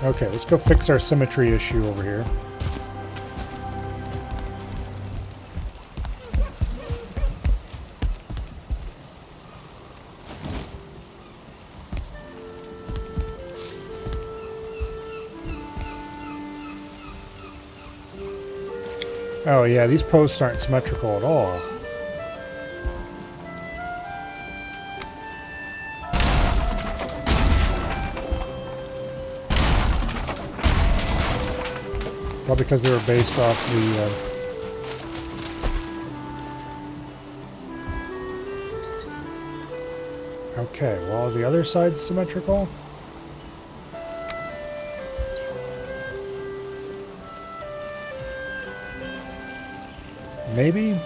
Okay, let's go fix our symmetry issue over here. Oh yeah, these posts aren't symmetrical at all. Probably because they were based off the... Okay, well, the other side's symmetrical? Maybe?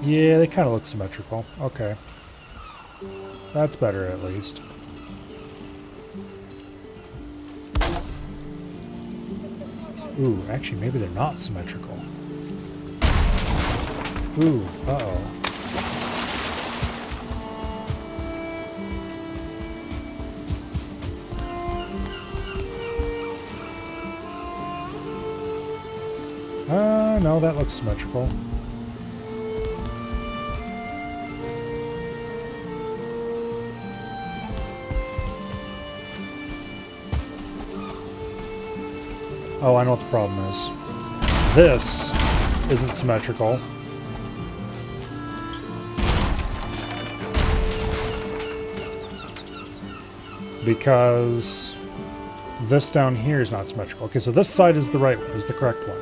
Yeah, they kind of look symmetrical. Okay. That's better, at least. Ooh, actually, maybe they're not symmetrical. Ooh, uh-oh. No, that looks symmetrical. Oh, I know what the problem is. This isn't symmetrical. Because this down here is not symmetrical. Okay, so this side is the right one, is the correct one.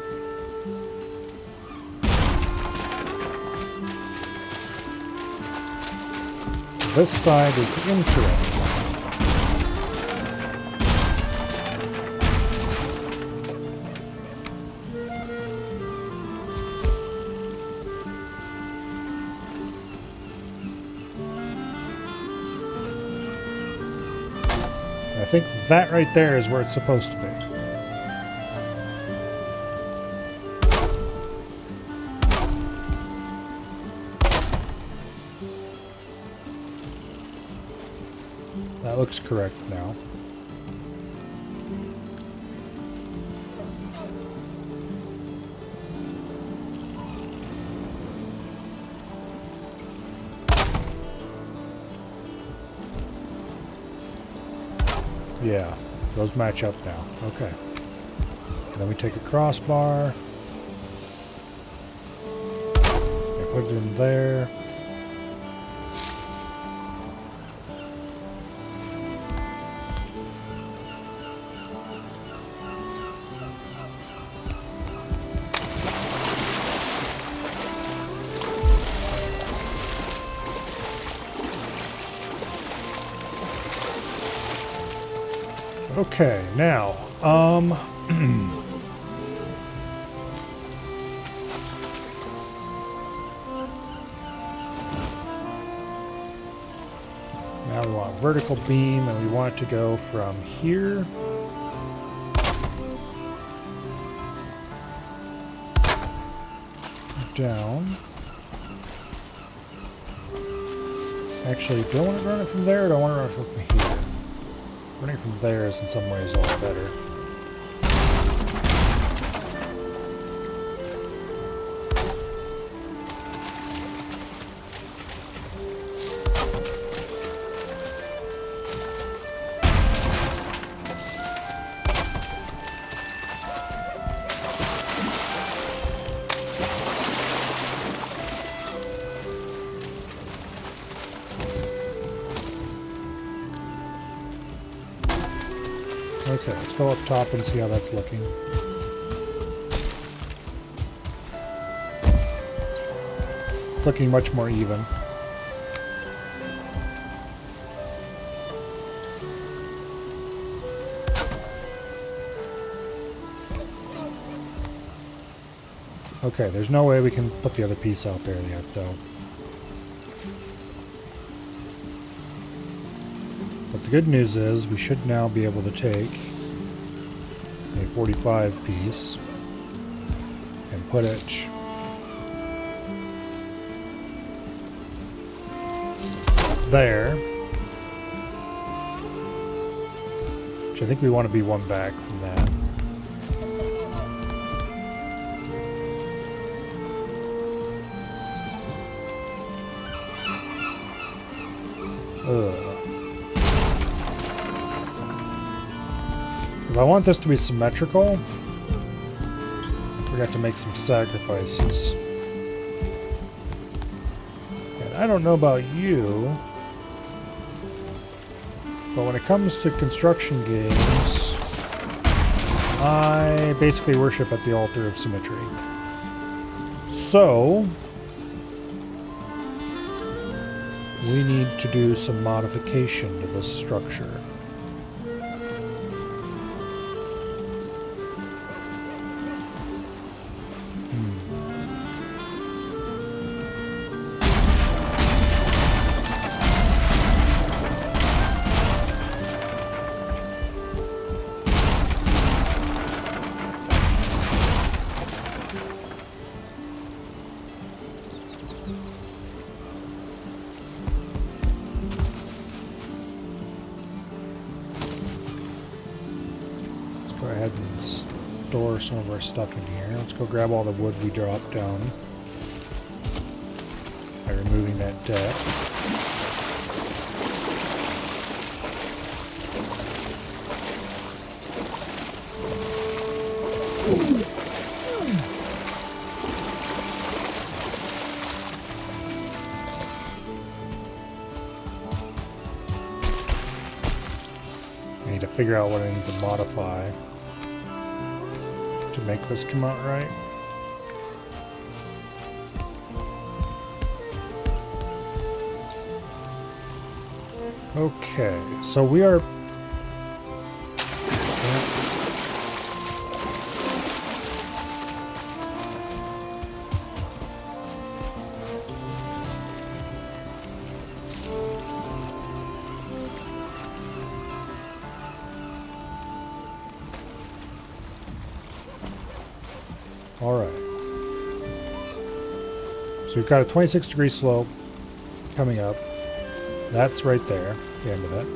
This side is the incorrect one. I think that right there is where it's supposed to be. That looks correct now. Yeah, those match up now. Okay. Then we take a crossbar. And put it in there. Okay, now, now we want a vertical beam, and we want it to go from here down. Actually, do I want to run it from there, or do I want to run it from here? Running from there is in some ways a lot better. Okay, let's go up top and see how that's looking. It's looking much more even. Okay, there's no way we can put the other piece out there yet, though. But the good news is we should now be able to take a 45 piece and put it there, which I think we want to be one back from that. If I want this to be symmetrical, we have to make some sacrifices. And I don't know about you, but when it comes to construction games, I basically worship at the altar of symmetry. So, we need to do some modification to this structure. Go ahead and store some of our stuff in here. Let's go grab all the wood we dropped down by removing that deck. I need to figure out what I need to modify to make this come out right. Okay, so we are... All right. So we've got a 26-degree slope coming up. That's right there, the end of it.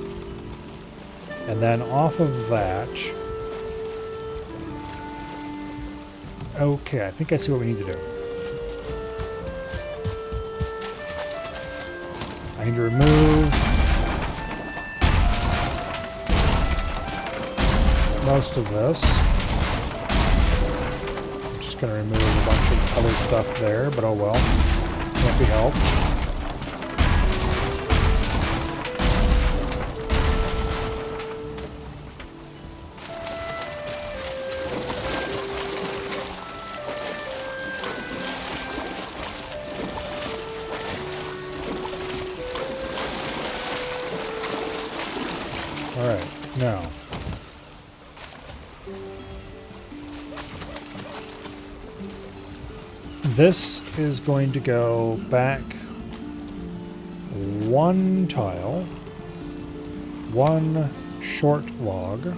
And then off of that... Okay, I think I see what we need to do. I need to remove most of this. I'm just going to remove a bunch of other stuff there, but oh well. Can't be helped. Alright, now. This is going to go back one tile, one short log.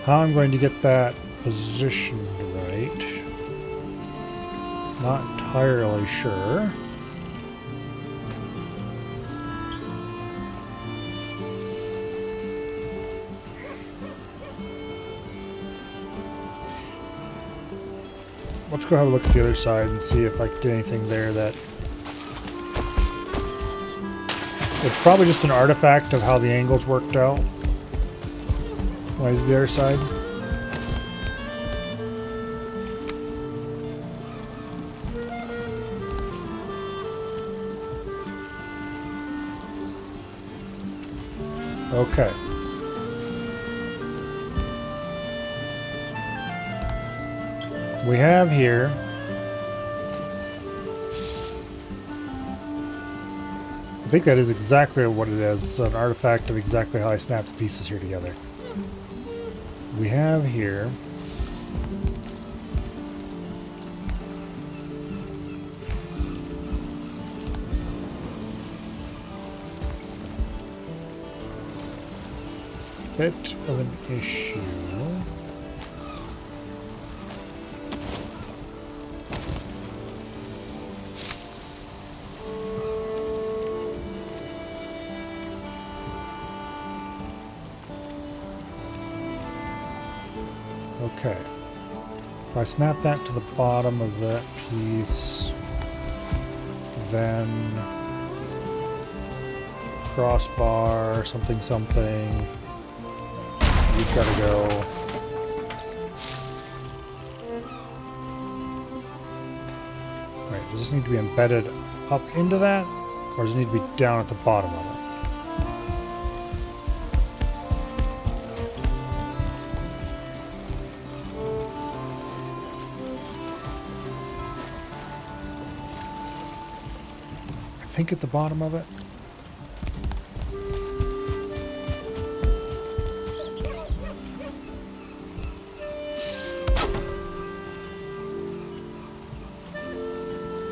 How I'm going to get that positioned right, not entirely sure. Let's go have a look at the other side and see if I can do anything there that... It's probably just an artifact of how the angles worked out. Why the other side? Okay. We have here I think that is exactly what it is. It's an artifact of exactly how I snapped the pieces here together. We have here a bit of an issue. Okay, if I snap that to the bottom of that piece, then crossbar, something, something, you've got to go. Right, does this need to be embedded up into that, or does it need to be down at the bottom of it? I think at the bottom of it.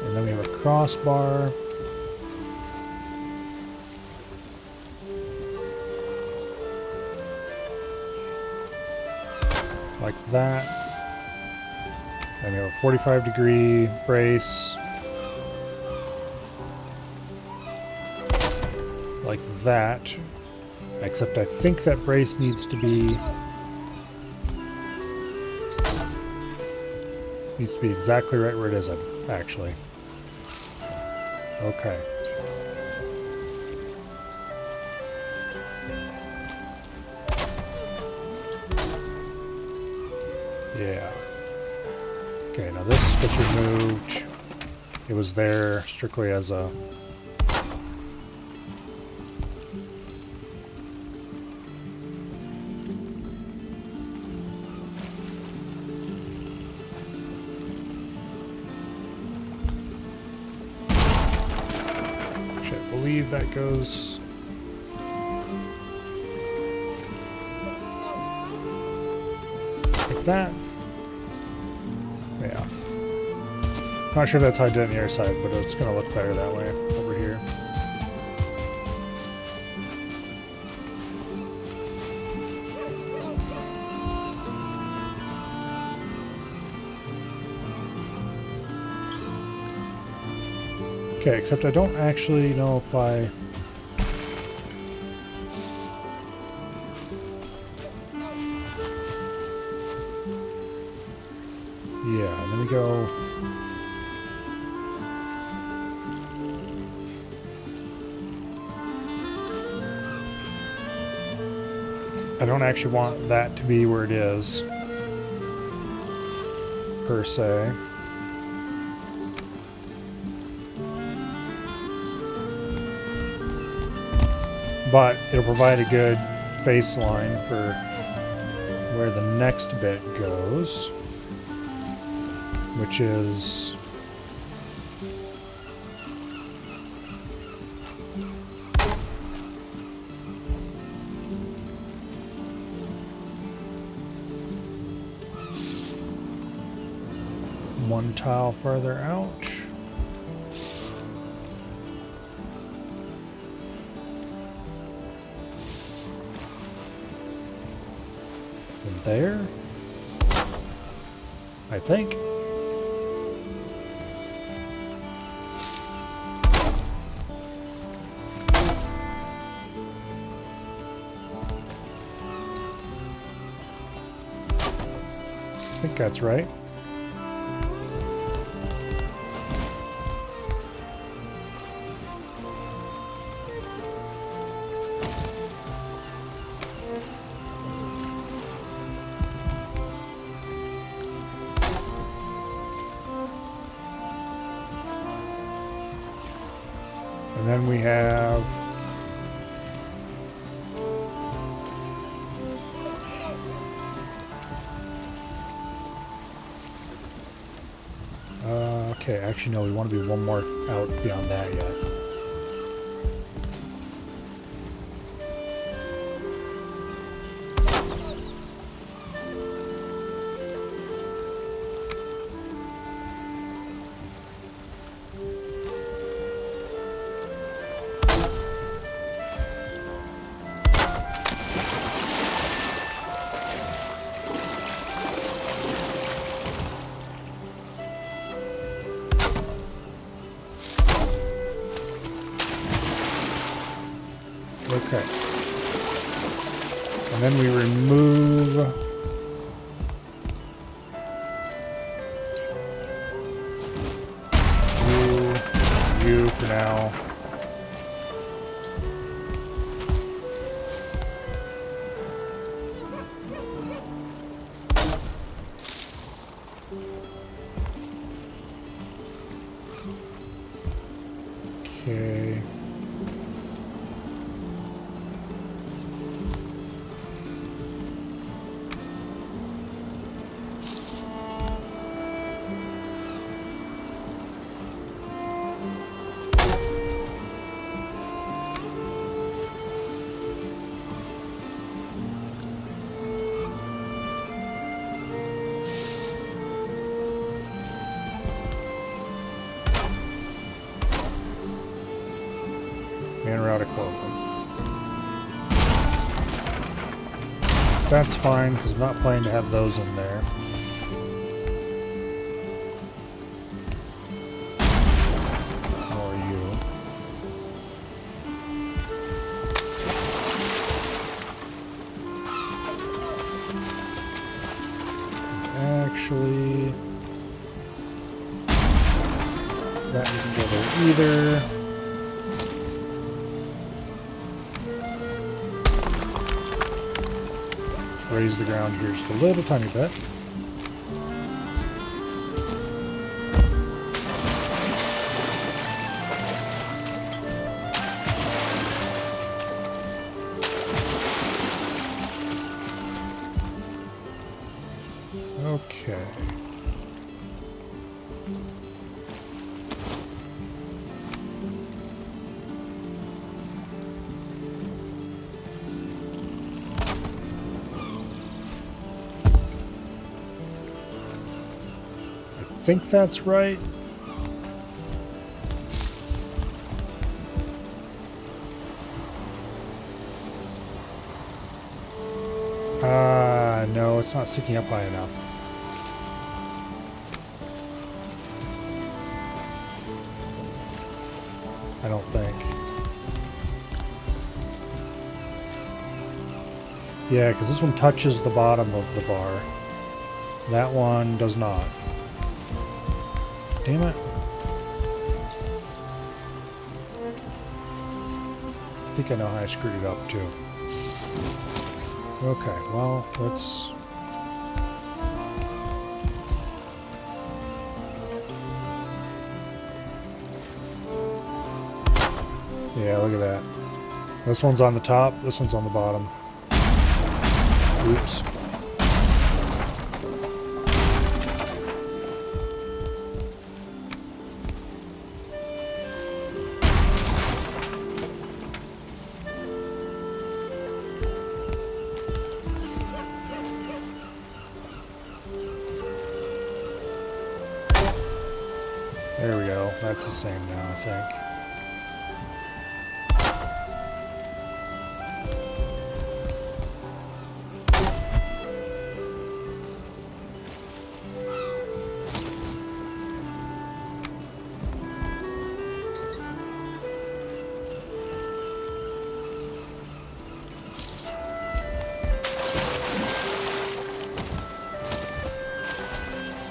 And then we have a crossbar. Like that. And we have a 45-degree brace. Like that, except I think that brace needs to be exactly right where it is, actually. Okay. Yeah. Okay, now this gets removed. It was there strictly as a... I believe that goes like that. Yeah. Not sure if that's how I did it on the other side, but it's going to look better that way over here. Okay, except I don't actually know if I... Yeah, and then we go... I don't actually want that to be where it is, per se. But it'll provide a good baseline for where the next bit goes, which is one tile further out. And there, I think. I think that's right. And then we have okay, actually no, we want to be one more out beyond that yet. Okay. And then we remove you for now. Okay. And we're out of clothing. That's fine, because I'm not planning to have those in there. Nor you. Actually, that doesn't go there either. Raise the ground here just a little tiny bit. Okay. I think that's right. No, it's not sticking up high enough. I don't think. Yeah, because this one touches the bottom of the bar. That one does not. Damn it. I think I know how I screwed it up too. Okay, well, let's... Yeah, look at that. This one's on the top, this one's on the bottom. Oops. There we go. That's the same now, I think.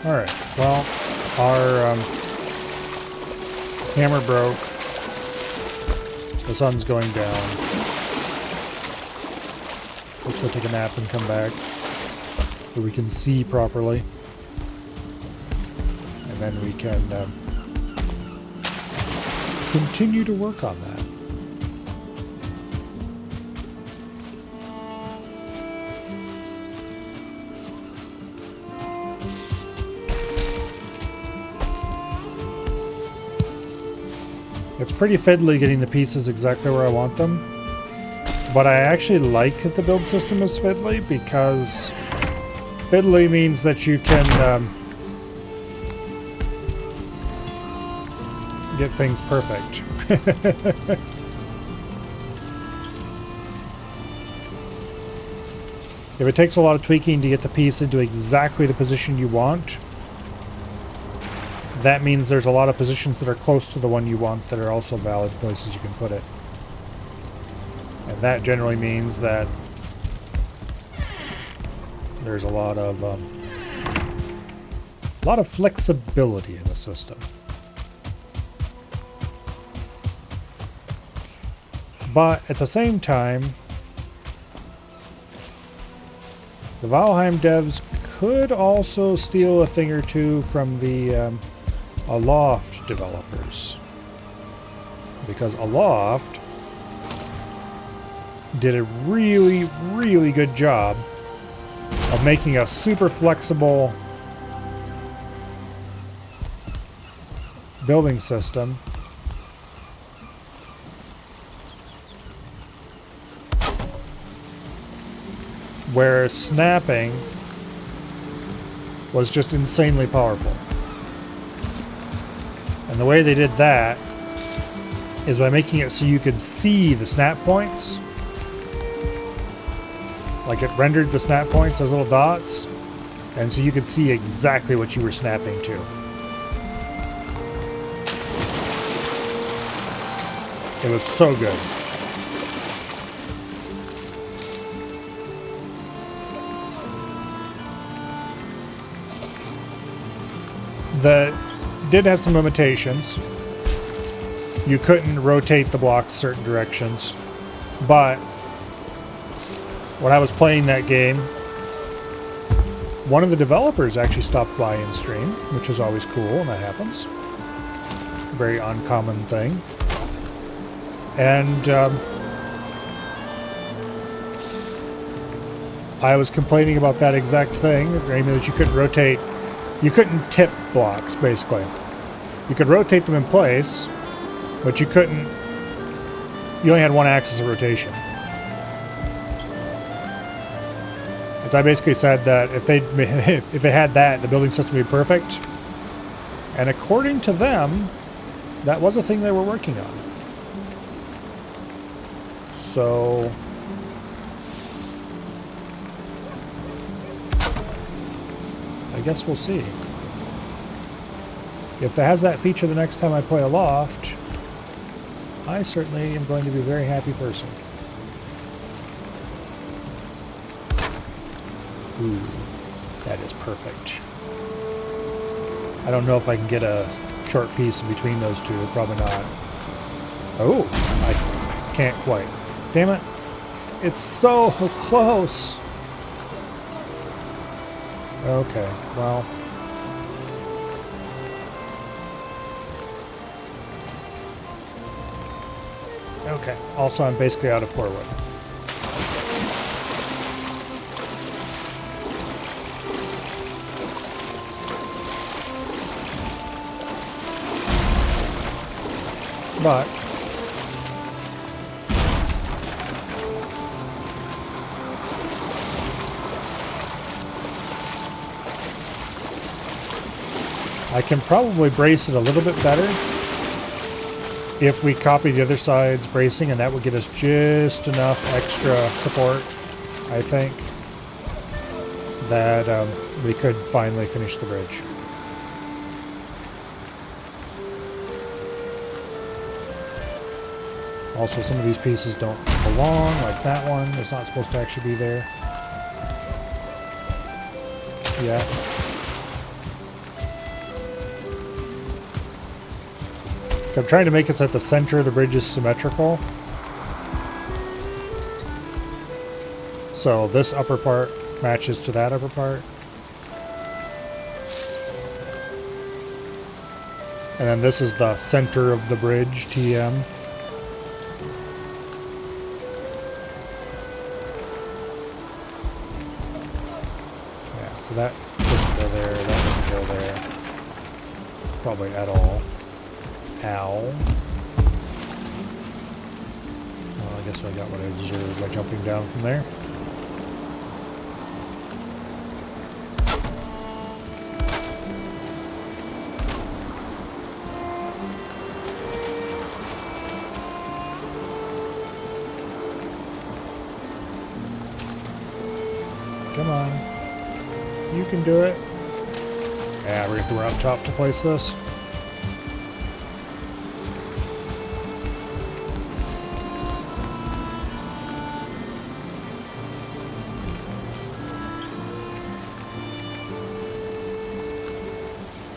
Alright, well, our hammer broke. The sun's going down. Let's go take a nap and come back so we can see properly. And then we can continue to work on that. It's pretty fiddly getting the pieces exactly where I want them, but I actually like that the build system is fiddly, because fiddly means that you can get things perfect. If it takes a lot of tweaking to get the piece into exactly the position you want, that means there's a lot of positions that are close to the one you want that are also valid places you can put it. And that generally means that there's a lot of flexibility in the system. But at the same time, the Valheim devs could also steal a thing or two from the Aloft developers, because Aloft did a really, really good job of making a super flexible building system where snapping was just insanely powerful. And the way they did that is by making it so you could see the snap points. Like, it rendered the snap points as little dots, and so you could see exactly what you were snapping to. It was so good. That did have some limitations. You couldn't rotate the blocks certain directions, but when I was playing that game, one of the developers actually stopped by in stream, which is always cool when that happens. A very uncommon thing. And I was complaining about that exact thing, namely that you couldn't rotate. You couldn't tip blocks, basically. You could rotate them in place, but you couldn't... You only had one axis of rotation. And so I basically said that if they had that, the building system would be perfect. And according to them, that was a thing they were working on. So... I guess we'll see. If it has that feature the next time I play Aloft, I certainly am going to be a very happy person. Ooh, that is perfect. I don't know if I can get a short piece in between those two. Probably not. Oh, I can't quite. Damn it. It's so close. Okay, well. Okay, also I'm basically out of core wood. But I can probably brace it a little bit better if we copy the other side's bracing, and that would get us just enough extra support, I think, that we could finally finish the bridge. Also, some of these pieces don't belong, like that one. It's not supposed to actually be there. Yeah. I'm trying to make it so that the center of the bridge is symmetrical. So this upper part matches to that upper part. And then this is the center of the bridge, TM. Yeah, so that doesn't go there, that doesn't go there. Probably at all. Ow. Well, I guess I got what I deserved by jumping down from there. Come on. You can do it. Yeah, we're up top to place this.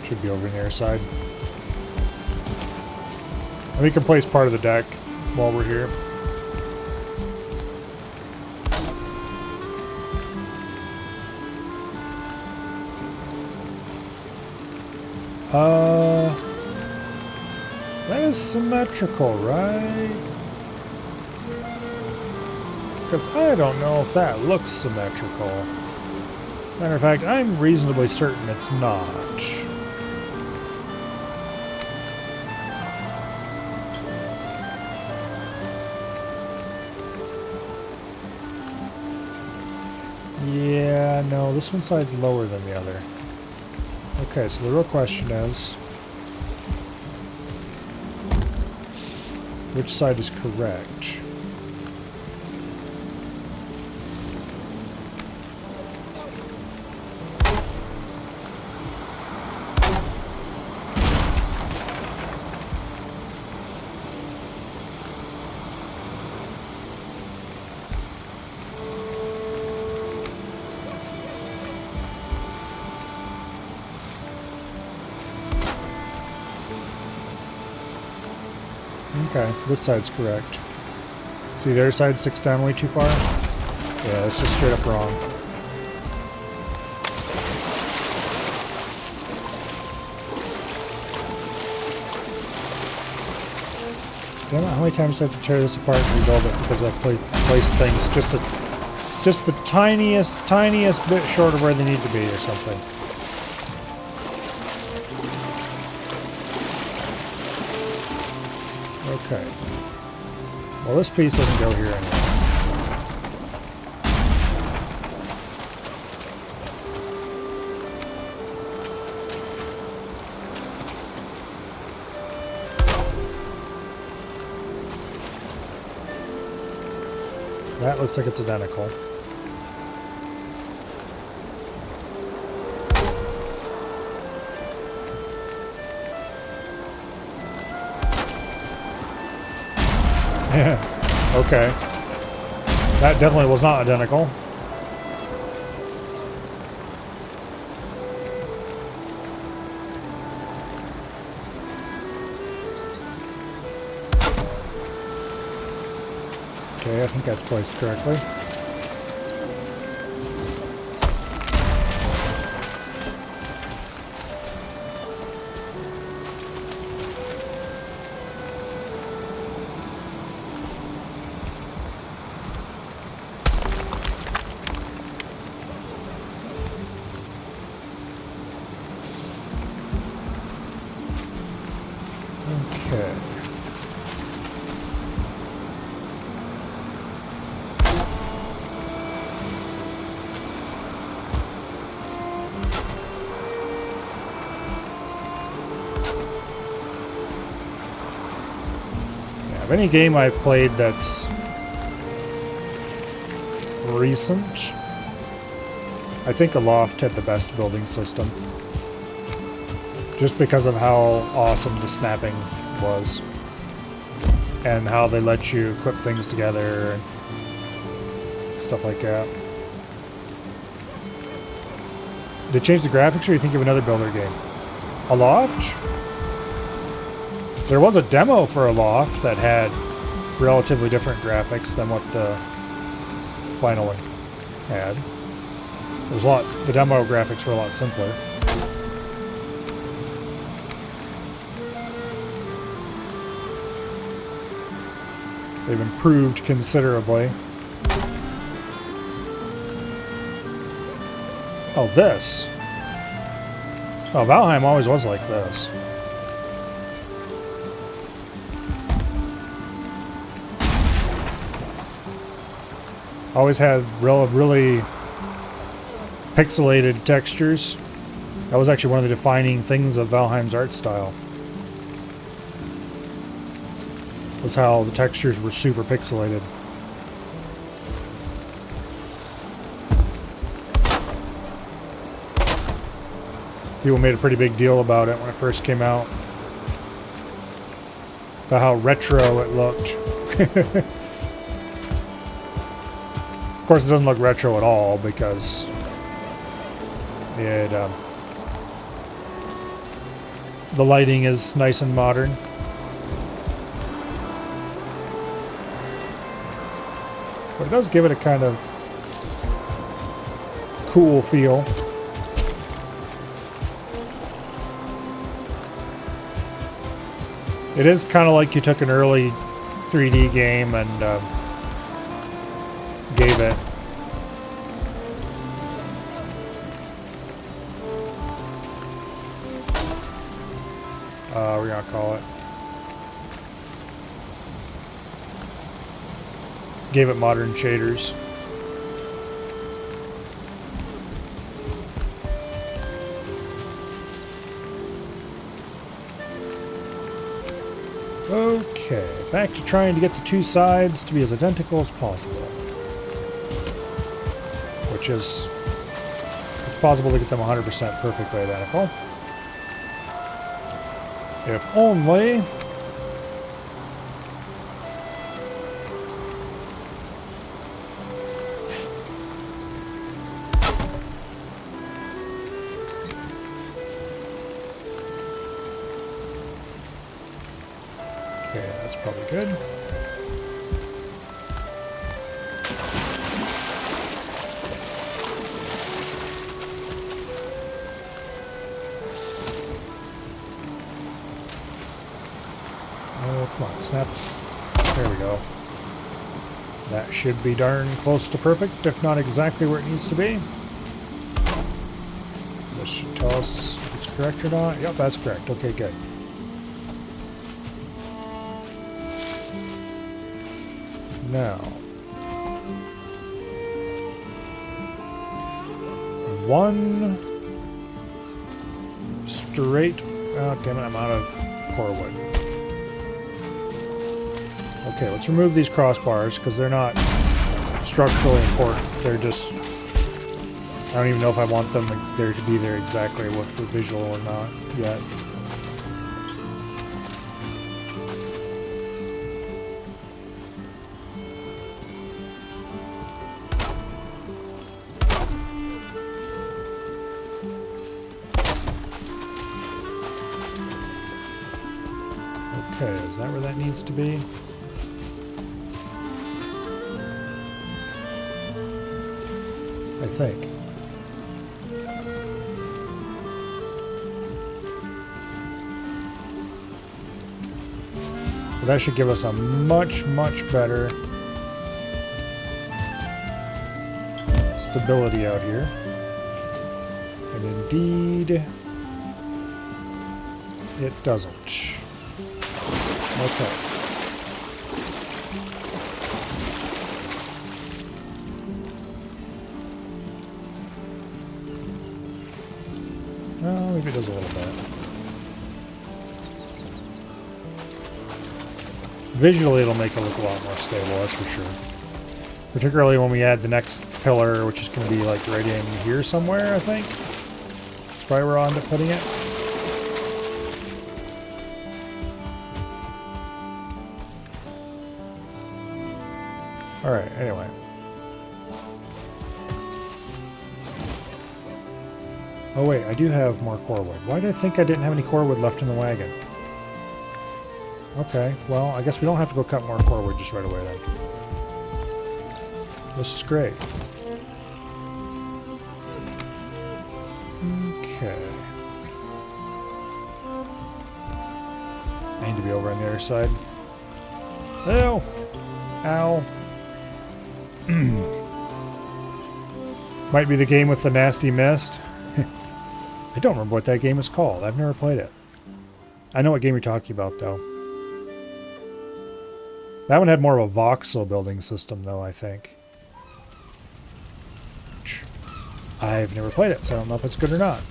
Should be over on the other side. And we can place part of the deck while we're here. That is symmetrical, right? Because I don't know if that looks symmetrical. Matter of fact, I'm reasonably certain it's not. Yeah, no, this one side's lower than the other. Okay, so the real question is, which side is correct? Okay, this side's correct. See, the other side sticks down way too far? Yeah, it's just straight up wrong. Damn it, how many times do I have to tear this apart and rebuild it because I've placed things just the tiniest bit short of where they need to be or something. Okay. Well, this piece doesn't go here anymore. That looks like it's identical. Yeah. Okay. That definitely was not identical. Okay, I think that's placed correctly. Okay. Yeah, of any game I've played that's recent, I think Aloft had the best building system. Just because of how awesome the snapping was. And how they let you clip things together and stuff like that. Did they change the graphics, or you think of another builder game? Aloft? There was a demo for Aloft that had relatively different graphics than what the final one had. It was the demo graphics were a lot simpler. They've improved considerably. Oh, this. Oh, Valheim always was like this. Always had really pixelated textures. That was actually one of the defining things of Valheim's art style. Was how the textures were super pixelated. People made a pretty big deal about it when it first came out. About how retro it looked. Of course, it doesn't look retro at all because it, the lighting is nice and modern. But it does give it a kind of cool feel. It is kind of like you took an early 3D game and gave it we're gonna call it. Gave it modern shaders. Okay, back to trying to get the two sides to be as identical as possible. Which is, it's possible to get them 100% perfectly identical. If only okay, that's probably good. Oh, come on, snap. There we go. That should be darn close to perfect, if not exactly where it needs to be. This should tell us if it's correct or not. Yep, that's correct. Okay, good. Now, one straight. Oh, damn it! I'm out of core wood. Okay, let's remove these crossbars because they're not structurally important. They're just. I don't even know if I want them there to be there exactly what for visual or not yet. Okay, is that where that needs to be? I think. But that should give us a much, much better stability out here. And indeed, it doesn't. Okay. Well, maybe it does a little bit. Visually, it'll make it look a lot more stable, that's for sure. Particularly when we add the next pillar, which is going to be like right in here somewhere, I think. That's probably where I'll end up putting it. Alright, anyway. Oh wait, I do have more core wood. Why did I think I didn't have any core wood left in the wagon? Okay, well, I guess we don't have to go cut more core wood just right away then. This is great. Okay. I need to be over on the other side. Oh! Ow. Might be the game with the nasty mist. I don't remember what that game is called. I've never played it. I know what game you're talking about, though. That one had more of a voxel building system, though, I think. I've never played it, so I don't know if it's good or not.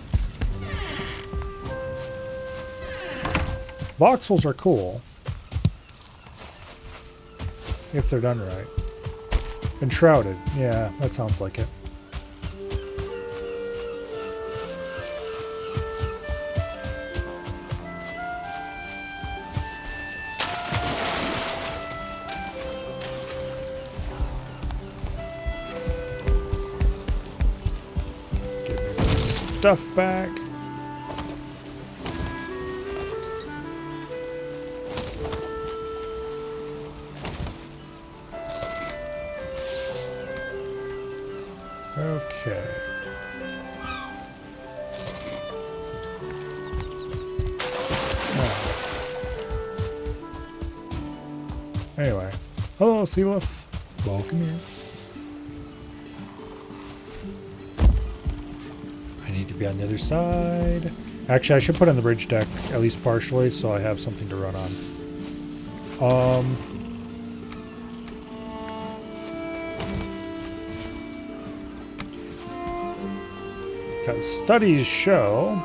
Voxels are cool. If they're done right. Enshrouded. Yeah, that sounds like it. Give me the stuff back. Okay. Anyway. Hello, Sealith. Welcome here. I need to be on the other side. Actually, I should put in the bridge deck, at least partially, so I have something to run on. Because studies show...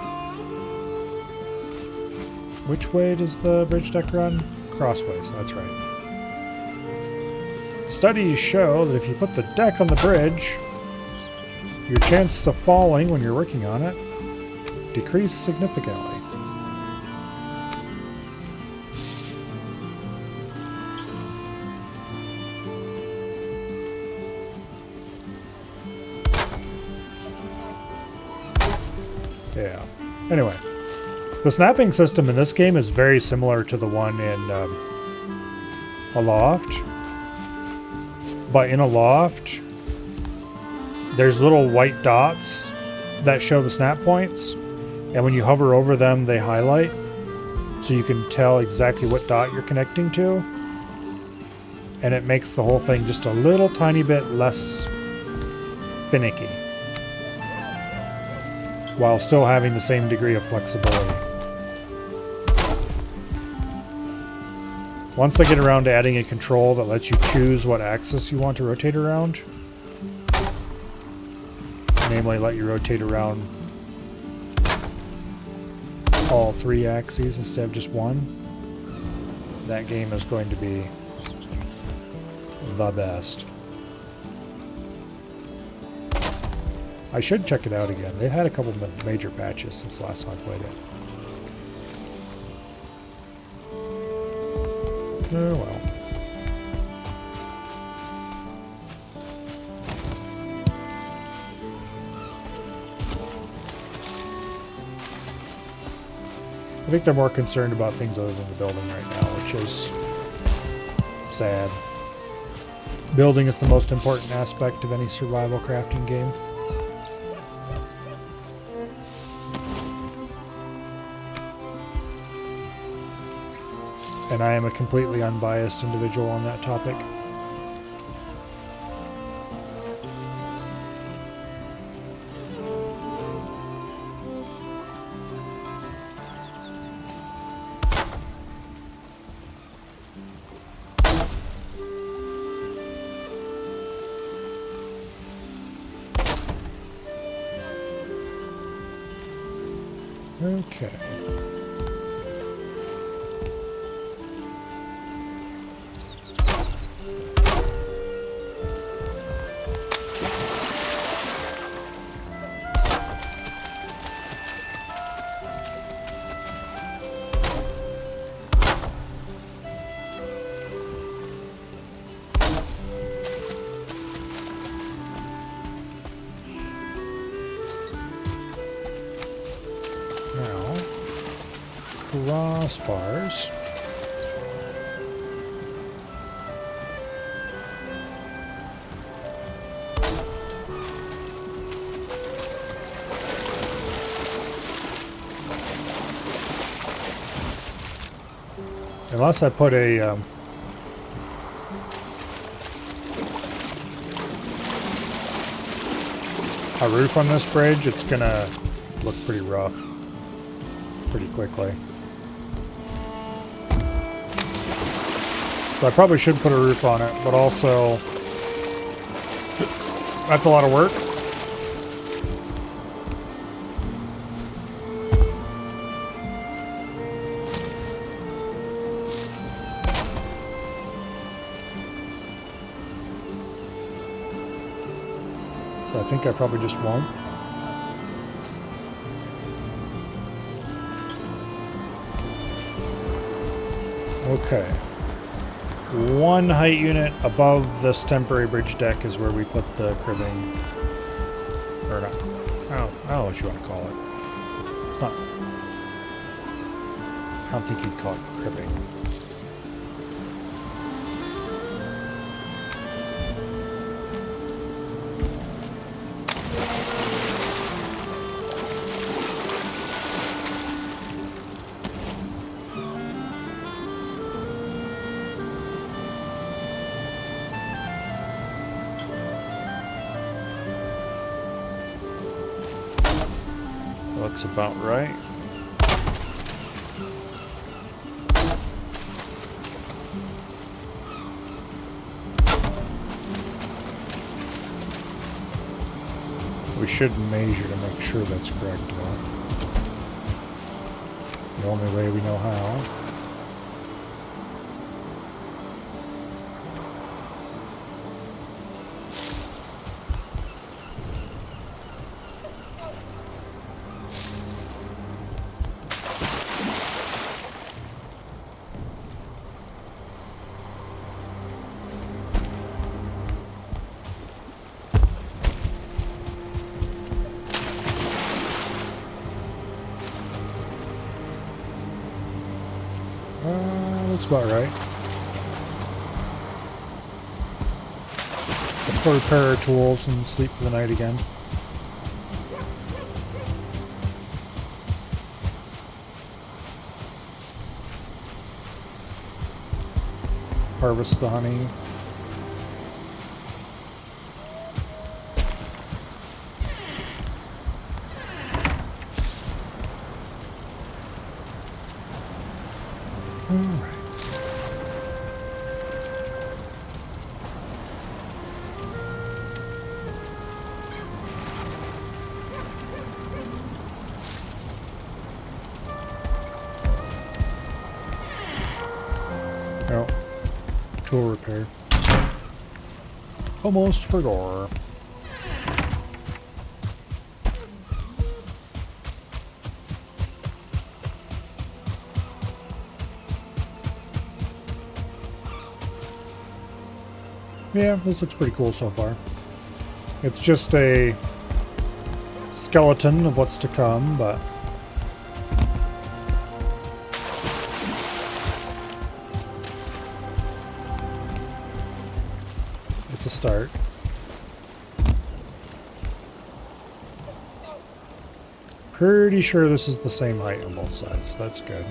Which way does the bridge deck run? Crossways, that's right. Studies show that if you put the deck on the bridge, your chances of falling when you're working on it decrease significantly. Yeah. Anyway, the snapping system in this game is very similar to the one in Aloft. But in Aloft, there's little white dots that show the snap points. And when you hover over them, they highlight. So you can tell exactly what dot you're connecting to. And it makes the whole thing just a little tiny bit less finicky, while still having the same degree of flexibility. Once they get around to adding a control that lets you choose what axis you want to rotate around, namely let you rotate around all three axes instead of just one, that game is going to be the best. I should check it out again. They've had a couple of major patches since the last time I played it. Oh well. I think they're more concerned about things other than the building right now, which is sad. Building is the most important aspect of any survival crafting game. And I am a completely unbiased individual on that topic. Okay. Crossbars. Unless I put a roof on this bridge, it's gonna look pretty rough pretty quickly. So I probably should put a roof on it, but also that's a lot of work. So I think I probably just won't. Okay. One height unit above this temporary bridge deck is where we put the cribbing. Or not. I don't know what you want to call it. It's not. I don't think you'd call it cribbing. Looks about right. We should measure to make sure that's correct, though. The only way we know how. Looks about right. Let's go repair our tools and sleep for the night again. Harvest the honey. Oh, tool repair. Almost forgot. Yeah, this looks pretty cool so far. It's just a skeleton of what's to come, but it's a start. Pretty sure this is the same height on both sides, so that's good.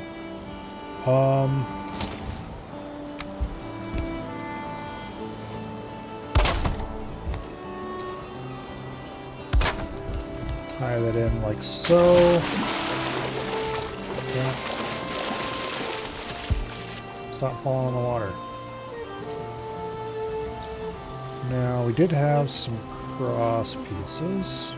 tie that in like so. Yeah. Stop falling in the water. Now, we did have some cross pieces.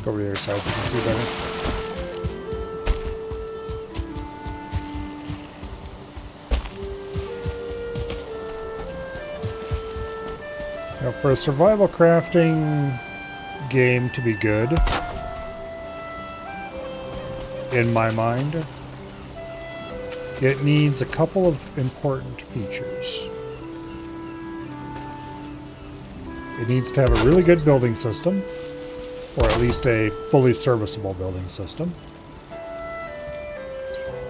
Go over to the other side so you can see better. Now, for a survival crafting game to be good, in my mind, it needs a couple of important features. It needs to have a really good building system, or at least a fully serviceable building system.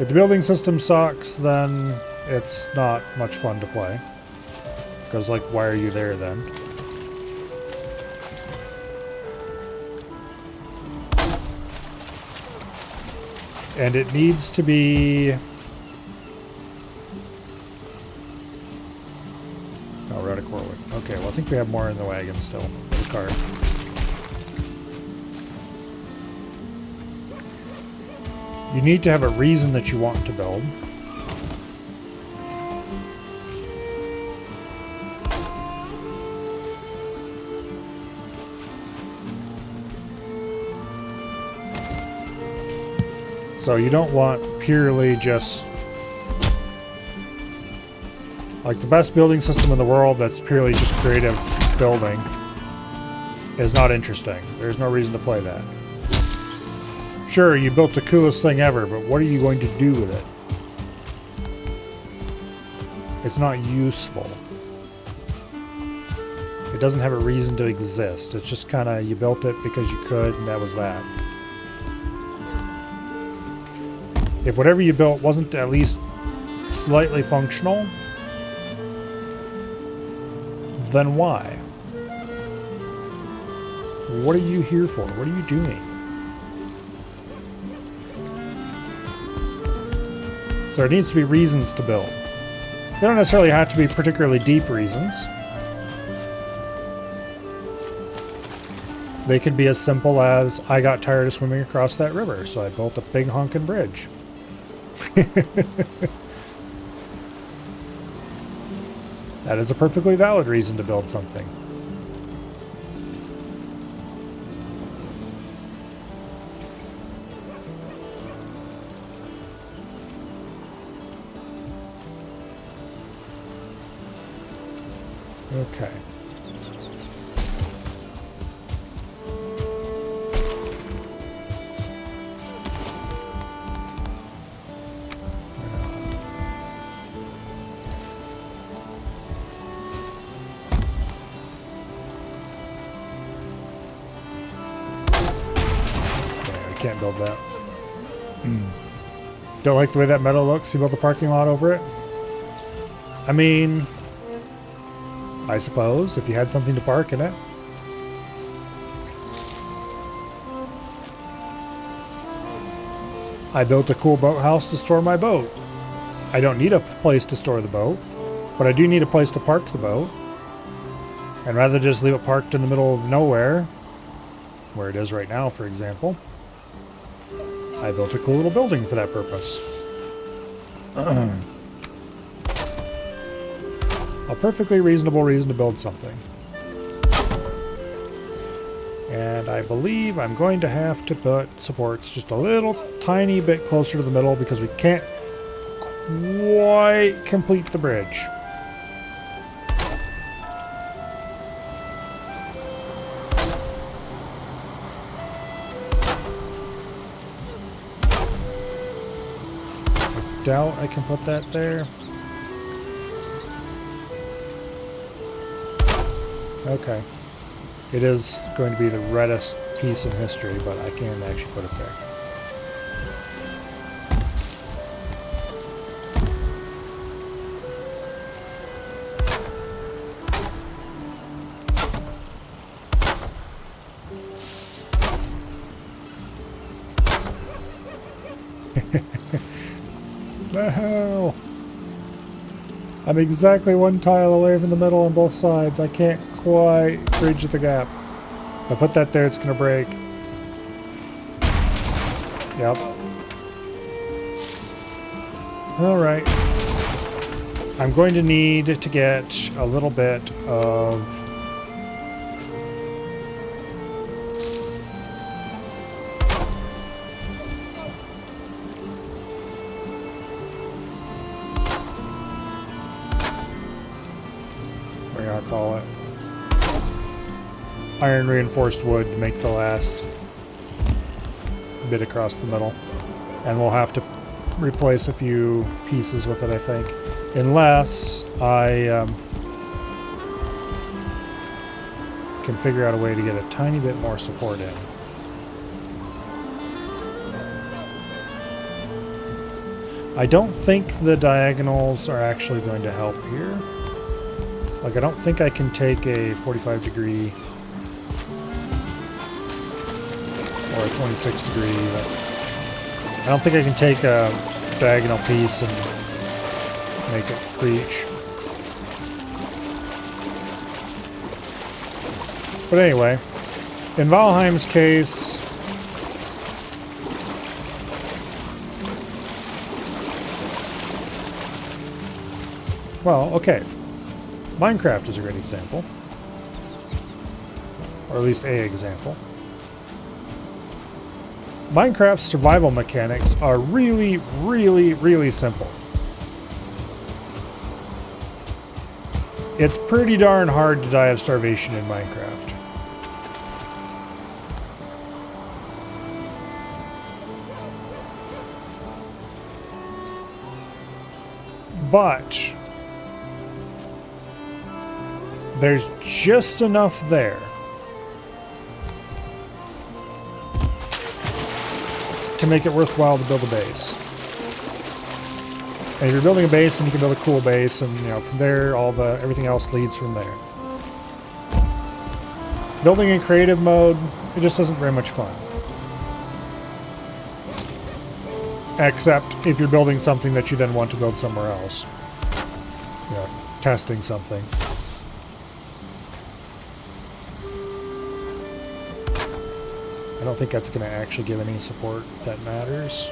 If the building system sucks, then it's not much fun to play. Because, like, why are you there then? And it needs to be... Oh, we're out of Corwood. Okay, well, I think we have more in the wagon still. The car. You need to have a reason that you want to build. So you don't want purely just... Like the best building system in the world that's purely just creative building is not interesting. There's no reason to play that. Sure, you built the coolest thing ever, but what are you going to do with it? It's not useful. It doesn't have a reason to exist. It's just kind of, you built it because you could, and that was that. If whatever you built wasn't at least slightly functional, then why? What are you here for? What are you doing? So there needs to be reasons to build. They don't necessarily have to be particularly deep reasons. They could be as simple as, I got tired of swimming across that river, so I built a big honkin' bridge. That is a perfectly valid reason to build something. Okay. Can't build that. Don't like the way that meadow looks. You built a parking lot over it? I mean, I suppose, if you had something to park in it. I built a cool boathouse to store my boat. I don't need a place to store the boat, but I do need a place to park the boat. And rather than just leave it parked in the middle of nowhere, where it is right now, for example, I built a cool little building for that purpose. A perfectly reasonable reason to build something. And I believe I'm going to have to put supports just a little tiny bit closer to the middle because we can't quite complete the bridge. Doubt I can put that there. Okay. It is going to be the reddest piece in history, but I can actually put it there. The hell? I'm exactly one tile away from the middle on both sides. I can't quite bridge the gap. If I put that there, it's gonna break. Yep. Alright. I'm going to need to get a little bit of... what do I call it? Iron reinforced wood to make the last bit across the middle. And we'll have to replace a few pieces with it, I think. Unless I can figure out a way to get a tiny bit more support in. I don't think the diagonals are actually going to help here. Like, I don't think I can take a 45 degree or a 26 degree. I don't think I can take a diagonal piece and make it reach. But anyway, in Valheim's case, well, okay. Minecraft is a great example. Or at least a example. Minecraft's survival mechanics are really, really, really simple. It's pretty darn hard to die of starvation in Minecraft. But there's just enough there to make it worthwhile to build a base. And if you're building a base, then you can build a cool base, and you know, from there, everything else leads from there. Building in creative mode, it just isn't very much fun. Except if you're building something that you then want to build somewhere else. You know, testing something. I don't think that's going to actually give any support that matters.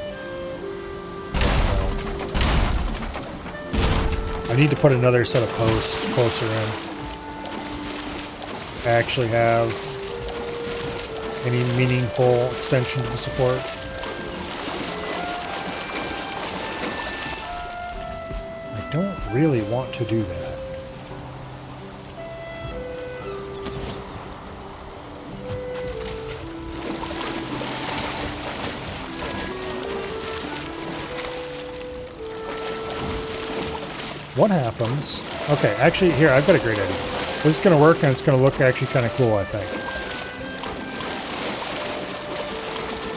I need to put another set of posts closer in. Actually have any meaningful extension to the support. I don't really want to do that. What happens? Okay, actually, here, I've got a great idea. This is going to work, and it's going to look actually kind of cool, I think.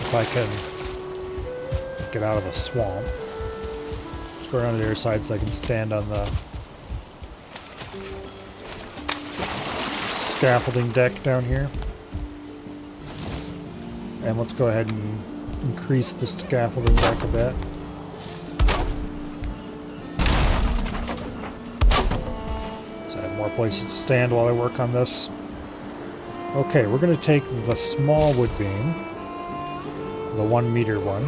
If I can get out of the swamp. Let's go around to the other side so I can stand on the scaffolding deck down here. And let's go ahead and increase the scaffolding deck a bit. More places to stand while I work on this. Okay, we're going to take the small wood beam, the 1 meter one,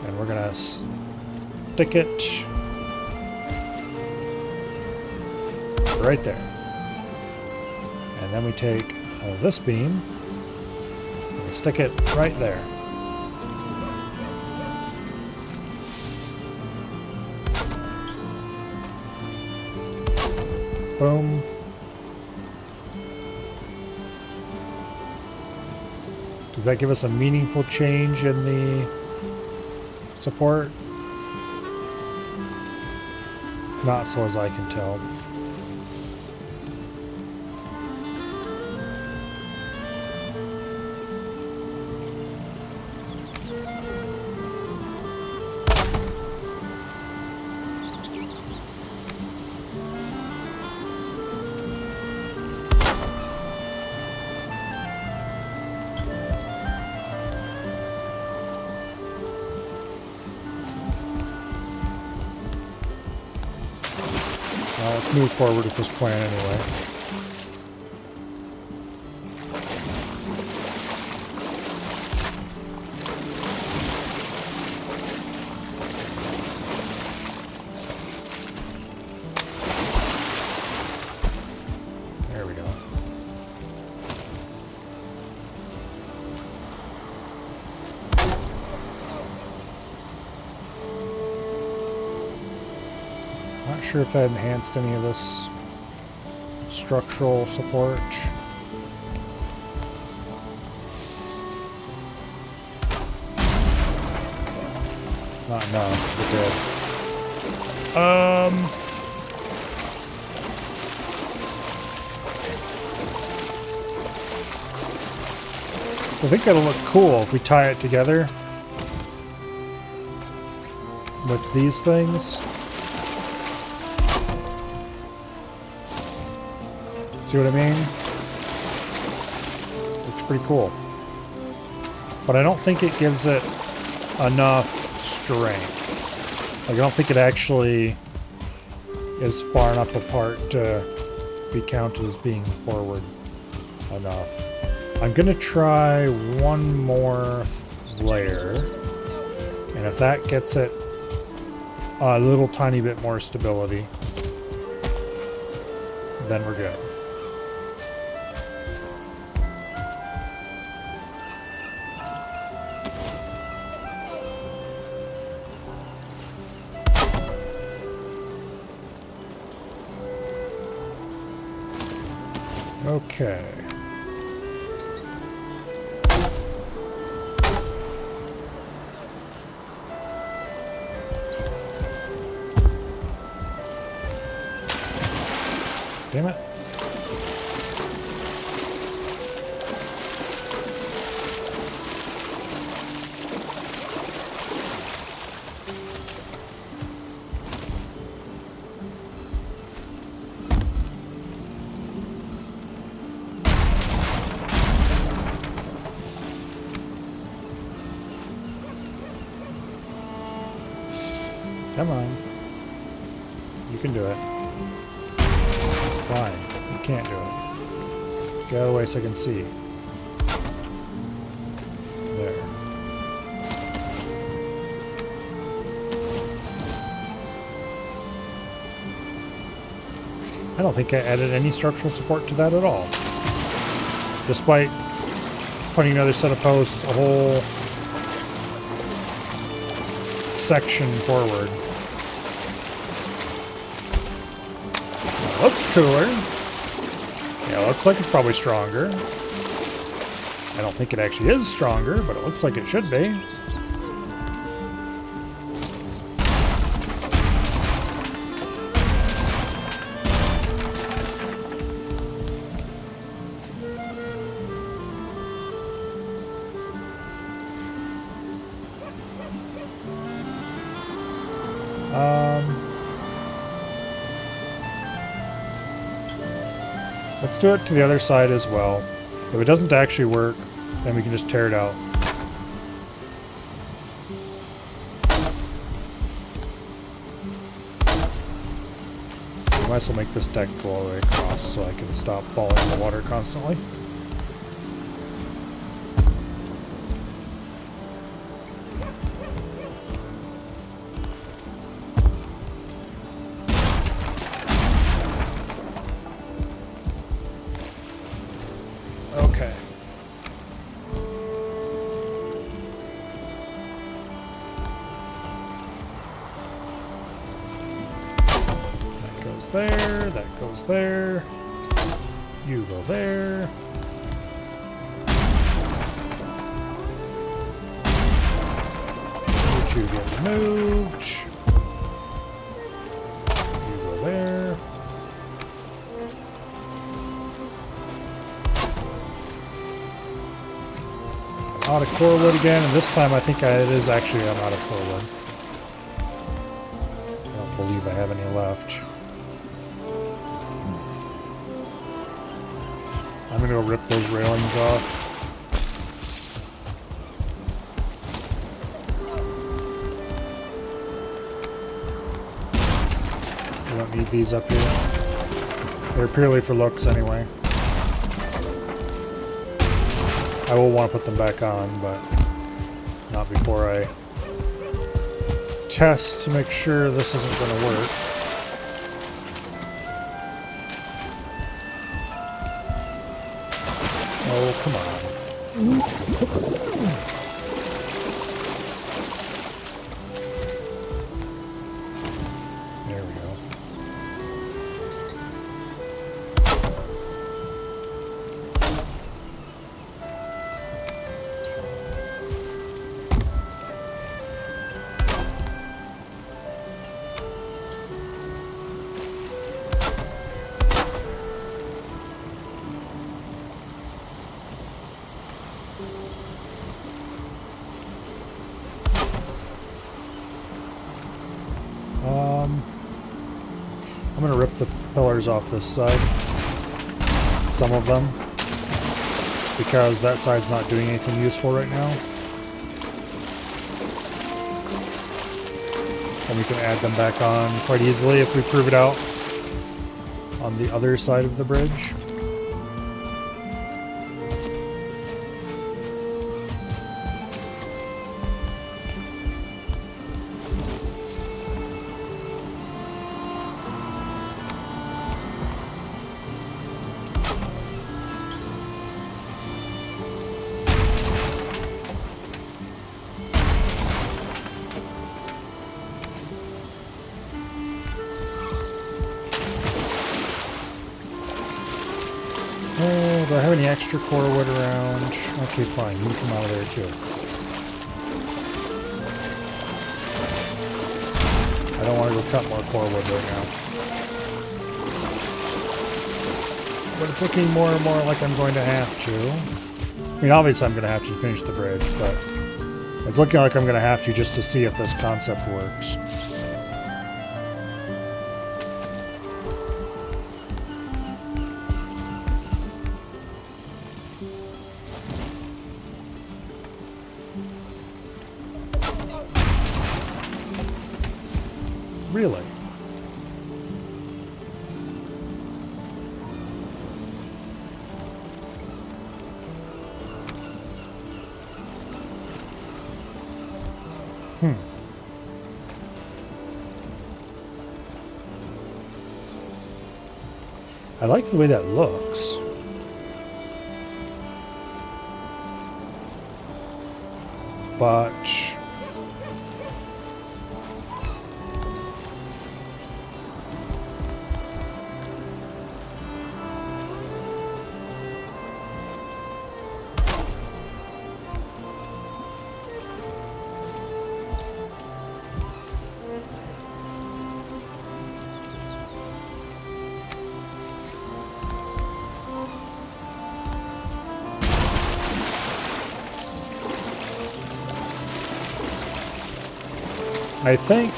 and we're going to stick it right there. And then we take this beam and we stick it right there. Boom. Does that give us a meaningful change in the support? Not so as I can tell. Well, let's move forward with this plan anyway. There we go. Not sure if that enhanced any of this structural support. Not enough. We're good. I think it'll look cool if we tie it together with these things. See what I mean? Looks pretty cool. But I don't think it gives it enough strength. Like, I don't think it actually is far enough apart to be counted as being forward enough. I'm gonna try one more layer, and if that gets it a little tiny bit more stability, then we're good. Okay. Damn it. Come on. You can do it. Fine. You can't do it. Get out of the way so I can see. There. I don't think I added any structural support to that at all. Despite putting another set of posts a whole section forward. Looks cooler. Yeah, looks like it's probably stronger. I don't think it actually is stronger, but it looks like it should be. Let's do it to the other side as well. If it doesn't actually work, then we can just tear it out. I might as well make this deck go all the way across so I can stop falling in the water constantly. Okay. That goes there, that goes there. You go there. You two get removed. You go there. Out of core wood again, and this time I think it is actually I'm out of core wood. I don't believe I have any left. I'm gonna go rip those railings off. We don't need these up here. They're purely for looks anyway. I will want to put them back on, but not before I test to make sure this isn't going to work. Oh, come on. There we go. I'm going to rip the pillars off this side. Some of them. Because that side's not doing anything useful right now. And we can add them back on quite easily if we prove it out on the other side of the bridge. Oh, do I have any extra core wood around? Okay, fine. You can come out of there too. I don't want to go cut more core wood right now. But it's looking more and more like I'm going to have to. I mean, obviously I'm going to have to finish the bridge, but it's looking like I'm going to have to just to see if this concept works. Really? I like the way that looks. But I think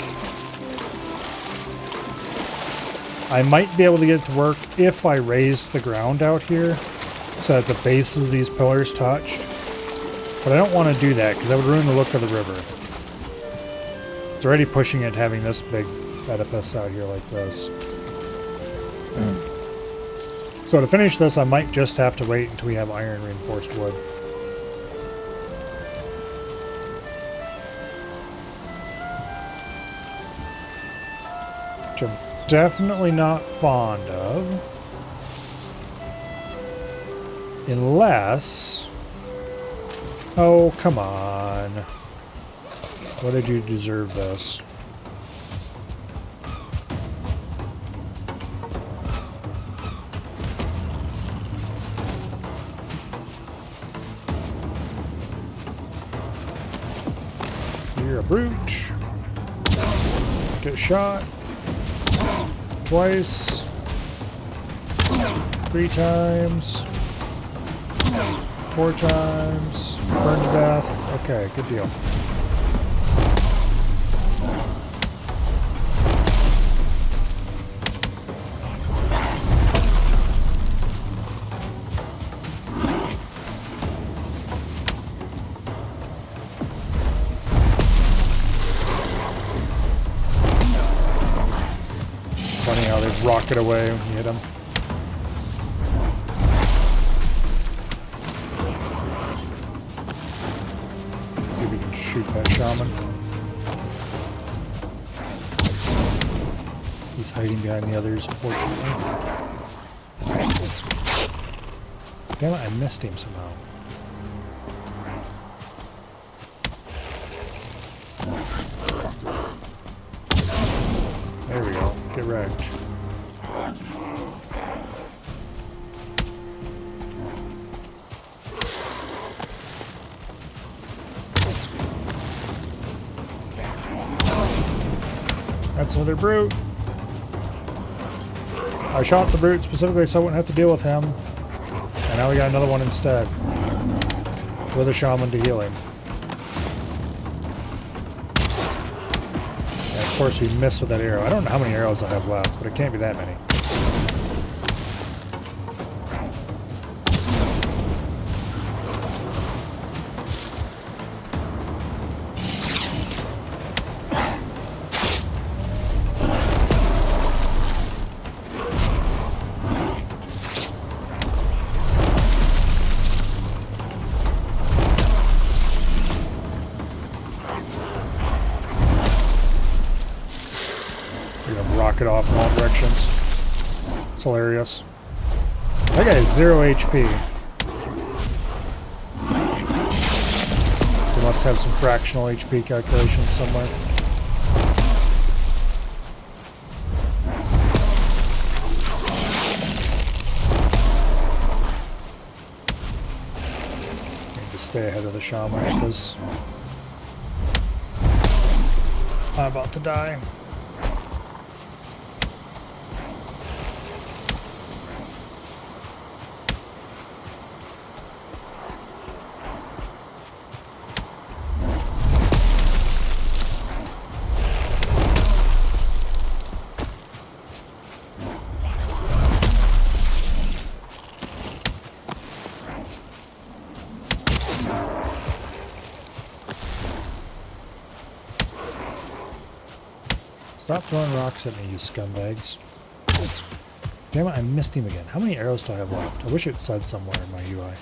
I might be able to get it to work if I raised the ground out here so that the bases of these pillars touched. But I don't want to do that because that would ruin the look of the river. It's already pushing it having this big edifice out here like this. So to finish this, I might just have to wait until we have iron reinforced wood. Which I'm definitely not fond of. Unless... Oh, come on. What did you deserve this? You're a brute. Get shot. Twice. 3 times. 4 times. Burn to death. Okay, good deal. funny how they rocket away when you hit them. Let's see if we can shoot that shaman. He's hiding behind the others, unfortunately. Damn it, I missed him somehow. There we go. Get wrecked. That's another brute. I shot the brute specifically so I wouldn't have to deal with him. And now we got another one instead. With a shaman to heal him. And of course we missed with that arrow. I don't know how many arrows I have left, but it can't be that many. Rocket off in all directions. It's hilarious. That guy is 0 HP. He must have some fractional HP calculations somewhere. Need to stay ahead of the shaman because I'm about to die. Stop throwing rocks at me, you scumbags. Damn it, I missed him again. How many arrows do I have left? I wish it said somewhere in my UI.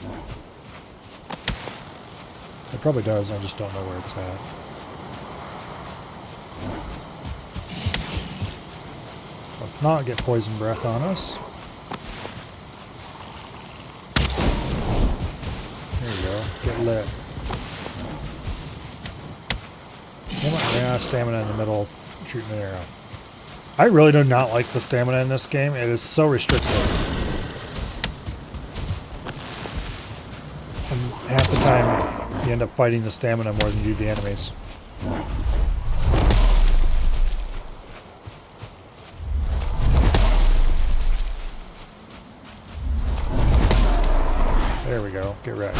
It probably does, I just don't know where it's at. Let's not get poison breath on us. There you go, get lit. Damn it, I ran out of stamina in the middle of shooting an arrow. I really do not like the stamina in this game. It is so restrictive. And half the time you end up fighting the stamina more than you do the enemies. There we go. Get wrecked.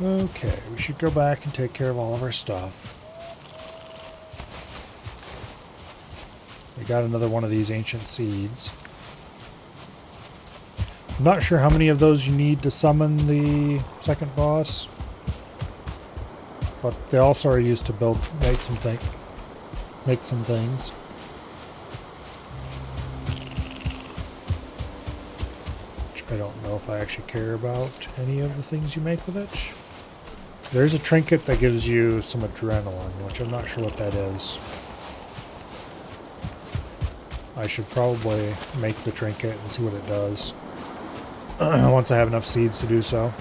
Okay, we should go back and take care of all of our stuff. We got another one of these ancient seeds. I'm not sure how many of those you need to summon the second boss. But they also are used to make some things. Which I don't know if I actually care about any of the things you make with it. There's a trinket that gives you some adrenaline, which I'm not sure what that is. I should probably make the trinket and see what it does. Once I have enough seeds to do so.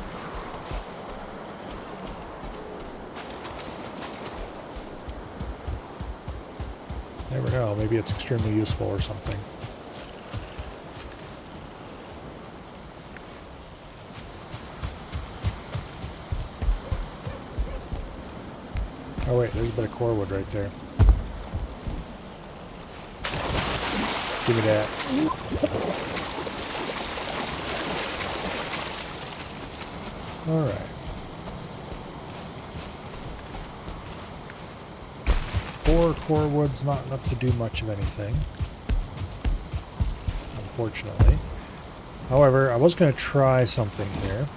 Never know, maybe it's extremely useful or something. Oh wait, there's a bit of core wood right there. Give me that. Alright. 4 core wood's not enough to do much of anything. Unfortunately. However, I was going to try something here.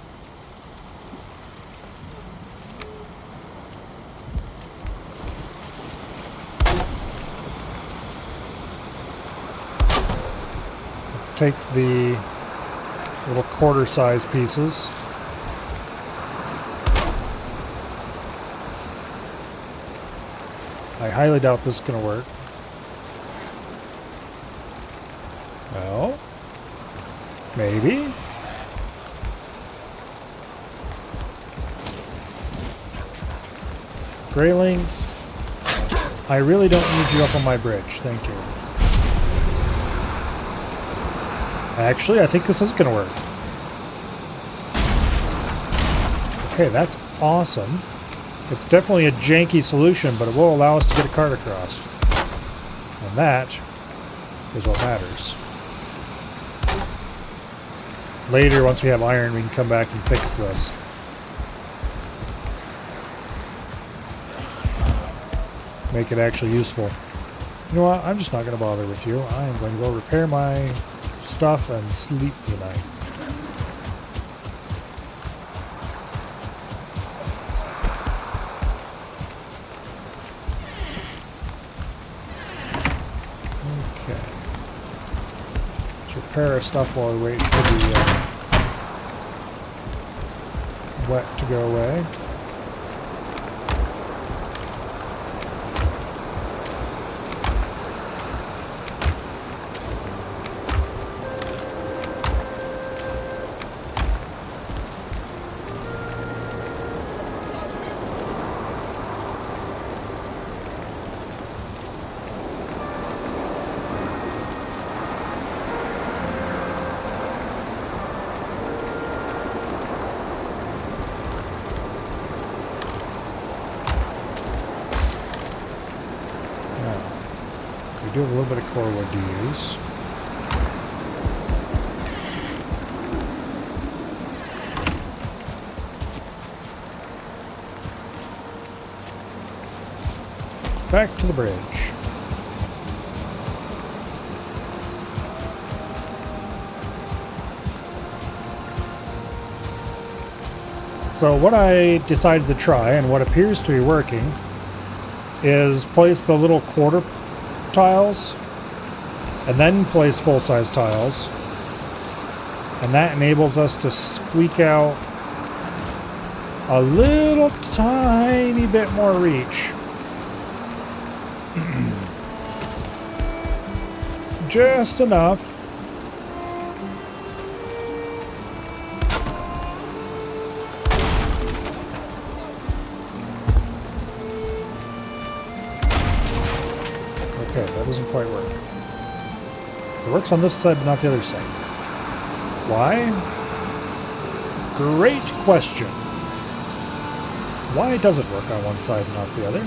take the little quarter-size pieces. I highly doubt this is going to work. Well, maybe. Grayling, I really don't need you up on my bridge. Thank you. Actually, I think this is going to work. Okay, that's awesome. It's definitely a janky solution, but it will allow us to get a cart across. And that is what matters. Later, once we have iron, we can come back and fix this. Make it actually useful. You know what? I'm just not going to bother with you. I am going to go repair my stuff and sleep tonight. Okay. Let's repair our stuff while we wait for the wet to go away. Do have a little bit of core wood to use. Back to the bridge. So what I decided to try, and what appears to be working, is place the little quarter tiles and then place full-size tiles, and that enables us to squeak out a little tiny bit more reach. Just enough. Okay, that doesn't quite work. It works on this side, but not the other side. Why? Great question. Why does it work on one side and not the other?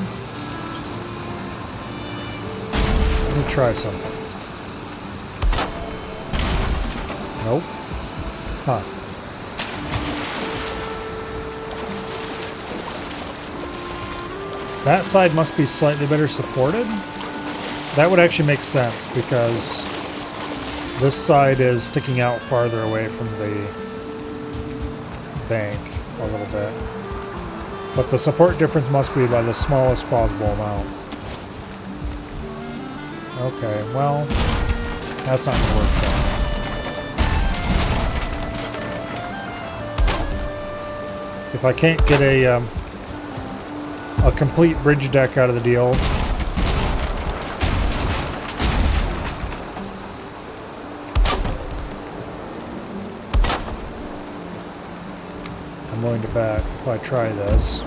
Let me try something. Nope. Huh. That side must be slightly better supported. That would actually make sense because this side is sticking out farther away from the bank a little bit. But the support difference must be by the smallest possible amount. Okay, well, that's not going to work then. If I can't get a complete bridge deck out of the deal, I'm going to back if I try this.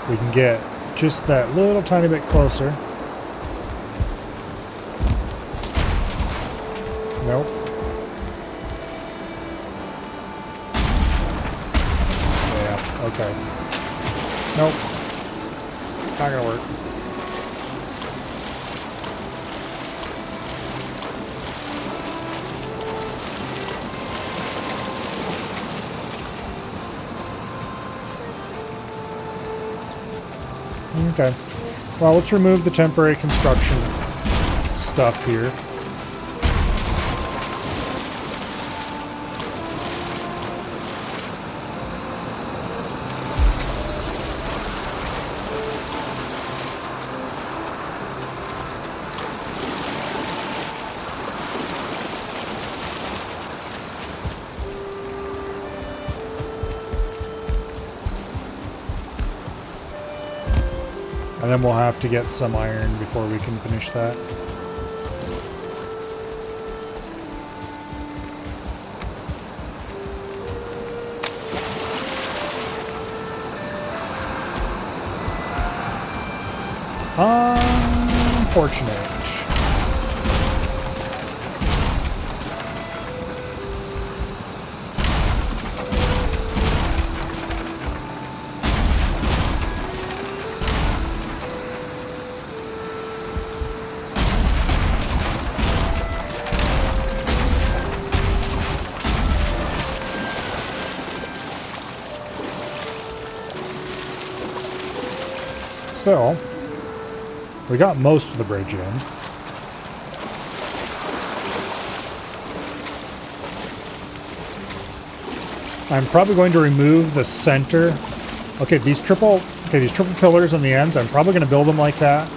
We can get just that little tiny bit closer. Nope. Yeah, okay. Nope. Not gonna work. Okay. Well, let's remove the temporary construction stuff here. And then we'll have to get some iron before we can finish that. Unfortunate. Still, we got most of the bridge in. I'm probably going to remove the center. Okay, these triple pillars on the ends, I'm probably going to build them like that.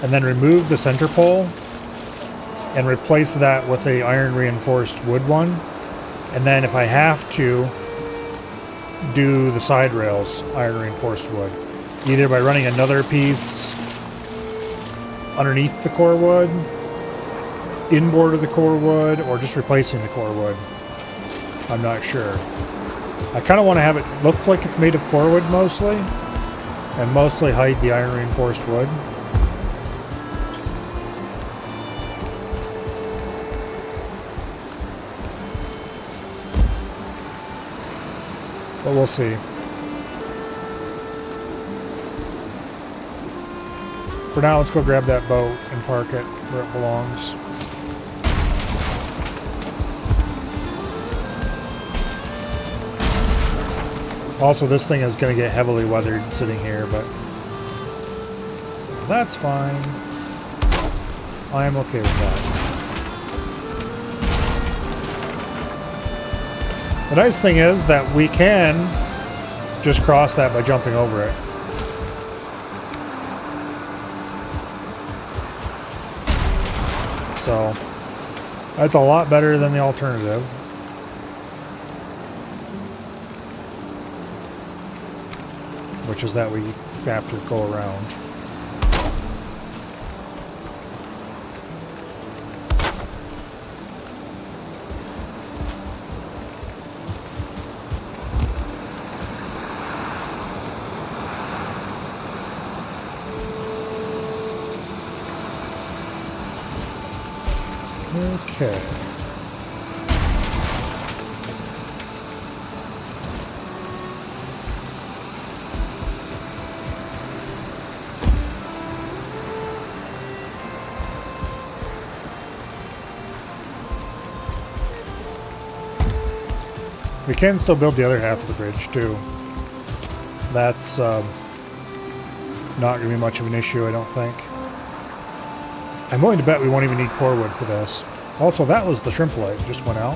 And then remove the center pole and replace that with a iron reinforced wood one. And then if I have to, do the side rails iron reinforced wood. Either by running another piece underneath the core wood, inboard of the core wood, or just replacing the core wood. I'm not sure. I kind of want to have it look like it's made of core wood mostly, and mostly hide the iron reinforced wood. But we'll see. For now, let's go grab that boat and park it where it belongs. Also, this thing is going to get heavily weathered sitting here, but that's fine. I am okay with that. The nice thing is that we can just cross that by jumping over it. So, that's a lot better than the alternative. Which is that we have to go around. Okay. We can still build the other half of the bridge too. That's not going to be much of an issue, I don't think. I'm willing to bet we won't even need core wood for this. Also, that was the shrimp light that just went out.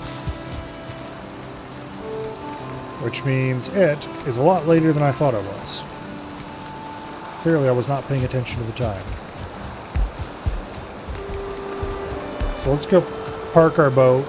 Which means it is a lot later than I thought it was. Clearly, I was not paying attention to the time. So let's go park our boat.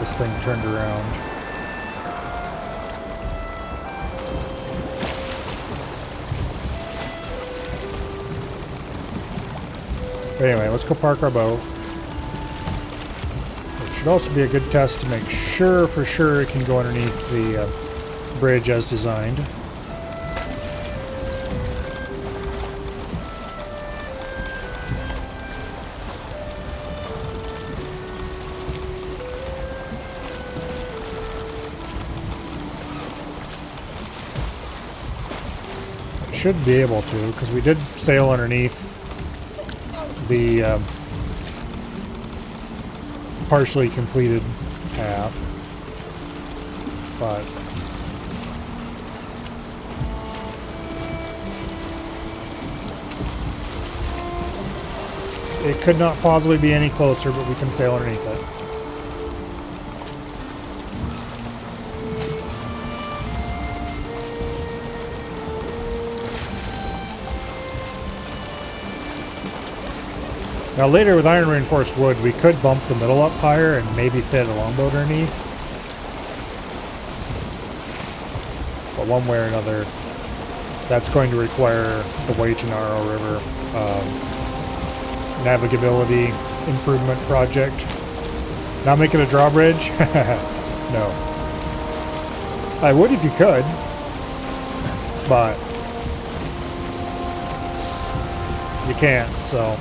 Thing turned around. But anyway, let's go park our boat. It should also be a good test to make sure for sure it can go underneath the bridge as designed. Should be able to, because we did sail underneath the partially completed half, but it could not possibly be any closer, but we can sail underneath it. Now later with iron reinforced wood, we could bump the middle up higher and maybe fit a longboat underneath. But one way or another, that's going to require the Waitanaro River navigability improvement project. Not making a drawbridge? No. I would if you could, but you can't, so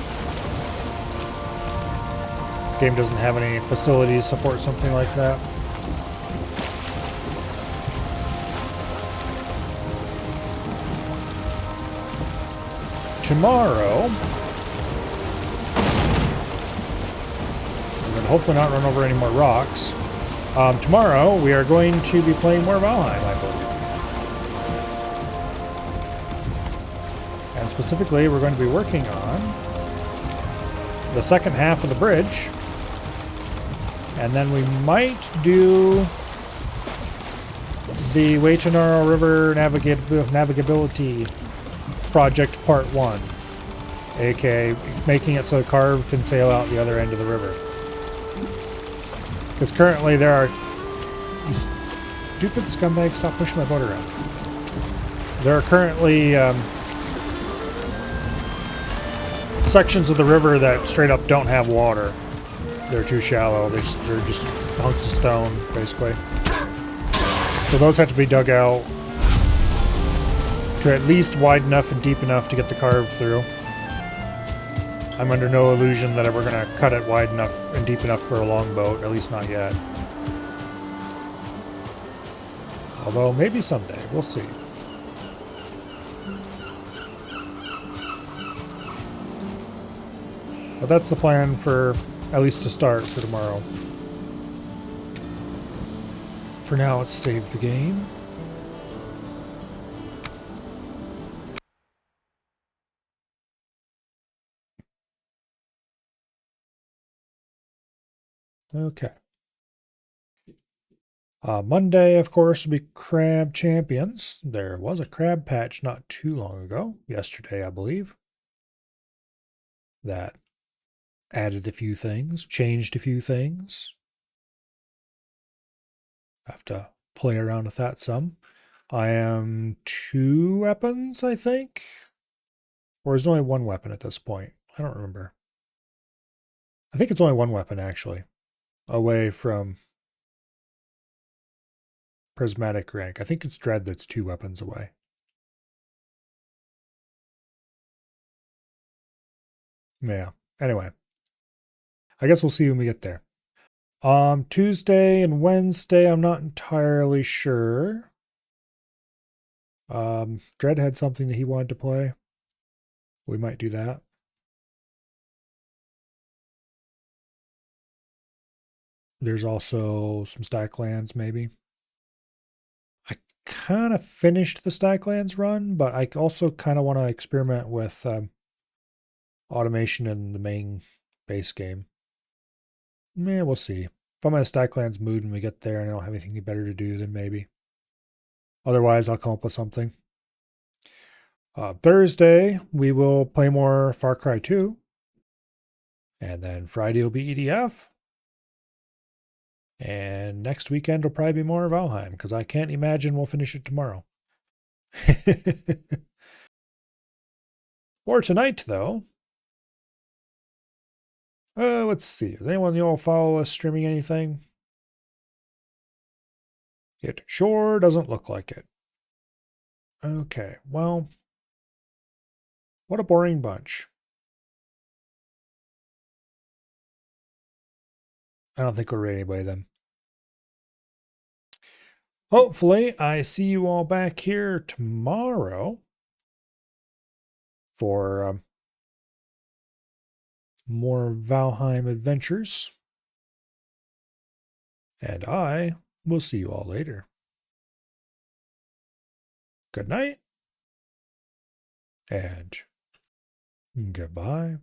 this game doesn't have any facilities to support something like that. Tomorrow, I'm going to hopefully not run over any more rocks. Tomorrow, we are going to be playing more Valheim, I believe. And specifically, we're going to be working on the second half of the bridge. And then we might do the Waitanaro River navigability project part 1. aka making it so the car can sail out the other end of the river. Because currently there are... You stupid scumbag, stop pushing my boat around. There are currently sections of the river that straight up don't have water. They're too shallow. They're just hunks of stone, basically. So those have to be dug out to at least wide enough and deep enough to get the carve through. I'm under no illusion that we're going to cut it wide enough and deep enough for a longboat, at least not yet. Although, maybe someday. We'll see. But that's the plan for, at least to start, for tomorrow. For now, let's save the game. Okay. Monday, of course, will be Crab Champions. There was a crab patch not too long ago, yesterday, I believe, that added a few things, changed a few things. Have to play around with that some. I am 2 weapons, I think? Or is it only 1 weapon at this point? I don't remember. I think it's only 1 weapon, actually, away from prismatic rank. I think it's Dread that's 2 weapons away. Yeah. Anyway. I guess we'll see when we get there. Tuesday and Wednesday, I'm not entirely sure. Dread had something that he wanted to play. We might do that. There's also some Stacklands, maybe. I kind of finished the Stacklands run, but I also kind of want to experiment with automation in the main base game. Yeah, we'll see. If I'm in a Stacklands mood when we get there and I don't have anything better to do, then maybe. Otherwise, I'll come up with something. Thursday, we will play more Far Cry 2. And then Friday will be EDF. And next weekend will probably be more Valheim, because I can't imagine we'll finish it tomorrow. Or tonight, though. Let's see. Does anyone y'all follow us streaming anything? It sure doesn't look like it. Okay, well, what a boring bunch. I don't think we'll raid anybody then. Hopefully, I see you all back here tomorrow for more Valheim adventures. And I will see you all later. Good night and goodbye.